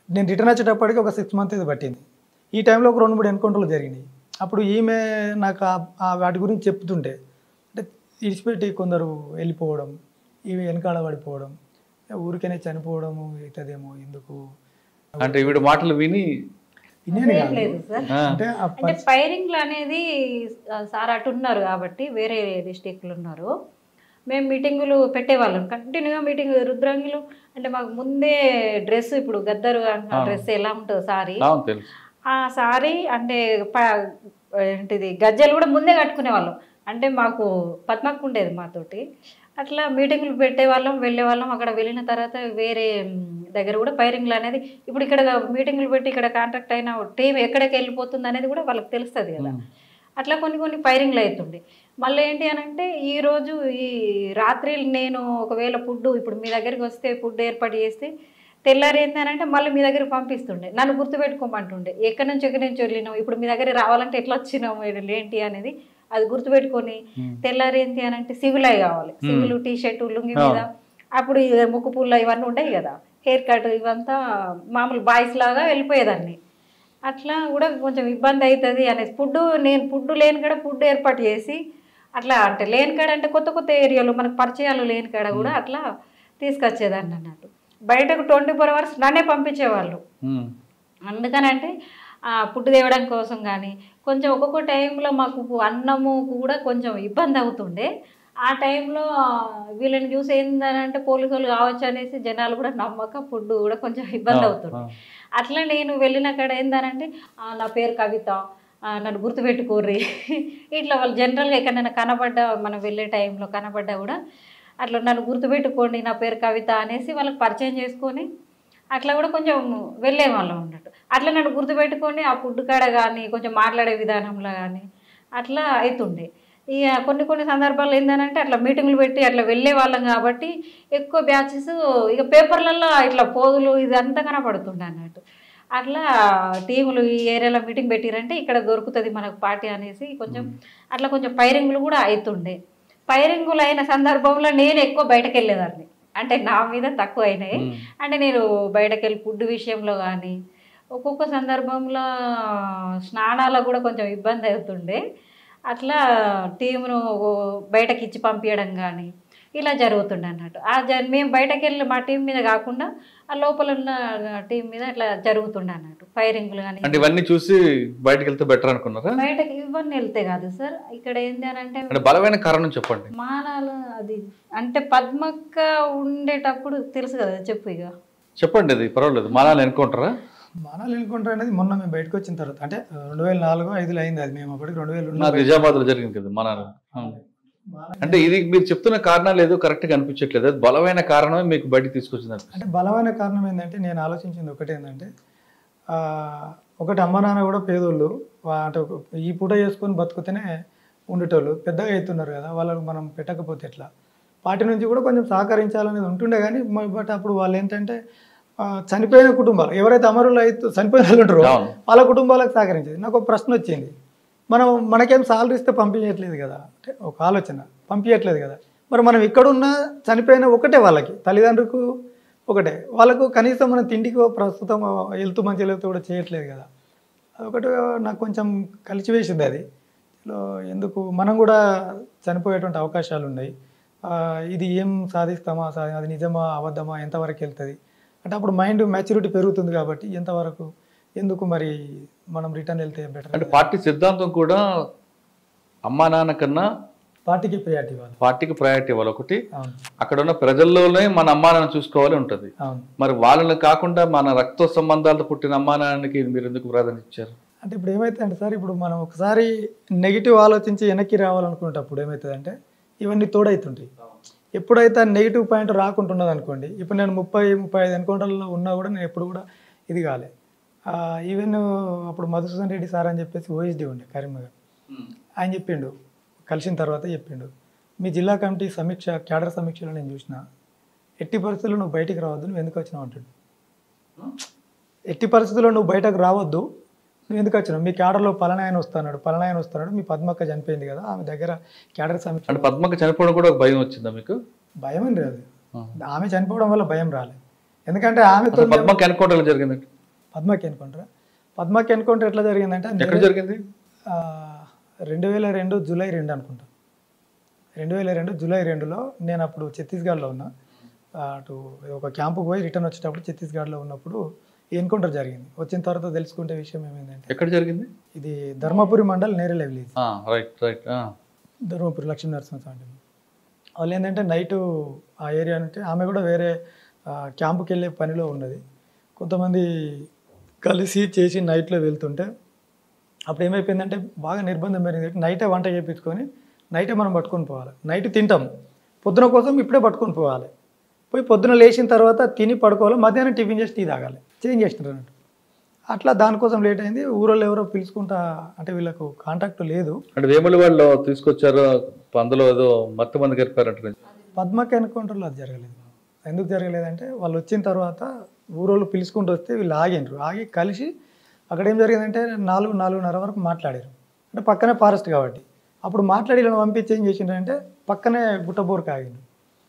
నేను రిటర్న్ వచ్చేటప్పటికి ఒక 6 months ఇది పట్టింది. ఈ టైంలో ఒక 2-3 ఎన్కౌంటర్లు జరిగినాయి. అప్పుడు ఈమె నాకు వాటి గురించి చెప్తుంటే అంటే ఇడిచిపెట్టి కొందరు వెళ్ళిపోవడం, ఇవి వెనకాడ పడిపోవడం, ఊరికనే చనిపోవడము అవుతుందేమో ఎందుకు
అంటే వీడి మాటలు విని
అంటే ఫైరింగ్లు అనేది సార్ అటు ఉన్నారు కాబట్టి వేరే డిస్టిక్లు ఉన్నారు. మేము మీటింగులు పెట్టేవాళ్ళం కంటిన్యూగా. మీటింగ్ రుద్రంగిలు అంటే మాకు ముందే డ్రెస్, ఇప్పుడు గద్దరు డ్రెస్ ఎలా ఉంటుందో సారీ, ఆ సారీ అంటే ఏంటిది గజ్జలు కూడా ముందే కట్టుకునేవాళ్ళం. అంటే మాకు పద్మకు ఉండేది మాతోటి. అట్లా మీటింగులు పెట్టేవాళ్ళం, వెళ్ళేవాళ్ళం. అక్కడ వెళ్ళిన తర్వాత వేరే దగ్గర కూడా ఫైరింగ్లు అనేది ఇప్పుడు ఇక్కడ మీటింగులు పెట్టి ఇక్కడ కాంట్రాక్ట్ అయిన టీం ఎక్కడికి వెళ్ళిపోతుంది అనేది కూడా వాళ్ళకి తెలుస్తుంది కదా. అట్లా కొన్ని ఫైరింగ్లు అవుతుండే. మళ్ళీ ఏంటి అని అంటే ఈరోజు ఈ రాత్రి నేను ఒకవేళ ఫుడ్ ఇప్పుడు మీ దగ్గరికి వస్తే ఫుడ్ ఏర్పాటు చేస్తే తెల్లారి ఏంటి అని అంటే మళ్ళీ మీ దగ్గరికి పంపిస్తుండే, నన్ను గుర్తుపెట్టుకోమంటుండే. ఎక్కడి నుంచి వెళ్ళినాం, ఇప్పుడు మీ దగ్గర రావాలంటే ఎట్లా వచ్చినాం ఏంటి అనేది అది గుర్తుపెట్టుకొని తెల్లారి ఏంటి అని అంటే సివిల్ అయి కావాలి, సివిల్ టీ-షర్ట్ లుంగి మీద. అప్పుడు ముక్కు పుల్ల ఇవన్నీ ఉండేవి కదా, హెయిర్ కట్ ఇవంతా మామూలు బాయ్స్ లాగా వెళ్ళిపోయేదాన్ని. అట్లా కూడా కొంచెం ఇబ్బంది అవుతుంది అనేసి నేను ఫుడ్ లేని కాడ ఫుడ్ ఏర్పాటు చేసి అట్లా అంటే లేని కాడ అంటే కొత్త ఏరియాలో మనకు పరిచయాలు లేని కాడ కూడా అట్లా తీసుకొచ్చేదాన్ని అన్నట్టు. బయటకు 24 hours నన్నే పంపించేవాళ్ళు. అందుకనంటే ఫుడ్ తేవడం కోసం కానీ కొంచెం ఒక్కొక్క టైంలో మాకు అన్నము కూడా కొంచెం ఇబ్బంది అవుతుండే. ఆ టైంలో వీళ్ళని చూసి ఏంటంటే పోలీసు వాళ్ళు కావచ్చు అనేసి జనాలు కూడా నమ్మక ఫుడ్ కూడా కొంచెం ఇబ్బంది అవుతుంది. అట్లా నేను వెళ్ళిన కాడ ఏందనంటే నా పేరు కవిత, నన్ను గుర్తుపెట్టుకోర్రి ఇట్లా వాళ్ళు జనరల్గా ఎక్కడైనా కనబడ్డా, మనం వెళ్ళే టైంలో కనబడ్డా కూడా అట్లా నన్ను గుర్తుపెట్టుకోండి, నా పేరు కవిత అనేసి వాళ్ళకి పరిచయం చేసుకొని అట్లా కూడా కొంచెం వెళ్ళేవాళ్ళం ఉన్నట్టు. అట్లా నన్ను గుర్తుపెట్టుకొని ఆ ఫుడ్ కాడ కానీ కొంచెం మాట్లాడే విధానంలో కానీ అట్లా అవుతుండే. ఇక కొన్ని సందర్భాల్లో ఏంటంటే అట్లా మీటింగ్లు పెట్టి అట్లా వెళ్ళే వాళ్ళం కాబట్టి ఎక్కువ బ్యాచెస్ ఇక పేపర్లలో ఇట్లా పోదులు ఇదంతా కనపడుతుండే అన్నట్టు. అట్లా టీములు ఈ ఏరియాలో మీటింగ్ పెట్టిరంటే ఇక్కడ దొరుకుతుంది మనకు పార్టీ అనేసి కొంచెం అట్లా కొంచెం ఫైరింగ్లు కూడా అవుతుండే. ఫైరింగులు అయిన సందర్భంలో నేను ఎక్కువ బయటకు వెళ్ళేదాన్ని, అంటే నా మీద తక్కువ అయినాయి. అంటే నేను బయటకు వెళ్ళి ఫుడ్ విషయంలో కానీ ఒక్కొక్క సందర్భంలో స్నానాలకు కూడా కొంచెం ఇబ్బంది అవుతుండే. అట్లా టీమును బయటకి ఇచ్చి పంపించడం కానీ ఇలా జరుగుతుండే అన్నట్టు. మేము బయటకు వెళ్ళి మా టీం మీద కాకుండా ఆ లోపల ఉన్న టీం మీద ఇట్లా జరుగుతుండే అన్నట్టు ఫైరింగ్లు కానీ.
అంటే ఇవన్నీ చూసి బయటకు వెళ్తే బెటర్ అనుకున్నారా?
బయటకి ఇవన్నీ వెళ్తే కాదు సార్, ఇక్కడ ఏంది అని అంటే
బలమైన కారణం చెప్పండి.
మానాలు అది అంటే పద్మక్క ఉండేటప్పుడు తెలుసు కదా, చెప్పు ఇక
చెప్పండి. అది పర్వాలేదు. మానాలు ఎన్నుకుంటారా?
మానాలు ఎన్నుకుంటారు అనేది మొన్న మేము బయటకు వచ్చిన తర్వాత, అంటే 2004-05 అయింది అది. మేము అప్పటికి 2000
నిజామాబాద్ లో జరిగింది కదా మానాలు. అంటే ఇది మీరు చెప్తున్న కారణాలు ఏదో కరెక్ట్ గా అనిపించట్లేదు, అది బలమైన కారణమే మీకు బయటకు తీసుకొచ్చింది.
అంటే బలమైన కారణం ఏంటంటే నేను ఆలోచించింది ఒకటి ఏంటంటే, ఒకటి అమ్మ నాన్న కూడా పేదోళ్ళు, అంటే ఈ పూట చేసుకొని బతుకుతేనే ఉండేటోళ్ళు పెద్దగా అవుతున్నారు కదా, వాళ్ళకు మనం పెట్టకపోతే ఎట్లా. పార్టీ నుంచి కూడా కొంచెం సహకరించాలనేది ఉంటుండే కానీ, బట్ అప్పుడు వాళ్ళు ఏంటంటే చనిపోయిన కుటుంబాలు ఎవరైతే అమరులు అయితే చనిపోయిన వాళ్ళు ఉంటారో వాళ్ళ కుటుంబాలకు సహకరించేది. నాకు ఒక ప్రశ్న వచ్చింది, మనకేం సాలరీ ఇస్తే పంపించట్లేదు కదా, అంటే ఒక ఆలోచన, పంపించట్లేదు కదా, మరి మనం ఇక్కడున్న చనిపోయిన ఒకటే వాళ్ళకి తల్లిదండ్రులకు ఒకటే, వాళ్ళకు కనీసం మనం తిండికి ప్రస్తుతం హెల్త్ మంచి హెల్త్ కూడా చేయట్లేదు కదా, అదొకటి నాకు కొంచెం కలిసివేసింది. అది ఎందుకు మనం కూడా చనిపోయేటువంటి అవకాశాలు ఉన్నాయి, ఇది ఏం సాధిస్తామా, అది నిజమా అబద్ధమా, ఎంతవరకు వెళ్తుంది అంటే అప్పుడు మైండ్ మెచ్యూరిటీ పెరుగుతుంది కాబట్టి ఎంతవరకు ఎందుకు మరి మనం రిటర్న్ వెళ్తే బెటర్.
అంటే పార్టీ సిద్ధాంతం కూడా అమ్మా నాన్న కన్నా
పార్టీకి ప్రయారిటీ ఇవ్వాలి,
పార్టీకి ప్రయారిటీ ఇవ్వాలి ఒకటి. అక్కడ ఉన్న ప్రజల్లోనే మన అమ్మా నాన్న చూసుకోవాలి ఉంటుంది. మరి వాళ్ళని కాకుండా మన రక్త సంబంధాలతో పుట్టిన అమ్మా నాన్నకి మీరు ఎందుకు ప్రాధాన్యత ఇచ్చారు?
అంటే ఇప్పుడు ఏమవుతుందంటే సార్, ఇప్పుడు మనం ఒకసారి నెగిటివ్ ఆలోచించి వెనక్కి రావాలనుకునేటప్పుడు ఏమవుతుందంటే ఇవన్నీ తోడవుతుంటాయి. ఎప్పుడైతే నెగిటివ్ పాయింట్ రాకుంటున్నది అనుకోండి, ఇప్పుడు నేను 30-35 ఎన్కౌంటర్లో ఉన్నా కూడా నేను ఎప్పుడు కూడా ఇది కాలే. ఈవెన్ అప్పుడు మధుసూదన్ రెడ్డి సార్ అని చెప్పేసి ఓఎస్డీ ఉండే కరీంనగర్, ఆయన చెప్పిండు, కలిసిన తర్వాత చెప్పిండు, మీ జిల్లా కమిటీ సమీక్ష క్యాడర్ సమీక్షలో నేను చూసిన, ఎట్టి పరిస్థితుల్లో నువ్వు బయటికి రావద్దు, నువ్వు ఎందుకు వచ్చినావు అంటాడు. ఎట్టి పరిస్థితుల్లో నువ్వు బయటకు రావద్దు, నువ్వు ఎందుకు వచ్చినావు, మీ క్యాడర్లో పలానాయన వస్తున్నాడు, మీ పద్మక్క చనిపోయింది కదా, ఆమె దగ్గర క్యాడర్ సమీక్ష.
అంటే పద్మక్క చనిపోవడం కూడా ఒక భయం వచ్చిందా మీకు?
భయం అని రాదు, ఆమె చనిపోవడం వల్ల భయం రాలేదు. ఎందుకంటే ఆమెతో
పద్మక్క ఎన్కౌంటర్ జరిగిందంటే,
పద్మక్క ఎన్కౌంటర్ ఎట్లా జరిగిందంటే
ఎక్కడ జరిగింది?
2002 జూలై 2 అనుకుంటా. 2002 జూలై 2లో నేను అప్పుడు ఛత్తీస్గఢ్లో ఉన్నా. అటు ఒక క్యాంపుకు పోయి రిటర్న్ వచ్చేటప్పుడు ఛత్తీస్గఢ్లో ఉన్నప్పుడు ఎన్కౌంటర్ జరిగింది. వచ్చిన తర్వాత తెలుసుకుంటే విషయం ఏమైందంటే,
ఎక్కడ జరిగింది?
ఇది ధర్మపురి మండల్ నేరేల విలేజ్, ధర్మపురి లక్ష్మీ నరసింహస్వామి. వాళ్ళు ఏంటంటే నైటు ఆ ఏరియా అంటే ఆమె కూడా వేరే క్యాంపుకి వెళ్ళే పనిలో ఉన్నది. కొంతమంది కలిసి చేసి నైట్లో వెళ్తుంటే అప్పుడు ఏమైపోయిందంటే బాగా నిర్బంధం పెరిగింది. నైటే వంట చేయించుకొని నైటే మనం పట్టుకొని పోవాలి, నైట్ తింటాం, పొద్దున కోసం ఇప్పుడే పట్టుకొని పోవాలి, పోయి పొద్దున లేచిన తర్వాత తిని పడుకోవాలి, మధ్యాహ్నం టిఫిన్ చేసి టీ తాగాలి, చేంజ్ చేసినారు అన్నట్టు. అట్లా దానికోసం లేట్ అయింది. ఊరోళ్ళు ఎవరో పిలుచుకుంటా అంటే వీళ్ళకు కాంటాక్ట్ లేదు.
అంటే వేముల వాళ్ళు తీసుకొచ్చారు, అందులో ఏదో మత్తు మంది గడిపారంట.
పద్మక్క ఎన్కౌంటర్లో అది జరగలేదు. ఎందుకు జరగలేదంటే వాళ్ళు వచ్చిన తర్వాత ఊరోళ్ళు పిలుచుకుంటూ వస్తే వీళ్ళు ఆగి కలిసి అక్కడ ఏం జరిగిందంటే 4-4:30 వరకు మాట్లాడారు. అంటే పక్కనే ఫారెస్ట్ కాబట్టి అప్పుడు మాట్లాడి ఇలా పంపించి ఏం చేసిండ్రంటే పక్కనే గుట్టబోరుకు ఆగిండు.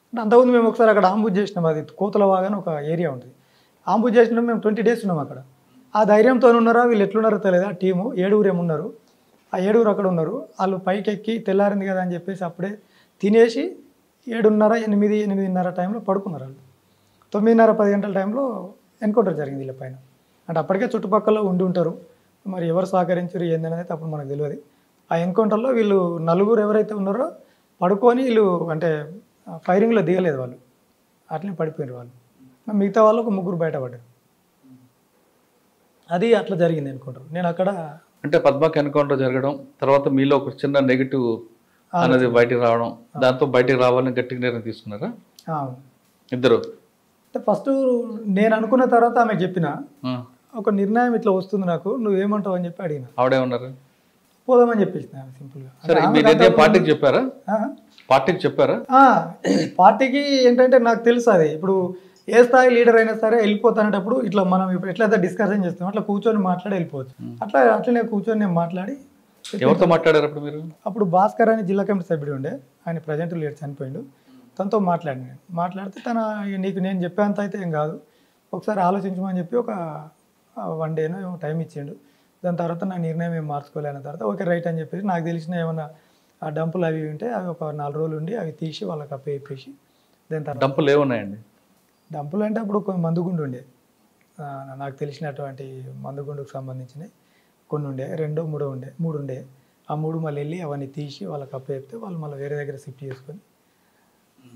అంటే అంతకుముందు మేము ఒకసారి అక్కడ ఆంబుజ్ చేసినాం, అది కోతులవాగా అని ఒక ఏరియా ఉంటుంది, ఆంబుజ్ చేసినాం. మేము 20 days ఉన్నాం అక్కడ. ఆ ధైర్యంతో ఉన్నారా వీళ్ళు ఎట్లున్నారో తెలియదు. ఆ టీము 7 ఏమున్నారు, ఆ 7 అక్కడ ఉన్నారు. వాళ్ళు పైకి ఎక్కి తెల్లారింది కదా అని చెప్పేసి అప్పుడే తినేసి 7:30-8:30 టైంలో పడుకున్నారు. వాళ్ళు 9:30-10 గంటల టైంలో ఎన్కౌంటర్ జరిగింది వీళ్ళ పైన. అంటే అప్పటికే చుట్టుపక్కల ఉండి ఉంటారు, మరి ఎవరు సహకరించారు ఏందనేది అప్పుడు మనకు తెలియదు. ఆ ఎన్కౌంటర్లో వీళ్ళు 4 ఎవరైతే ఉన్నారో పడుకొని వీళ్ళు అంటే ఫైరింగ్లో దిగలేదు, వాళ్ళు అట్లనే పడిపోయారు. వాళ్ళు మిగతా వాళ్ళు ఒక 3 బయటపడ్డారు. అది అట్లా జరిగింది ఎన్కౌంటర్. నేను అక్కడ
అంటే పద్మక్క ఎన్కౌంటర్ జరగడం తర్వాత మీలో ఒక చిన్న నెగిటివ్ అనేది బయటికి రావడం, దాంతో బయటికి రావాలని గట్టిగా నిర్ణయం తీసుకున్నారా ఇద్దరు?
అంటే ఫస్ట్ నేను అనుకున్న తర్వాత ఆమె చెప్పిన ఒక నిర్ణయం ఇట్లా వస్తుంది నాకు, నువ్వేమంటావు అని చెప్పి అడిగిన.
ఆవిడేమన్నారు?
పోదామని చెప్పేసిన సింపుల్గా.
పార్టీకి చెప్పారా? పార్టీకి చెప్పారా?
పార్టీకి ఏంటంటే నాకు తెలుసు అది ఇప్పుడు ఏ స్థాయి లీడర్ అయినా సరే వెళ్ళిపోతానేటప్పుడు ఇట్లా మనం ఇప్పుడు ఎట్లయితే డిస్కషన్ చేస్తాం అట్లా కూర్చొని మాట్లాడి వెళ్ళిపోవచ్చు. అట్లనే కూర్చొని నేను మాట్లాడి
ఎవరితో మాట్లాడారు అప్పుడు మీరు?
అప్పుడు భాస్కర్ అని జిల్లా కమిటీ సభ్యుడు ఉండే, ఆయన ప్రజెంట్ లేడు, చనిపోయిండు. తనతో మాట్లాడినాను. మాట్లాడితే తన నీకు నేను చెప్పేంత అయితే ఏం కాదు, ఒకసారి ఆలోచించమని చెప్పి ఒక 1 డేనో ఏమో టైం ఇచ్చిండు. దాని తర్వాత నా నిర్ణయం ఏం మార్చుకోలేని తర్వాత ఓకే రైట్ అని చెప్పేసి నాకు తెలిసిన ఏమన్నా ఆ డంపులు అవి ఉంటే అవి ఒక 4 రోజులు ఉండి అవి తీసి వాళ్ళకి అప్పేసి దాని తర్వాత
డంపులు ఏమున్నాయండి?
డంపులు అంటే అప్పుడు ఒక మందుగుండు ఉండే, నాకు తెలిసినటువంటి మందుగుండుకు సంబంధించినవి కొన్ని ఉండే, 2-3 ఉండే, 3 ఉండే. ఆ 3 మళ్ళీ వెళ్ళి అవన్నీ తీసి వాళ్ళకి అప్పచెప్తే వాళ్ళు మళ్ళీ వేరే దగ్గర షిఫ్ట్ చేసుకొని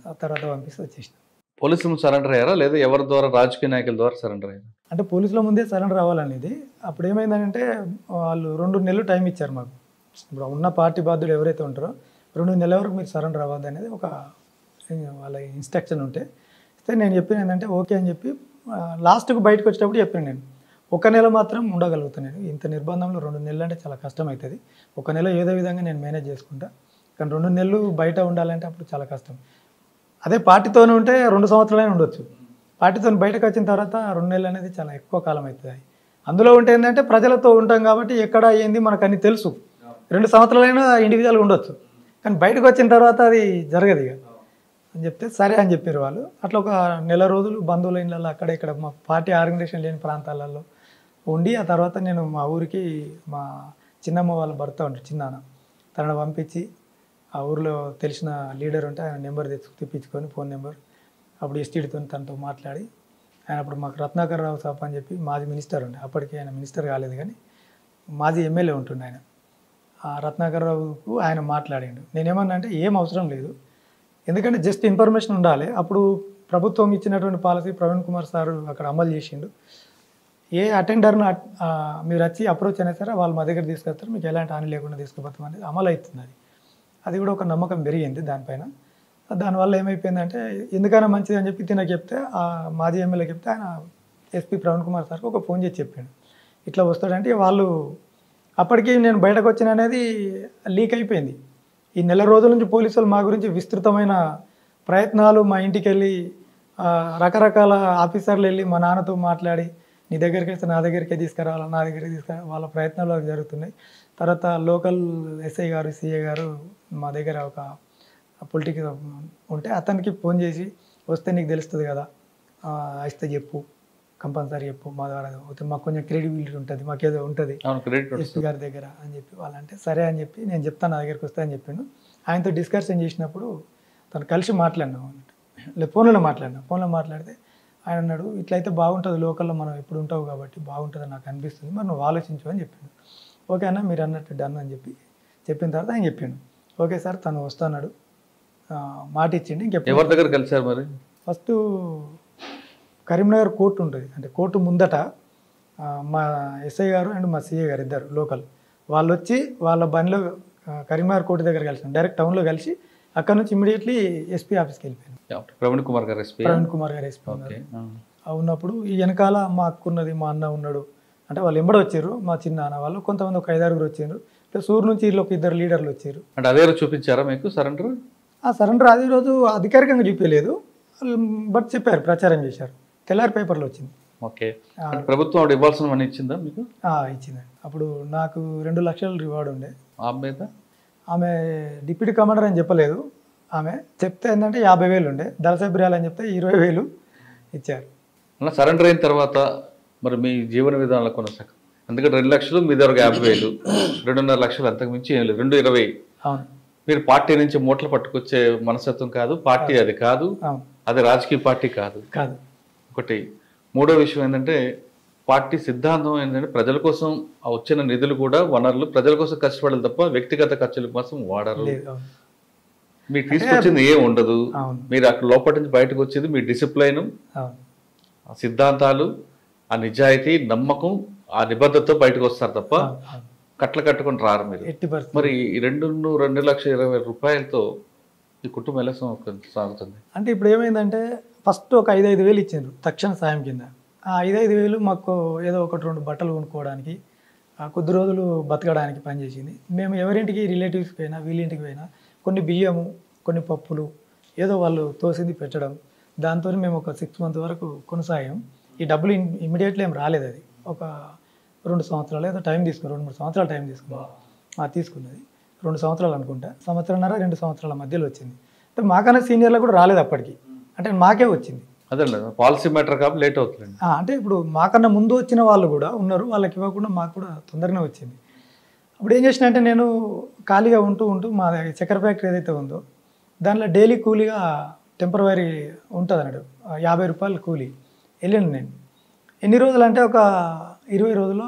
ఆ తర్వాత పంపిస్తే వచ్చేసిన.
పోలీసులు సరెండర్ అయ్యారా లేదా ఎవరి ద్వారా, రాజకీయ నాయకుల ద్వారా సరెండర్ అయ్యారా?
అంటే పోలీసుల ముందే సరెండర్ అవ్వాలనేది. అప్పుడు ఏమైందంటే వాళ్ళు 2 నెలలు టైం ఇచ్చారు మాకు. ఇప్పుడు ఉన్న పార్టీ బాధ్యులు ఎవరైతే ఉంటారో 2 నెలల వరకు మీరు సరెండర్ అవ్వద్దు అనేది ఒక వాళ్ళ ఇన్స్ట్రక్షన్ ఉంటే అయితే నేను చెప్పిన ఏంటంటే ఓకే అని చెప్పి లాస్ట్కు బయటకు వచ్చేటప్పుడు చెప్పాను నేను 1 నెల మాత్రం ఉండగలుగుతాను. నేను ఇంత నిర్బంధంలో 2 నెలలు అంటే చాలా కష్టం అవుతుంది. 1 నెల ఏదో విధంగా నేను మేనేజ్ చేసుకుంటా, కానీ 2 నెలలు బయట ఉండాలంటే అప్పుడు చాలా కష్టం. అదే పార్టీతోనే ఉంటే 2 సంవత్సరాలైనా ఉండొచ్చు. పార్టీతో బయటకు వచ్చిన తర్వాత 2 నెలలు అనేది చాలా ఎక్కువ కాలం అవుతుంది. అందులో ఉంటే ఏంటంటే ప్రజలతో ఉంటాం కాబట్టి ఎక్కడ ఏంది మనకు అన్ని తెలుసు. 2 సంవత్సరాలైనా ఇండివిజువల్గా ఉండొచ్చు, కానీ బయటకు వచ్చిన తర్వాత అది జరగదు ఇక అని చెప్తే సరే అని చెప్పారు వాళ్ళు. అట్లా ఒక 1 నెల రోజులు బంధువుల ఇళ్ళల్లో అక్కడ ఇక్కడ మా పార్టీ ఆర్గనైజేషన్ లేని ప్రాంతాలలో ఉండి ఆ తర్వాత నేను మా ఊరికి మా చిన్నమ్మ వాళ్ళ భర్త ఉంటారు చిన్నాన్న, తనను పంపించి ఆ ఊరిలో తెలిసిన లీడర్ ఉంటే ఆయన నెంబర్ తెప్పించుకొని ఫోన్ నెంబర్ అప్పుడు ఎస్టీడీతో తనతో మాట్లాడి ఆయన అప్పుడు మాకు రత్నాకర్ రావు సాబ్ అని చెప్పి మాజీ మినిస్టర్ ఉండే, అప్పటికి ఆయన మినిస్టర్ కాలేదు కానీ మాజీ ఎమ్మెల్యే ఉంటుండే ఆయన. ఆ రత్నాకర్ రావుకు ఆయన మాట్లాడిండు. నేనేమన్నా అంటే ఏం అవసరం లేదు, ఎందుకంటే జస్ట్ ఇన్ఫర్మేషన్ ఉండాలి. అప్పుడు ప్రభుత్వం ఇచ్చినటువంటి పాలసీ ప్రవీణ్ కుమార్ సార్ అక్కడ అమలు చేసిండు. ఏ అటెండర్ను మీరు వచ్చి అప్రోచ్ అయినా సరే వాళ్ళు మా దగ్గర తీసుకొస్తారు, మీకు ఎలాంటి హాని లేకుండా తీసుకుపోతాం అనేది అమలు అవుతుంది. అది కూడా ఒక నమ్మకం పెరిగింది దానిపైన. దానివల్ల ఏమైపోయిందంటే ఎందుకైనా మంచిది అని చెప్పి తినకు చెప్తే ఆ మాజీ ఎమ్మెల్యే చెప్తే ఆయన ఎస్పీ ప్రవీణ్ కుమార్ సార్కి ఒక ఫోన్ చేసి చెప్పాడు ఇట్లా వస్తాడంటే. వాళ్ళు అప్పటికి నేను బయటకు వచ్చిన అనేది లీక్ అయిపోయింది. ఈ 1 నెల రోజుల నుంచి పోలీసులు మా గురించి విస్తృతమైన ప్రయత్నాలు, మా ఇంటికి వెళ్ళి రకరకాల ఆఫీసర్లు వెళ్ళి మా నాన్నతో మాట్లాడి నీ దగ్గరికి వస్తే నా దగ్గరికే తీసుకురావాలి, నా దగ్గరికి తీసుకురా, వాళ్ళ ప్రయత్నాలు అవి జరుగుతున్నాయి. తర్వాత లోకల్ ఎస్ఐ గారు, సిఏ గారు మా దగ్గర ఒక పొలిటికల్ ఉంటే అతనికి ఫోన్ చేసి వస్తే నీకు తెలుస్తుంది కదా, వస్తే చెప్పు, కంపల్సరీ చెప్పు, మా ద్వారా మాకు కొంచెం క్రెడిబిలిటీ ఉంటుంది, మాకేదో ఉంటుంది ఎస్పీ గారి దగ్గర అని చెప్పి వాళ్ళంటే సరే అని చెప్పి నేను చెప్తాను నా దగ్గరికి వస్తా అని చెప్పిండు. ఆయనతో డిస్కషన్ చేసినప్పుడు తను కలిసి మాట్లాడినాం అన్నట్టు, ఫోన్లో మాట్లాడితే ఆయన అన్నాడు ఇట్లయితే బాగుంటుంది, లోకల్లో మనం ఎప్పుడు ఉంటావు కాబట్టి బాగుంటుంది నాకు అనిపిస్తుంది, మరి నువ్వు ఆలోచించు అని చెప్పిండు. ఓకే అన్న మీరు అన్నట్టు డన్ అని చెప్పిన తర్వాత ఆయన చెప్పిండు ఓకే సార్ తను వస్తున్నాడు మాట ఇచ్చిండి.
ఎవరి దగ్గర కలిసారు మరి?
ఫస్ట్ కరీంనగర్ కోర్టు ఉంటుంది, అంటే కోర్టు ముందట మా ఎస్ఐ గారు అండ్ మా సిఏ గారు ఇద్దరు లోకల్ వాళ్ళు వచ్చి వాళ్ళ బండిలో కరీంనగర్ కోర్టు దగ్గర కలిసాం, డైరెక్ట్ టౌన్లో కలిసి అక్కడ నుంచి ఇమీడియట్లీ ఎస్పీ ఆఫీస్కి వెళ్ళిపోయాను.
ప్రవీణ్ కుమార్ గారు
ఎస్పీ ఉన్నప్పుడు ఈ వెనకాల మా అక్క ఉన్నది, మా అన్న ఉన్నాడు, అంటే వాళ్ళు ఎంబడి వచ్చారు, మా చిన్న అన్న వాళ్ళు కొంతమంది ఒక 5-6 వచ్చారు, ప్లస్ ఊరు నుంచి వీళ్ళు ఒక 2 లీడర్లు వచ్చారు.
అంటే అదే రోజు చూపించారా మీకు సరెండర్?
సరెండర్ అదే రోజు అధికారికంగా చూపించలేదు, బట్ చెప్పారు, ప్రచారం చేశారు, తెల్లారి పేపర్లో వచ్చింది.
ఓకే, ప్రభుత్వం ఇవ్వాల్సిన మనీ ఇచ్చిందా మీకు?
ఇచ్చింది. అప్పుడు నాకు 2 లక్షల రివార్డు ఉండే.
ఆమె
డిప్యూటీ కమాండర్ అని చెప్పలేదు, ఆమె చెప్తే ఏంటంటే 50,000 ఉండే, దళసభ్యురాలు అని చెప్తే 20,000 ఇచ్చారు.
అలా సరెండర్ అయిన తర్వాత మరి మీ జీవన విధానాలు కొనసాగ, ఎందుకంటే 2 లక్షలు మీ దగ్గర 50,000, 2.5 లక్షలు అంతకు మించి ఏం లేదు, 220.
అవును,
మీరు పార్టీ నుంచి మూటలు పట్టుకొచ్చే మనస్తత్వం కాదు, పార్టీ అది కాదు, అది రాజకీయ పార్టీ కాదు. ఒకటి మూడో విషయం ఏంటంటే పార్టీ సిద్ధాంతం ఏంటంటే ప్రజల కోసం వచ్చిన నిధులు కూడా వనరులు ప్రజల కోసం కష్టపడాలి తప్ప వ్యక్తిగత ఖర్చుల కోసం వాడరు. మీరు తీసుకొచ్చింది ఏం ఉండదు, మీరు అక్కడ లోపల నుంచి బయటకు వచ్చేది మీ డిసిప్లైన్, ఆ సిద్ధాంతాలు, ఆ నిజాయితీ, నమ్మకం, ఆ నిబద్ధతతో బయటకు వస్తారు తప్ప కట్టలు కట్టుకొని రారు మీరు. మరి 2,20,000 రూపాయలతో ఈ కుటుంబం ఎలా సాగుతుంది?
అంటే ఇప్పుడు ఏమైందంటే ఫస్ట్ ఒక 5,000 ఇచ్చారు తక్షణ సాయం కింద. ఆ 5,000 మాకు ఏదో 1-2 బట్టలు కొనుక్కోవడానికి, కొద్ది రోజులు బతకడానికి పనిచేసింది. మేము ఎవరింటికి రిలేటివ్స్కి పోయినా వీళ్ళింటికి పోయినా కొన్ని బియ్యము, కొన్ని పప్పులు, ఏదో వాళ్ళు తోసింది పెట్టడం, దాంతో మేము ఒక 6 months వరకు కొనసాగాం. ఈ డబ్బులు ఇమ్మీడియట్లీ ఏం రాలేదు, అది ఒక 2 సంవత్సరాలు ఏదో టైం తీసుకున్నాం, 2-3 సంవత్సరాలు టైం తీసుకున్నాం. తీసుకున్నది 2 సంవత్సరాలు అనుకుంటా, 1.5-2 సంవత్సరాల మధ్యలో వచ్చింది. అంటే మాకన్నా సీనియర్లకు కూడా రాలేదు అప్పటికి, అంటే మాకే వచ్చింది.
అదే పాలసీ మ్యాటర్ కాబట్టి లేట్ అవుతుంది.
అంటే ఇప్పుడు మాకన్నా ముందు వచ్చిన వాళ్ళు కూడా ఉన్నారు, వాళ్ళకి ఇవ్వకుండా మాకు కూడా తొందరగానే వచ్చింది. అప్పుడు ఏం చేసిన అంటే నేను ఖాళీగా ఉంటూ మా చక్కెర ఫ్యాక్టరీ ఏదైతే ఉందో దాంట్లో డైలీ కూలీగా టెంపరవరీ ఉంటుంది అన్నాడు, 50 రూపాయలు కూలీ వెళ్ళాను నేను. ఎన్ని రోజులు అంటే ఒక 20 రోజులు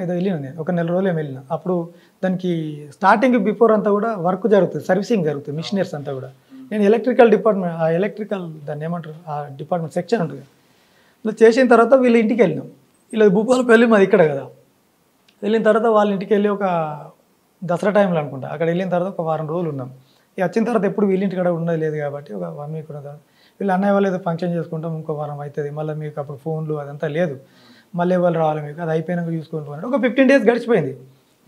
ఏదో వెళ్ళాను నేను, ఒక 4 రోజులు ఏమి వెళ్ళిన. అప్పుడు దానికి స్టార్టింగ్ బిఫోర్ అంతా కూడా వర్క్ జరుగుతుంది, సర్వీసింగ్ జరుగుతుంది, మిషనరీస్ అంతా కూడా. నేను ఎలక్ట్రికల్ డిపార్ట్మెంట్, ఆ ఎలక్ట్రికల్ దాన్ని ఏమంటారు, ఆ డిపార్ట్మెంట్ సెక్షన్ ఉంటుంది. ఇలా చేసిన తర్వాత వీళ్ళ ఇంటికి వెళ్ళినాం. ఇలా భూపాలపల్లి మాది ఇక్కడ కదా. వెళ్ళిన తర్వాత వాళ్ళ ఇంటికి వెళ్ళి ఒక దసరా టైంలో అనుకుంటా అక్కడ వెళ్ళిన తర్వాత ఒక 1 వారం రోజులు ఉన్నాం. ఇక వచ్చిన తర్వాత ఎప్పుడు వీళ్ళ ఇంటి కూడా ఉన్నది లేదు కాబట్టి ఒక 1 వీక్ ఉన్న తర్వాత వీళ్ళు అన్నయ్య వాళ్ళు ఏదో ఫంక్షన్ చేసుకుంటాం, ఇంకో 1 వారం అవుతుంది, మళ్ళీ మీకు అప్పుడు ఫోన్లు అదంతా లేదు, మళ్ళీ వాళ్ళు రావాలి మీకు, అది అయిపోయినాక చూసుకుంటూ ఒక 15 days గడిచిపోయింది.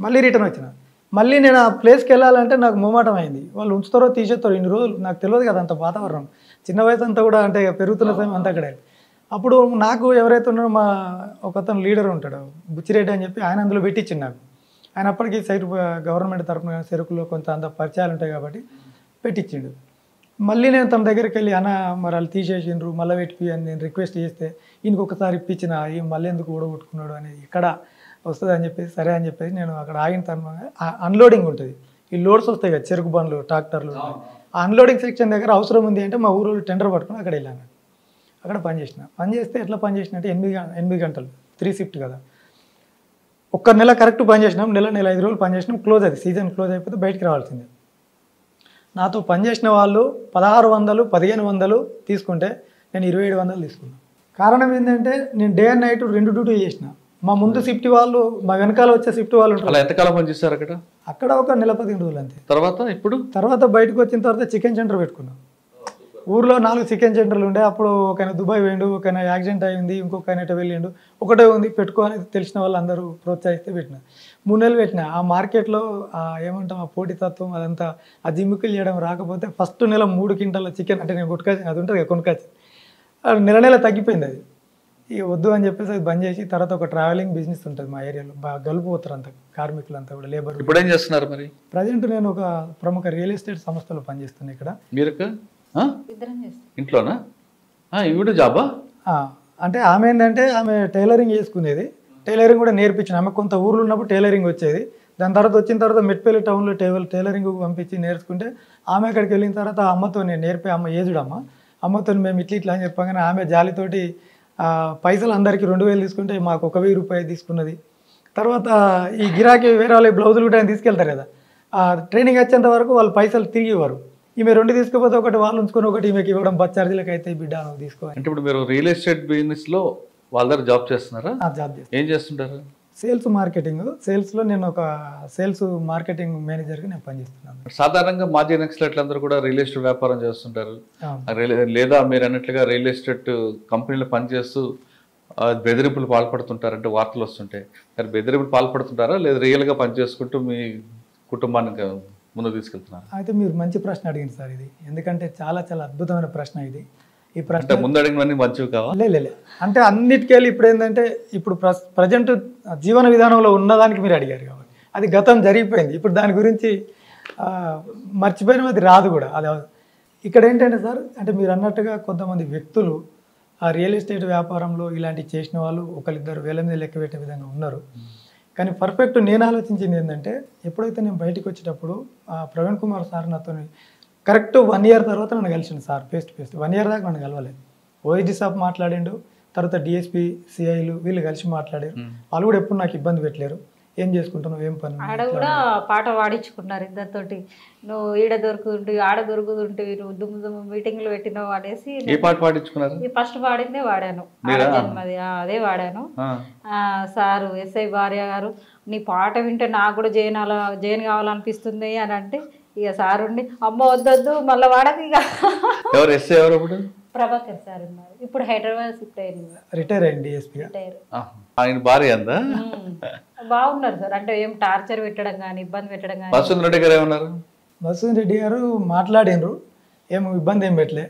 మళ్ళీ రిటర్న్ వచ్చిన. మళ్ళీ నేను ఆ ప్లేస్కి వెళ్ళాలంటే నాకు మొమాటం అయింది, వాళ్ళు ఉంచుతారో తీసేస్తారో, ఇన్ని రోజులు నాకు తెలియదు కదా అంత వాతావరణం, చిన్న వయసు అంతా కూడా అంటే పెరుగుతున్న సమయం అంతా అక్కడే. అప్పుడు నాకు ఎవరైతే ఉన్నారో మా ఒకతను లీడర్ ఉంటాడు బుచ్చిరెడ్డి అని చెప్పి, ఆయన అందులో పెట్టించింది నాకు. ఆయన అప్పటికి సైట్ గవర్నమెంట్ తరఫున చెరుకులో కొంత అంత పరిచయాలు ఉంటాయి కాబట్టి పెట్టించిండు. మళ్ళీ నేను తన దగ్గరికి వెళ్ళి అన్న మరి వాళ్ళు తీసేసిండ్రు మళ్ళీ పెట్టి అని నేను రిక్వెస్ట్ చేస్తే ఈయనకి ఒకసారి ఇప్పించిన, ఈ మళ్ళీ ఎందుకు ఊడగొట్టుకున్నాడు అనేది ఇక్కడ వస్తుంది అని చెప్పేసి సరే అని చెప్పేసి నేను అక్కడ ఆగిన తర్వాత అన్లోడింగ్ ఉంటుంది, ఈ లోడ్స్ వస్తాయి కదా చెరుకు బండ్లు ట్రాక్టర్లు, ఆ అన్లోడింగ్ సెక్షన్ దగ్గర అవసరం ఉంది అంటే మా ఊరు టెండర్ పట్టుకుని అక్కడ వెళ్ళాను. అక్కడ పని చేస్తే ఎట్లా పని చేసిన అంటే 8 గంటలు 3 shift కదా. ఒక్క నెల కరెక్ట్ పని చేసినాం, నెల 5 రోజులు పని చేసినాం, క్లోజ్ అది సీజన్ క్లోజ్ అయిపోతే బయటికి రావాల్సిందే. నాతో పనిచేసిన వాళ్ళు 1600 1500 తీసుకుంటే నేను 2700 తీసుకున్నాను. కారణం ఏంటంటే నేను డే అండ్ నైట్ 2 డ్యూటీ చేసిన. మా ముందు షిఫ్ట్ వాళ్ళు, మా వెనకాల వచ్చే షిఫ్ట్ వాళ్ళు ఉంటారు.
ఎంతకాలం పనిచేస్తారు అక్కడ?
అక్కడ ఒక నెల 15 రోజులు అంతే.
తర్వాత
బయటకు వచ్చిన తర్వాత చికెన్ సెంటర్ పెట్టుకున్నాం. ఊర్లో 4 చికెన్ సెంటర్లు ఉండే. అప్పుడు ఒకైనా దుబాయ్ పోయిండు, ఒకైనా యాక్సిడెంట్ అయింది, ఇంకొక ఆయన వెళ్ళిండు, ఒకటే ఉంది పెట్టుకో అని తెలిసిన వాళ్ళు అందరూ ప్రోత్సహిస్తే పెట్టిన. 3 నెలలు పెట్టిన. ఆ మార్కెట్లో ఏమంటాం ఆ పోటీతత్వం అదంతా ఆ జిమ్ముకులు చేయడం రాకపోతే ఫస్ట్ నెల 3 క్వింటాల చికెన్ అంటే నేను కొట్టుకొచ్చి అది ఉంటుంది కదా కొనుక్కొచ్చి, నెల తగ్గిపోయింది అది. ఇక వద్దు అని చెప్పేసి అది బంద్ చేసి తర్వాత ఒక ట్రావెలింగ్ బిజినెస్ ఉంటుంది మా ఏరియాలో, బాగా గలుపుపోతారు అంత కార్మికులంతా కూడా లేబర్.
ఇప్పుడు ఏం చేస్తున్నారు మరి?
ప్రజెంట్ నేను ఒక ప్రముఖ రియల్ ఎస్టేట్ సంస్థలో పనిచేస్తున్నాను ఇక్కడ.
ఇంట్లోనా? ఇవిడ జాబా?
అంటే ఆమె ఏంటంటే ఆమె టైలరింగ్ చేసుకునేది, టైలరింగ్ కూడా నేర్పించిన. ఆమె కొంత ఊర్లో ఉన్నప్పుడు టైలరింగ్ వచ్చేది, దాని తర్వాత వచ్చిన తర్వాత మెట్పల్లి టౌన్లో టైలరింగ్ పంపించి నేర్చుకుంటే ఆమె అక్కడికి వెళ్ళిన తర్వాత అమ్మతో నేను నేర్పే, అమ్మ ఏజుడు అమ్మతో మేము ఇట్లా అని చెప్పగానే ఆమె జాలితోటి పైసలు అందరికీ 2000 తీసుకుంటే మాకు 1000 రూపాయలు తీసుకున్నది. తర్వాత ఈ గిరాకీ వేరే వాళ్ళ బ్లౌజులు కూడా తీసుకెళ్తారు కదా, ట్రైనింగ్ వచ్చేంత వరకు వాళ్ళు పైసలు తిరిగి ఇవ్వరు. ఈమె 2 తీసుకుపోతే ఒకటి వాళ్ళు ఉంచుకొని ఒకటి ఈమెకి ఇవ్వడం, బస్ ఛార్జీలకు అయితే బిడ్డ తీసుకోవాలి.
అంటే ఇప్పుడు మీరు రియల్ ఎస్టేట్ బిజినెస్ లో వాళ్ళ దగ్గర జాబ్ చేస్తున్నారా?
జాబ్ చేస్తాను.
ఏం చేస్తుంటారు?
Sales marketing. సేల్స్లో నేను ఒక సేల్స్ మార్కెటింగ్ మేనేజర్గా నేను పనిచేస్తున్నాను.
సాధారణంగా మాజీ నక్సలైట్లు అందరూ కూడా రియల్ ఎస్టేట్ వ్యాపారం చేస్తుంటారు, లేదా మీరు అన్నట్లుగా రియల్ ఎస్టేట్ కంపెనీలో పనిచేస్తూ బెదిరింపులు పాల్పడుతుంటారు అంటే వార్తలు వస్తుంటాయి. మరి బెదిరింపులు పాల్పడుతుంటారా లేదా రియల్గా పనిచేసుకుంటూ మీ కుటుంబాన్ని ముందుకు తీసుకెళ్తున్నారు?
అయితే మీరు మంచి ప్రశ్న అడిగింది సార్ ఇది, ఎందుకంటే చాలా చాలా అద్భుతమైన ప్రశ్న ఇది. ఈ ప్రశ్న
ముందు అడిగినవన్నీ మంచివి కావా?
లే అంటే అన్నిటికెళ్ళి ఇప్పుడు ఏంటంటే ఇప్పుడు ప్రజెంట్ జీవన విధానంలో ఉన్నదానికి మీరు అడిగారు కాబట్టి అది గతం జరిగిపోయింది, ఇప్పుడు దాని గురించి మర్చిపోయిన అది రాదు కూడా. అది ఇక్కడ ఏంటంటే సార్, అంటే మీరు అన్నట్టుగా కొంతమంది వ్యక్తులు ఆ రియల్ ఎస్టేట్ వ్యాపారంలో ఇలాంటివి చేసిన వాళ్ళు 1-2 వేల మీద లెక్క పెట్టే విధంగా ఉన్నారు. కానీ పర్ఫెక్ట్ నేను ఆలోచించింది ఏంటంటే, ఎప్పుడైతే నేను బయటకు వచ్చేటప్పుడు ప్రవీణ్ కుమార్ సార్ నాతో కరెక్ట్ 1 year తర్వాత నన్ను కలిసిండు sir face to face. 1 year దాకా నన్ను కలవలేదు. ఓఎస్డి సాబ్ మాట్లాడిండు, తర్వాత డిఎస్పీ సిఐలు వీళ్ళు కలిసి మాట్లాడారు. వాళ్ళు కూడా ఎప్పుడు నాకు ఇబ్బంది పెట్టలేరు, ఏం చేసుకుంటున్నావు ఏం పని.
ఆడ కూడా పాట పాడించుకున్నారు ఇద్దరితోటి, నువ్వు ఈడ దొరుకుతుంటే ఆడ దొరుకుతుంటే నువ్వు దుమ్ము మీటింగ్లు పెట్టినావు అనేసి.
ఏ పాట పాడించుకున్నారు?
ఫస్ట్ పాడిందే వాడాను, జన్మది అదే వాడాను. సారు ఎస్ఐ భార్య గారు నీ పాట వింటే నాకు కూడా జైన్ కావాలనిపిస్తుంది అని అంటే, ఇక సార్ ఉండి అమ్మ వద్దొద్దు మళ్ళీ వాడదు. ఇక
ఎవరు ఎస్ఐ ఎవరు?
ప్రభాకర్ సార్ ఉన్నారు, ఇప్పుడు హైదరాబాద్ షిఫ్ట్ అయ్యింది,
రిటైర్ అయ్యింది డిఎస్పీ.
ఆయన భార్య అందా?
బాగున్నారు సార్, అంటే ఏం టార్చర్ పెట్టడం కానీ ఇబ్బంది పెట్టడం కానీ.
బస్సు రెడ్డి గారు ఏమన్నారు?
బస్సు రెడ్డి గారు మాట్లాడినరు, ఏం ఇబ్బంది ఏం పెట్టలే.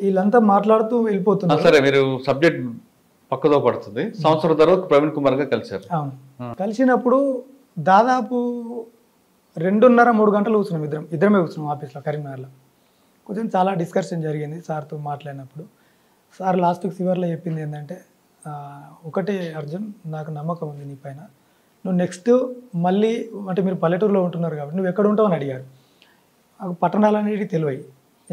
వీళ్ళంతా మాట్లాడుతూ వెళ్ళిపోతున్నారు.
సరే, మీరు సబ్జెక్ట్ పక్కదో పడుతుంది. సంవత్సరం తర్వాత ప్రవీణ్ కుమార్ గారు కలిశారు.
అవును, కలిసినప్పుడు దాదాపు 2:30-3 గంటలు కూర్చున్నాం. ఇద్దరమే కూర్చున్నాం ఆఫీస్లో కరీంనగర్లో. కొంచెం చాలా డిస్కషన్ జరిగింది సార్తో మాట్లాడినప్పుడు. సార్ లాస్ట్కి చివర్లో చెప్పింది ఏంటంటే, ఒకటే అర్జున్, నాకు నమ్మకం ఉంది నీ పైన. నువ్వు నెక్స్ట్ మళ్ళీ అంటే మీరు పల్లెటూరులో ఉంటున్నారు కాబట్టి నువ్వు ఎక్కడ ఉంటావు అని అడిగారు. నాకు పట్టణాలు అనేది తెలియదు,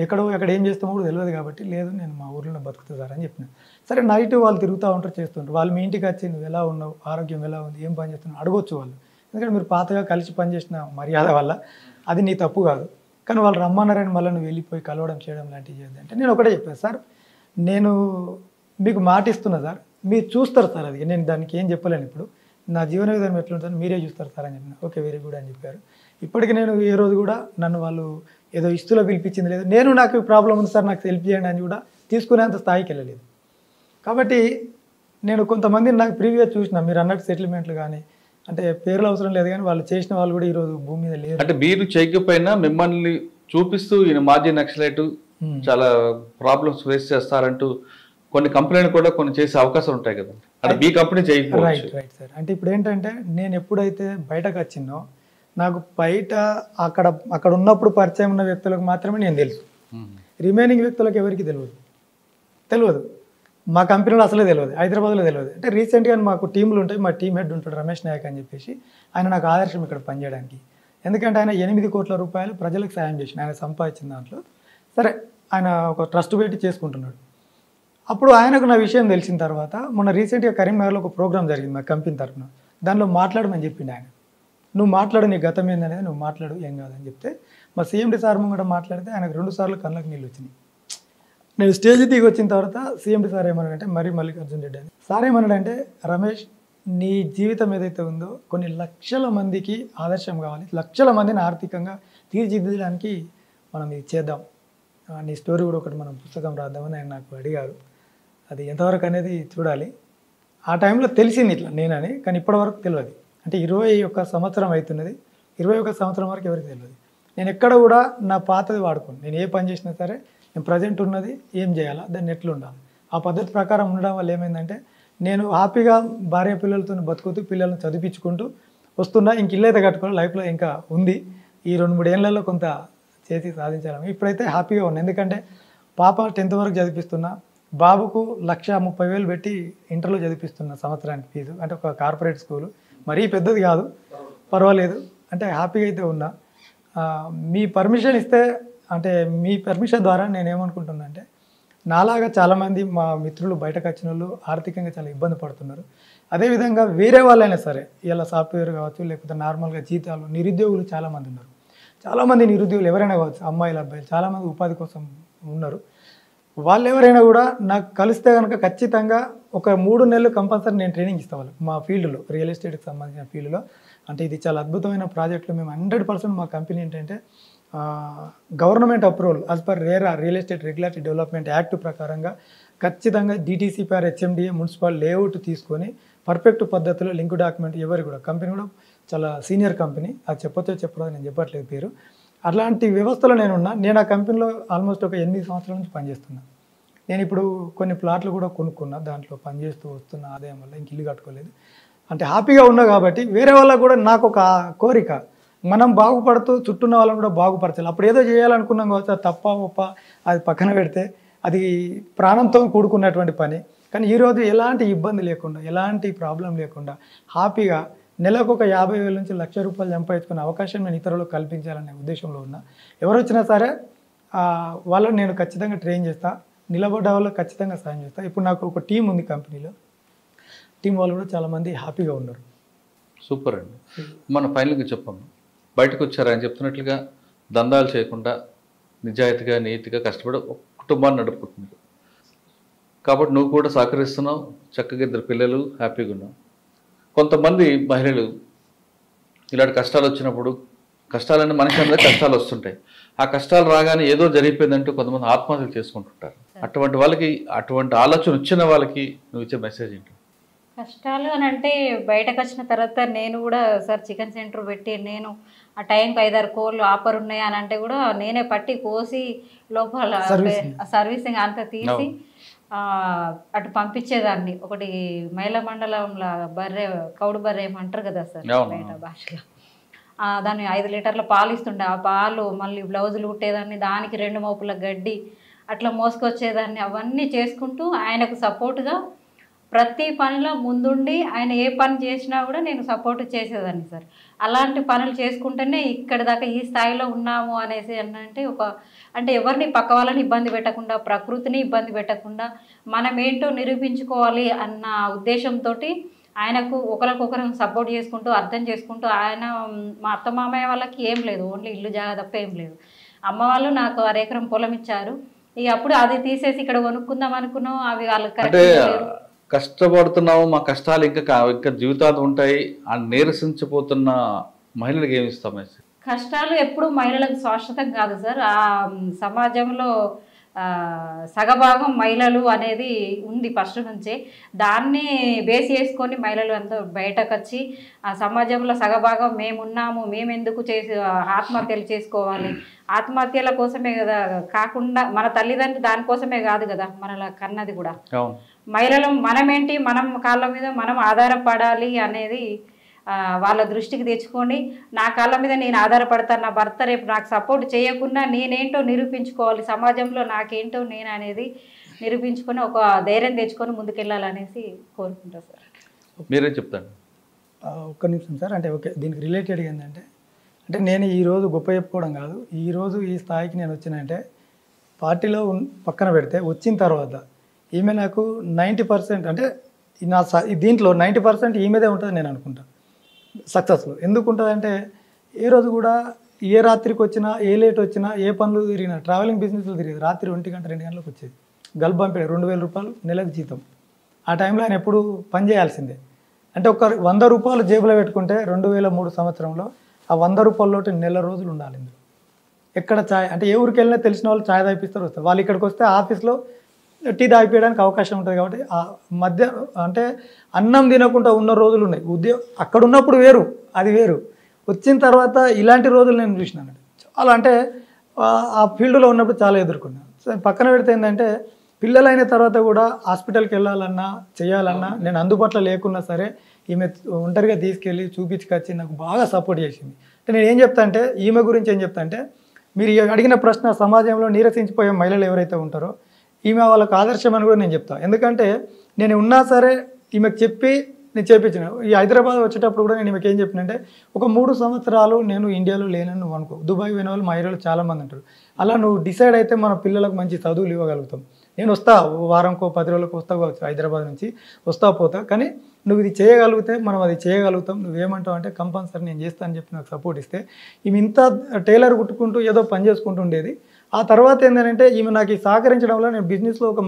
ఎక్కడ ఏం చేస్తామో కూడా తెలియదు కాబట్టి, లేదు నేను మా ఊర్లో బతుకుతా సార్ అని చెప్పిన. సరే, నైట్ వాళ్ళు తిరుగుతూ ఉంటారు, చేస్తుంటారు. వాళ్ళు మీ ఇంటికి వచ్చి నువ్వు ఎలా ఉన్నావు, ఆరోగ్యం ఎలా ఉంది, ఏం పని చేస్తున్నావు అడగొచ్చు వాళ్ళు. ఎందుకంటే మీరు పాతగా కలిసి పనిచేసిన మర్యాద వల్ల అది నీ తప్పు కాదు. కానీ వాళ్ళు రమ్మన్నారని మళ్ళీ నువ్వు వెళ్ళిపోయి కలవడం చేయడం లాంటివి చేయద్దు అంటే నేను ఒకటే చెప్పాను, సార్ నేను మీకు మాట ఇస్తున్నా సార్, మీరు చూస్తారు సార్, అది నేను దానికి ఏం చెప్పలేను, ఇప్పుడు నా జీవన విధానం ఎట్లుంటుందని మీరే చూస్తారు సార్ అని చెప్పిన. ఓకే, వెరీ గుడ్ అని చెప్పారు. ఇప్పటికీ నేను ఏ రోజు కూడా నన్ను వాళ్ళు ఏదో ఇస్తులో పిలిపించింది లేదు, నేను నాకు ప్రాబ్లం ఉంది సార్ నాకు హెల్ప్ చేయండి అని కూడా తీసుకునేంత స్థాయికి వెళ్ళలేదు. కాబట్టి నేను కొంతమందిని నాకు ప్రీవియస్ చూసిన, మీరు అన్నట్టు సెటిల్మెంట్లు కానీ అంటే పేర్లు అవసరం లేదు కానీ వాళ్ళు చేసిన వాళ్ళు కూడా ఈరోజు భూమి మీద లేదు.
అంటే మీరు చేయకపోయినా మిమ్మల్ని చూపిస్తూ ఈయన మాజీ నక్సలైట్ చాలా ప్రాబ్లమ్స్ ఫేస్ చేస్తారంటూ కొన్ని కంప్లైంట్ కూడా కొన్ని చేసే అవకాశం ఉంటాయి కదా, అంటే మీ కంపెనీ చేయకపోవచ్చు.
Right sir. అంటే ఇప్పుడు ఏంటంటే నేను ఎప్పుడైతే బయటకు వచ్చినో నాకు బయట అక్కడ ఉన్నప్పుడు పరిచయం ఉన్న వ్యక్తులకు మాత్రమే నేను తెలుసు, రిమైనింగ్ వ్యక్తులకు ఎవరికి తెలియదు. మా కంపెనీలో అసలే తెలియదు, హైదరాబాద్లో తెలియదు. అంటే రీసెంట్గా మాకు టీంలు ఉంటాయి, మా టీమ్ హెడ్ ఉంటాడు రమేష్ నాయక్ అని చెప్పేసి, ఆయన నాకు ఆదర్శం ఇక్కడ పనిచేయడానికి. ఎందుకంటే ఆయన 8 కోట్ల రూపాయలు ప్రజలకు సాయం చేసిన, ఆయన సంపాదించిన దాంట్లో. సరే, ఆయన ఒక ట్రస్ట్ పెట్టి చేసుకుంటున్నాడు. అప్పుడు ఆయనకు నా విషయం తెలిసిన తర్వాత మొన్న రీసెంట్గా కరీంనగర్లో ఒక ప్రోగ్రామ్ జరిగింది మా కంపెనీ తరఫున, దానిలో మాట్లాడమని చెప్పిండు ఆయన. నువ్వు మాట్లాడు, నీ గతం ఏందనేది నువ్వు మాట్లాడు, ఏం కాదని చెప్తే మా సీఎండి సార్ ముంగట మాట్లాడితే ఆయనకు 2 సార్లు కళ్ళకు నీళ్ళు వచ్చినాయి. నేను స్టేజ్ దిగి వచ్చిన తర్వాత సీఎండి సార్ ఏమన్నాడంటే, మరి మల్లికార్జున రెడ్డి అని సార్ ఏమన్నాడంటే, రమేష్ నీ జీవితం ఏదైతే ఉందో కొన్ని లక్షల మందికి ఆదర్శం కావాలి, లక్షల మందిని ఆర్థికంగా తీర్చిదిద్దడానికి మనం ఇది చేద్దాం, నీ స్టోరీ కూడా ఒకటి మనం పుస్తకం రాద్దామని ఆయన నాకు అడిగారు. అది ఎంతవరకు అనేది చూడాలి. ఆ టైంలో తెలిసింది ఇట్లా నేనని, కానీ ఇప్పటివరకు తెలియదు. అంటే 21 సంవత్సరం అవుతున్నది, 21 సంవత్సరం వరకు ఎవరికి తెలియదు. నేను ఎక్కడ కూడా నా పాతది వాడుకోను. నేను ఏ పని చేసినా సరే నేను ప్రజెంట్ ఉన్నది ఏం చేయాలా, దాన్ని ఎట్లా ఉండాలి, ఆ పద్ధతి ప్రకారం ఉండడం వల్ల ఏమైందంటే నేను హ్యాపీగా భార్య పిల్లలతో బతుకుతూ పిల్లల్ని చదివించుకుంటూ వస్తున్నా. ఇంక ఇల్లు అయితే కట్టుకోవాలి, లైఫ్లో ఇంకా ఉంది. ఈ 2-3 ఏళ్లలో కొంత చేసి సాధించాలని ఇప్పుడైతే హ్యాపీగా ఉన్నాను. ఎందుకంటే పాప 10th వరకు చదివిస్తున్నా, బాబుకు 1,30,000 పెట్టి ఇంటర్లో చదివిస్తున్నా సంవత్సరానికి ఫీజు. అంటే ఒక కార్పొరేట్ స్కూలు, మరీ పెద్దది కాదు, పర్వాలేదు. అంటే హ్యాపీగా అయితే ఉన్నా. మీ పర్మిషన్ ఇస్తే, అంటే మీ పర్మిషన్ ద్వారా నేను ఏమనుకుంటున్నా అంటే, నాలాగా చాలామంది మా మిత్రులు బయటకు వచ్చిన వాళ్ళు ఆర్థికంగా చాలా ఇబ్బంది పడుతున్నారు. అదేవిధంగా వేరే వాళ్ళైనా సరే, ఇలా సాఫ్ట్వేర్ కావచ్చు, లేకపోతే నార్మల్గా జీతాలు, నిరుద్యోగులు చాలామంది ఉన్నారు. చాలామంది నిరుద్యోగులు ఎవరైనా కావచ్చు, అమ్మాయిలు అబ్బాయిలు చాలామంది ఉపాధి కోసం ఉన్నారు. వాళ్ళు ఎవరైనా కూడా నాకు కలిస్తే కనుక ఖచ్చితంగా ఒక 3 నెలలు కంపల్సరీ నేను ట్రైనింగ్ ఇస్తాను వాళ్ళకి. మా ఫీల్డ్లో రియల్ ఎస్టేట్కి సంబంధించిన ఫీల్డ్లో, అంటే ఇది చాలా అద్భుతమైన ప్రాజెక్టులు. మేము 100% మా కంపెనీ ఏంటంటే government approval as per RERA real estate regulatory development act ప్రకారంగా ఖచ్చితంగా DTC per HMDA municipal layout తీసుకొని పర్ఫెక్ట్ పద్ధతిలో లింక్ డాక్యుమెంట్ ఎవరు కూడా, కంపెనీ కూడా చాలా సీనియర్ కంపెనీ, అది చెప్పొచ్చో చెప్పడం నేను చెప్పట్లేదు పేరు. అలాంటి వ్యవస్థలో నేనున్నా. నేను ఆ కంపెనీలో ఆల్మోస్ట్ ఒక 8 సంవత్సరాల నుంచి పనిచేస్తున్నాను. నేను ఇప్పుడు కొన్ని ప్లాట్లు కూడా కొనుక్కున్నా, దాంట్లో పనిచేస్తూ వస్తున్న ఆదాయం వల్ల ఇంక ఇల్లు కట్టుకోలేదు. అంటే హ్యాపీగా ఉన్నా కాబట్టి వేరే వాళ్ళకు కూడా నాకు ఒక కోరిక, మనం బాగుపడుతూ చుట్టూన్న వాళ్ళని కూడా బాగుపరచాలి. అప్పుడు ఏదో చేయాలనుకున్నాం కావచ్చు, అది తప్ప ఒప్ప అది పక్కన పెడితే అది ప్రాణంతో కూడుకున్నటువంటి పని. కానీ ఈరోజు ఎలాంటి ఇబ్బంది లేకుండా, ఎలాంటి ప్రాబ్లం లేకుండా హ్యాపీగా నెలకు ఒక 50,000 నుంచి ₹1,00,000 సంపాదించుకునే అవకాశం నేను ఇతరులకు కల్పించాలనే ఉద్దేశంలో ఉన్నా. ఎవరు వచ్చినా సరే వాళ్ళని నేను ఖచ్చితంగా ట్రైన్ చేస్తా, నిలబడ్డ వాళ్ళకి ఖచ్చితంగా సాయం చేస్తా. ఇప్పుడు నాకు ఒక టీం ఉంది కంపెనీలో, టీం వాళ్ళు కూడా చాలామంది హ్యాపీగా ఉన్నారు.
సూపర్ అండి. మన ఫైనల్గా చెప్పాము, బయటకు వచ్చారని చెప్తున్నట్లుగా దందాలు చేయకుండా నిజాయితీగా నీతిగా కష్టపడి ఒక కుటుంబాన్ని నడుపుకుంటున్నారు కాబట్టి నువ్వు కూడా సహకరిస్తున్నావు, చక్కగా 2 పిల్లలు హ్యాపీగా ఉన్నావు. కొంతమంది మహిళలు ఇలాంటి కష్టాలు వచ్చినప్పుడు, కష్టాలన్నీ మనిషి అందరూ కష్టాలు వస్తుంటాయి, ఆ కష్టాలు రాగానే ఏదో జరిగిపోయిందంటూ కొంతమంది ఆత్మహత్యలు చేసుకుంటుంటారు. అటువంటి వాళ్ళకి, అటువంటి ఆలోచన వచ్చిన వాళ్ళకి నువ్వు ఇచ్చే మెసేజ్ ఏంటి?
కష్టాలు అని అంటే బయటకు వచ్చిన తర్వాత నేను కూడా సార్ చికెన్ సెంటర్ పెట్టి నేను ఆ టైంకి 5-6 కోళ్ళు ఆఫర్ ఉన్నాయి అని అంటే కూడా నేనే పట్టి కోసి లోపల సర్వీసింగ్ అంతా తీసి అటు పంపించేదాన్ని. ఒకటి మహిళా మండలంలో బర్రె కౌడు బర్రె ఏమంటారు కదా సార్ బయట భాషలో, దాన్ని 5 లీటర్ల పాలు ఇస్తుండే. ఆ పాలు మళ్ళీ బ్లౌజులు కుట్టేదాన్ని, దానికి 2 మోపుల గడ్డి అట్లా మోసుకొచ్చేదాన్ని. అవన్నీ చేసుకుంటూ ఆయనకు సపోర్ట్గా ప్రతి పనిలో ముందుండి ఆయన ఏ పని చేసినా కూడా నేను సపోర్ట్ చేసేదాన్ని సార్. అలాంటి పనులు చేసుకుంటేనే ఇక్కడ దాకా ఈ స్థాయిలో ఉన్నాము అనేసి అంటే అంటే ఎవరిని పక్క వాళ్ళని ఇబ్బంది పెట్టకుండా, ప్రకృతిని ఇబ్బంది పెట్టకుండా మనం ఏంటో నిరూపించుకోవాలి అన్న ఉద్దేశంతో ఆయనకు ఒకరికొకరు సపోర్ట్ చేసుకుంటూ అర్థం చేసుకుంటూ, ఆయన మా అత్త మామయ్య వాళ్ళకి ఏం లేదు, ఓన్లీ ఇల్లు జాగా తప్ప ఏం లేదు. అమ్మ వాళ్ళు నాకు 1 ఎకరం పొలం ఇచ్చారు. ఇక అప్పుడు అది తీసేసి ఇక్కడ కొనుక్కుందాం అనుకున్నాం, అవి వాళ్ళకి కరెక్ట్.
కష్టపడుతున్నాము, మా కష్టాలు ఇంకా జీవితాలు ఉంటాయి అని నీరసించిపోతున్న మహిళలకు ఏమి ఇస్తాం?
కష్టాలు ఎప్పుడు మహిళలకు శాశ్వతం కాదు సార్. ఆ సమాజంలో సగభాగం మహిళలు అనేది ఉంది ఫస్ట్ నుంచే. దాన్ని బేస్ చేసుకొని మహిళలు అంతా బయటకు వచ్చి ఆ సమాజంలో సగభాగం మేమున్నాము, మేమెందుకు ఆత్మహత్యలు చేసుకోవాలి, ఆత్మహత్యల కోసమే కదా కాకుండా మన తల్లిదండ్రులు దానికోసమే కాదు కదా మనలా కన్నది కూడా. మహిళలు మనమేంటి, మనం కాళ్ళ మీద మనం ఆధారపడాలి అనేది వాళ్ళ దృష్టికి తెచ్చుకొని, నా కాళ్ళ మీద నేను ఆధారపడతాను, నా భర్త రేపు నాకు సపోర్ట్ చేయకుండా నేనేంటో నిరూపించుకోవాలి, సమాజంలో నాకేంటో నేను అనేది నిరూపించుకొని ఒక ధైర్యం తెచ్చుకొని ముందుకెళ్ళాలనేసి కోరుకుంటాను సార్.
మీరే చెప్తాను.
ఒక్క నిమిషం సార్. అంటే ఓకే, దీనికి రిలేటెడ్గా ఏంటంటే నేను ఈరోజు గొప్ప చెప్పుకోవడం కాదు, ఈరోజు ఈ స్థాయికి నేను వచ్చినంటే పార్టీలో పక్కన పెడితే వచ్చిన తర్వాత ఈమె నాకు 90% అంటే దీంట్లో 90% ఈమెదే ఉంటుంది నేను అనుకుంటాను సక్సెస్లో. ఎందుకు ఉంటుందంటే ఏ రోజు కూడా ఏ రాత్రికి వచ్చినా, ఏ లేట్ వచ్చినా, ఏ పనులు తిరిగినా, ట్రావెలింగ్ బిజినెస్లో తిరిగేది రాత్రి 1 గంట 2 గంటలకు వచ్చేది. గల్ఫ్ పంపాడు 2000 రూపాయలు నెలకు జీతం. ఆ టైంలో ఆయన ఎప్పుడు పని చేయాల్సిందే. అంటే ఒక 100 రూపాయలు జేబులో పెట్టుకుంటే 2003 సంవత్సరంలో ఆ 100 రూపాయలతోటి నెల రోజులు ఉండాలి. ఇందులో ఎక్కడ ఛాయ్ అంటే ఏ ఊరికి వెళ్ళినా తెలిసిన వాళ్ళు ఛాయ్ తాగిపిస్తారు, వస్తారు. వాళ్ళు ఇక్కడికి వస్తే ఆఫీస్లో టీ తాగిపోయడానికి అవకాశం ఉంటుంది. కాబట్టి ఆ మధ్య అంటే అన్నం తినకుండా ఉన్న రోజులు ఉన్నాయి. అక్కడ ఉన్నప్పుడు వేరు, అది వేరు. వచ్చిన తర్వాత ఇలాంటి రోజులు నేను చూసినాను చాలా. అంటే ఆ ఫీల్డ్లో ఉన్నప్పుడు చాలా ఎదుర్కొన్నాను. సో పక్కన పెడితే ఏంటంటే పిల్లలైన తర్వాత కూడా హాస్పిటల్కి వెళ్ళాలన్నా చేయాలన్నా నేను అందుబాటులో లేకున్నా సరే ఈమె ఒంటరిగా తీసుకెళ్ళి చూపించుకొచ్చి నాకు బాగా సపోర్ట్ చేసింది. అంటే నేను ఏం చెప్తా అంటే ఈమె గురించి ఏం చెప్తా అంటే, మీరు అడిగిన ప్రశ్న సమాజంలో నీరసించిపోయే మహిళలు ఎవరైతే ఉంటారో ఈమె వాళ్ళకు ఆదర్శం అని కూడా నేను చెప్తాను. ఎందుకంటే నేను ఉన్నా సరే ఈమెకు చెప్పి నేను చేయించిన. ఈ హైదరాబాద్ వచ్చేటప్పుడు కూడా నేను ఈమెకి ఏం చెప్పినంటే, ఒక 3 సంవత్సరాలు నేను ఇండియాలో లేనని నువ్వు అనుకో. దుబాయ్ పోయిన వాళ్ళు మా ఏరియాలో చాలామంది అంటారు. అలా నువ్వు డిసైడ్ అయితే మన పిల్లలకు మంచి చదువులు ఇవ్వగలుగుతాం. నేను వస్తా, వారంకో 10 రోజులకు వస్తా కావచ్చు, హైదరాబాద్ నుంచి వస్తా పోతా, కానీ నువ్వు ఇది చేయగలిగితే మనం అది చేయగలుగుతాం, నువ్వేమంటావు అంటే కంపల్సరీ నేను చేస్తాను అని చెప్పి నాకు సపోర్ట్ ఇస్తే ఈమె ఇంత టైలర్ కుట్టుకుంటూ ఏదో పని చేసుకుంటూ ఉండేది. ఆ తర్వాత ఏంటంటే ఈమె నాకు సహకరించడం వల్ల నేను బిజినెస్లో ఒక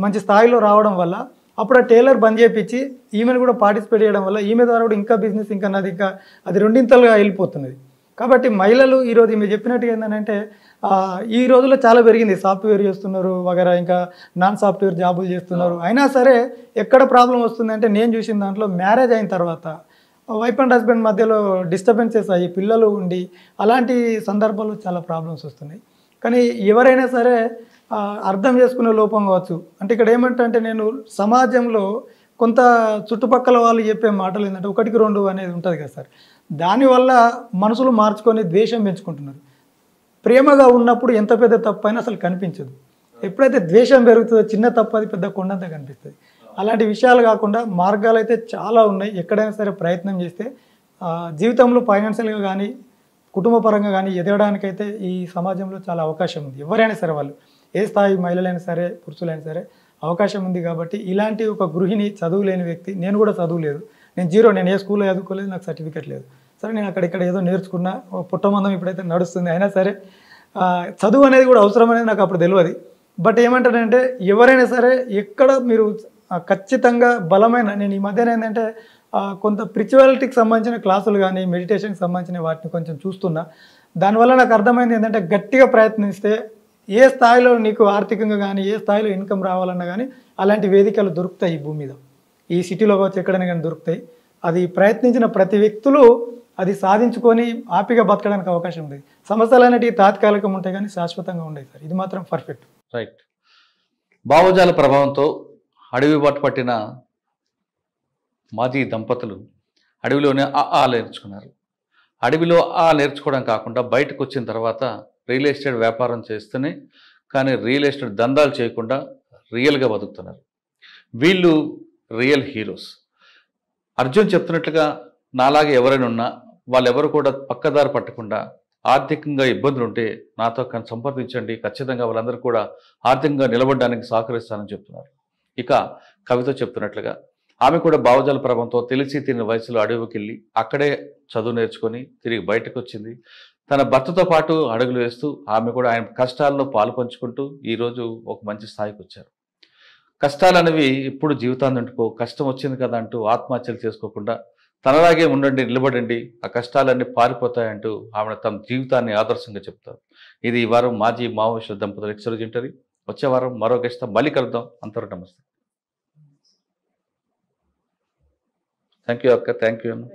మంచి స్థాయిలో రావడం వల్ల అప్పుడు ఆ టైలర్ బంద్ చేయించి ఈమెను కూడా పార్టిసిపేట్ చేయడం వల్ల ఈమె ద్వారా కూడా ఇంకా బిజినెస్ ఇంకా నాది ఇంకా అది రెండింతలుగా వెళ్ళిపోతున్నది. కాబట్టి మహిళలు ఈరోజు ఈమె చెప్పినట్టుగా ఏంటంటే ఈ రోజుల్లో చాలా పెరిగింది. సాఫ్ట్వేర్ చేస్తున్నారు వగైరా, ఇంకా నాన్ సాఫ్ట్వేర్ జాబులు చేస్తున్నారు. అయినా సరే ఎక్కడ ప్రాబ్లం వస్తుందంటే నేను చూసిన దాంట్లో మ్యారేజ్ అయిన తర్వాత వైఫ్ అండ్ హస్బెండ్ మధ్యలో డిస్టర్బెన్సెస్ అయ్యి పిల్లలు ఉండి అలాంటి సందర్భాల్లో చాలా ప్రాబ్లమ్స్ వస్తున్నాయి. కానీ ఎవరైనా సరే అర్థం చేసుకునే లోపం కావచ్చు. అంటే ఇక్కడ ఏమంటే నేను సమాజంలో కొంత చుట్టుపక్కల వాళ్ళు చెప్పే మాటలు ఏంటంటే 1కి 2 అనేది ఉంటుంది కదా సార్, దానివల్ల మనసులు మార్చుకొని ద్వేషం పెంచుకుంటున్నారు. ప్రేమగా ఉన్నప్పుడు ఎంత పెద్ద తప్పు అయినా అసలు కనిపించదు. ఎప్పుడైతే ద్వేషం పెరుగుతుందో చిన్న తప్పు అది పెద్ద కొండంతా కనిపిస్తుంది. అలాంటి విషయాలు కాకుండా మార్గాలు అయితే చాలా ఉన్నాయి. ఎక్కడైనా సరే ప్రయత్నం చేస్తే జీవితంలో ఫైనాన్షియల్గా కానీ కుటుంబ పరంగా కానీ ఎదగడానికైతే ఈ సమాజంలో చాలా అవకాశం ఉంది. ఎవరైనా సరే వాళ్ళు ఏ స్థాయి మహిళలైనా సరే పురుషులైనా సరే అవకాశం ఉంది. కాబట్టి ఇలాంటి ఒక గృహిణి, చదువు లేని వ్యక్తి, నేను కూడా చదువు లేదు, నేను జీరో, నేను ఏ స్కూల్లో చదువుకోలేదు, నాకు సర్టిఫికేట్ లేదు. సరే నేను అక్కడిక్కడ ఏదో నేర్చుకున్నా, పుట్టమందం ఇప్పుడైతే నడుస్తుంది. అయినా సరే చదువు అనేది కూడా అవసరం అనేది నాకు అప్పుడు తెలియదు. బట్ ఏమంటానంటే ఎవరైనా సరే ఎక్కడ మీరు ఖచ్చితంగా బలమైన, నేను ఈ మధ్యన ఏంటంటే కొంత స్పిరిచువాలిటీకి సంబంధించిన క్లాసులు కానీ మెడిటేషన్కి సంబంధించిన వాటిని కొంచెం చూస్తున్నా. దానివల్ల నాకు అర్థమైంది ఏంటంటే గట్టిగా ప్రయత్నిస్తే ఏ స్థాయిలో నీకు ఆర్థికంగా కానీ ఏ స్థాయిలో ఇన్కమ్ రావాలన్నా కానీ అలాంటి వేదికలు దొరుకుతాయి ఈ భూమి మీద. ఈ సిటీలో కావచ్చు ఎక్కడైనా కానీ దొరుకుతాయి. అది ప్రయత్నించిన ప్రతి వ్యక్తులు అది సాధించుకొని హ్యాపీగా బతకడానికి అవకాశం ఉంది. సమస్యలు అనేటివి తాత్కాలికం ఉంటాయి కానీ శాశ్వతంగా ఉండేది సార్. ఇది మాత్రం పర్ఫెక్ట్.
రైట్. భావజాల ప్రభావంతో అడవి బాట పట్టిన మాజీ దంపతులు అడవిలోనే ఆ నేర్చుకున్నారు. అడవిలో నేర్చుకోవడం కాకుండా బయటకు వచ్చిన తర్వాత రియల్ ఎస్టేట్ వ్యాపారం చేస్తూనే కానీ రియల్ ఎస్టేట్ దందాలు చేయకుండా రియల్గా బతుకుతున్నారు. వీళ్ళు రియల్ హీరోస్. అర్జున్ చెప్తున్నట్లుగా నాలాగే ఎవరైనా ఉన్నా వాళ్ళెవరు కూడా పక్కదారి పట్టకుండా ఆర్థికంగా ఇబ్బందులు ఉంటే నాతో సంప్రదించండి, ఖచ్చితంగా వాళ్ళందరూ కూడా ఆర్థికంగా నిలబడడానికి సహకరిస్తానని చెప్తున్నారు. ఇక కవిత చెప్తున్నట్లుగా ఆమె కూడా భావజాల ప్రభావంతో తెలిసి తిరిగిన వయసులో అడవికి వెళ్ళి అక్కడే చదువు నేర్చుకొని తిరిగి బయటకు వచ్చింది. తన భర్తతో పాటు అడుగులు వేస్తూ ఆమె కూడా ఆయన కష్టాల్లో పాలు పంచుకుంటూ ఈరోజు ఒక మంచి స్థాయికి వచ్చారు. కష్టాలు అనేవి ఇప్పుడు జీవితాన్ని అంటుకో, కష్టం వచ్చింది కదా అంటూ ఆత్మహత్యలు చేసుకోకుండా తనలాగే ఉండండి, నిలబడండి, ఆ కష్టాలన్నీ పారిపోతాయంటూ ఆమె తమ జీవితాన్ని ఆదర్శంగా చెప్తారు. ఇది ఈ వారం మాజీ మావోయిస్టుల దంపతుల ఎక్స్‌ట్రార్డినరీ. వచ్చే వారం మరో గెస్ట్‌తో మళ్ళీ కలుద్దాం. అంతవరకు నమస్తే. థ్యాంక్ యూ అక్క. థ్యాంక్ యూ అన్న.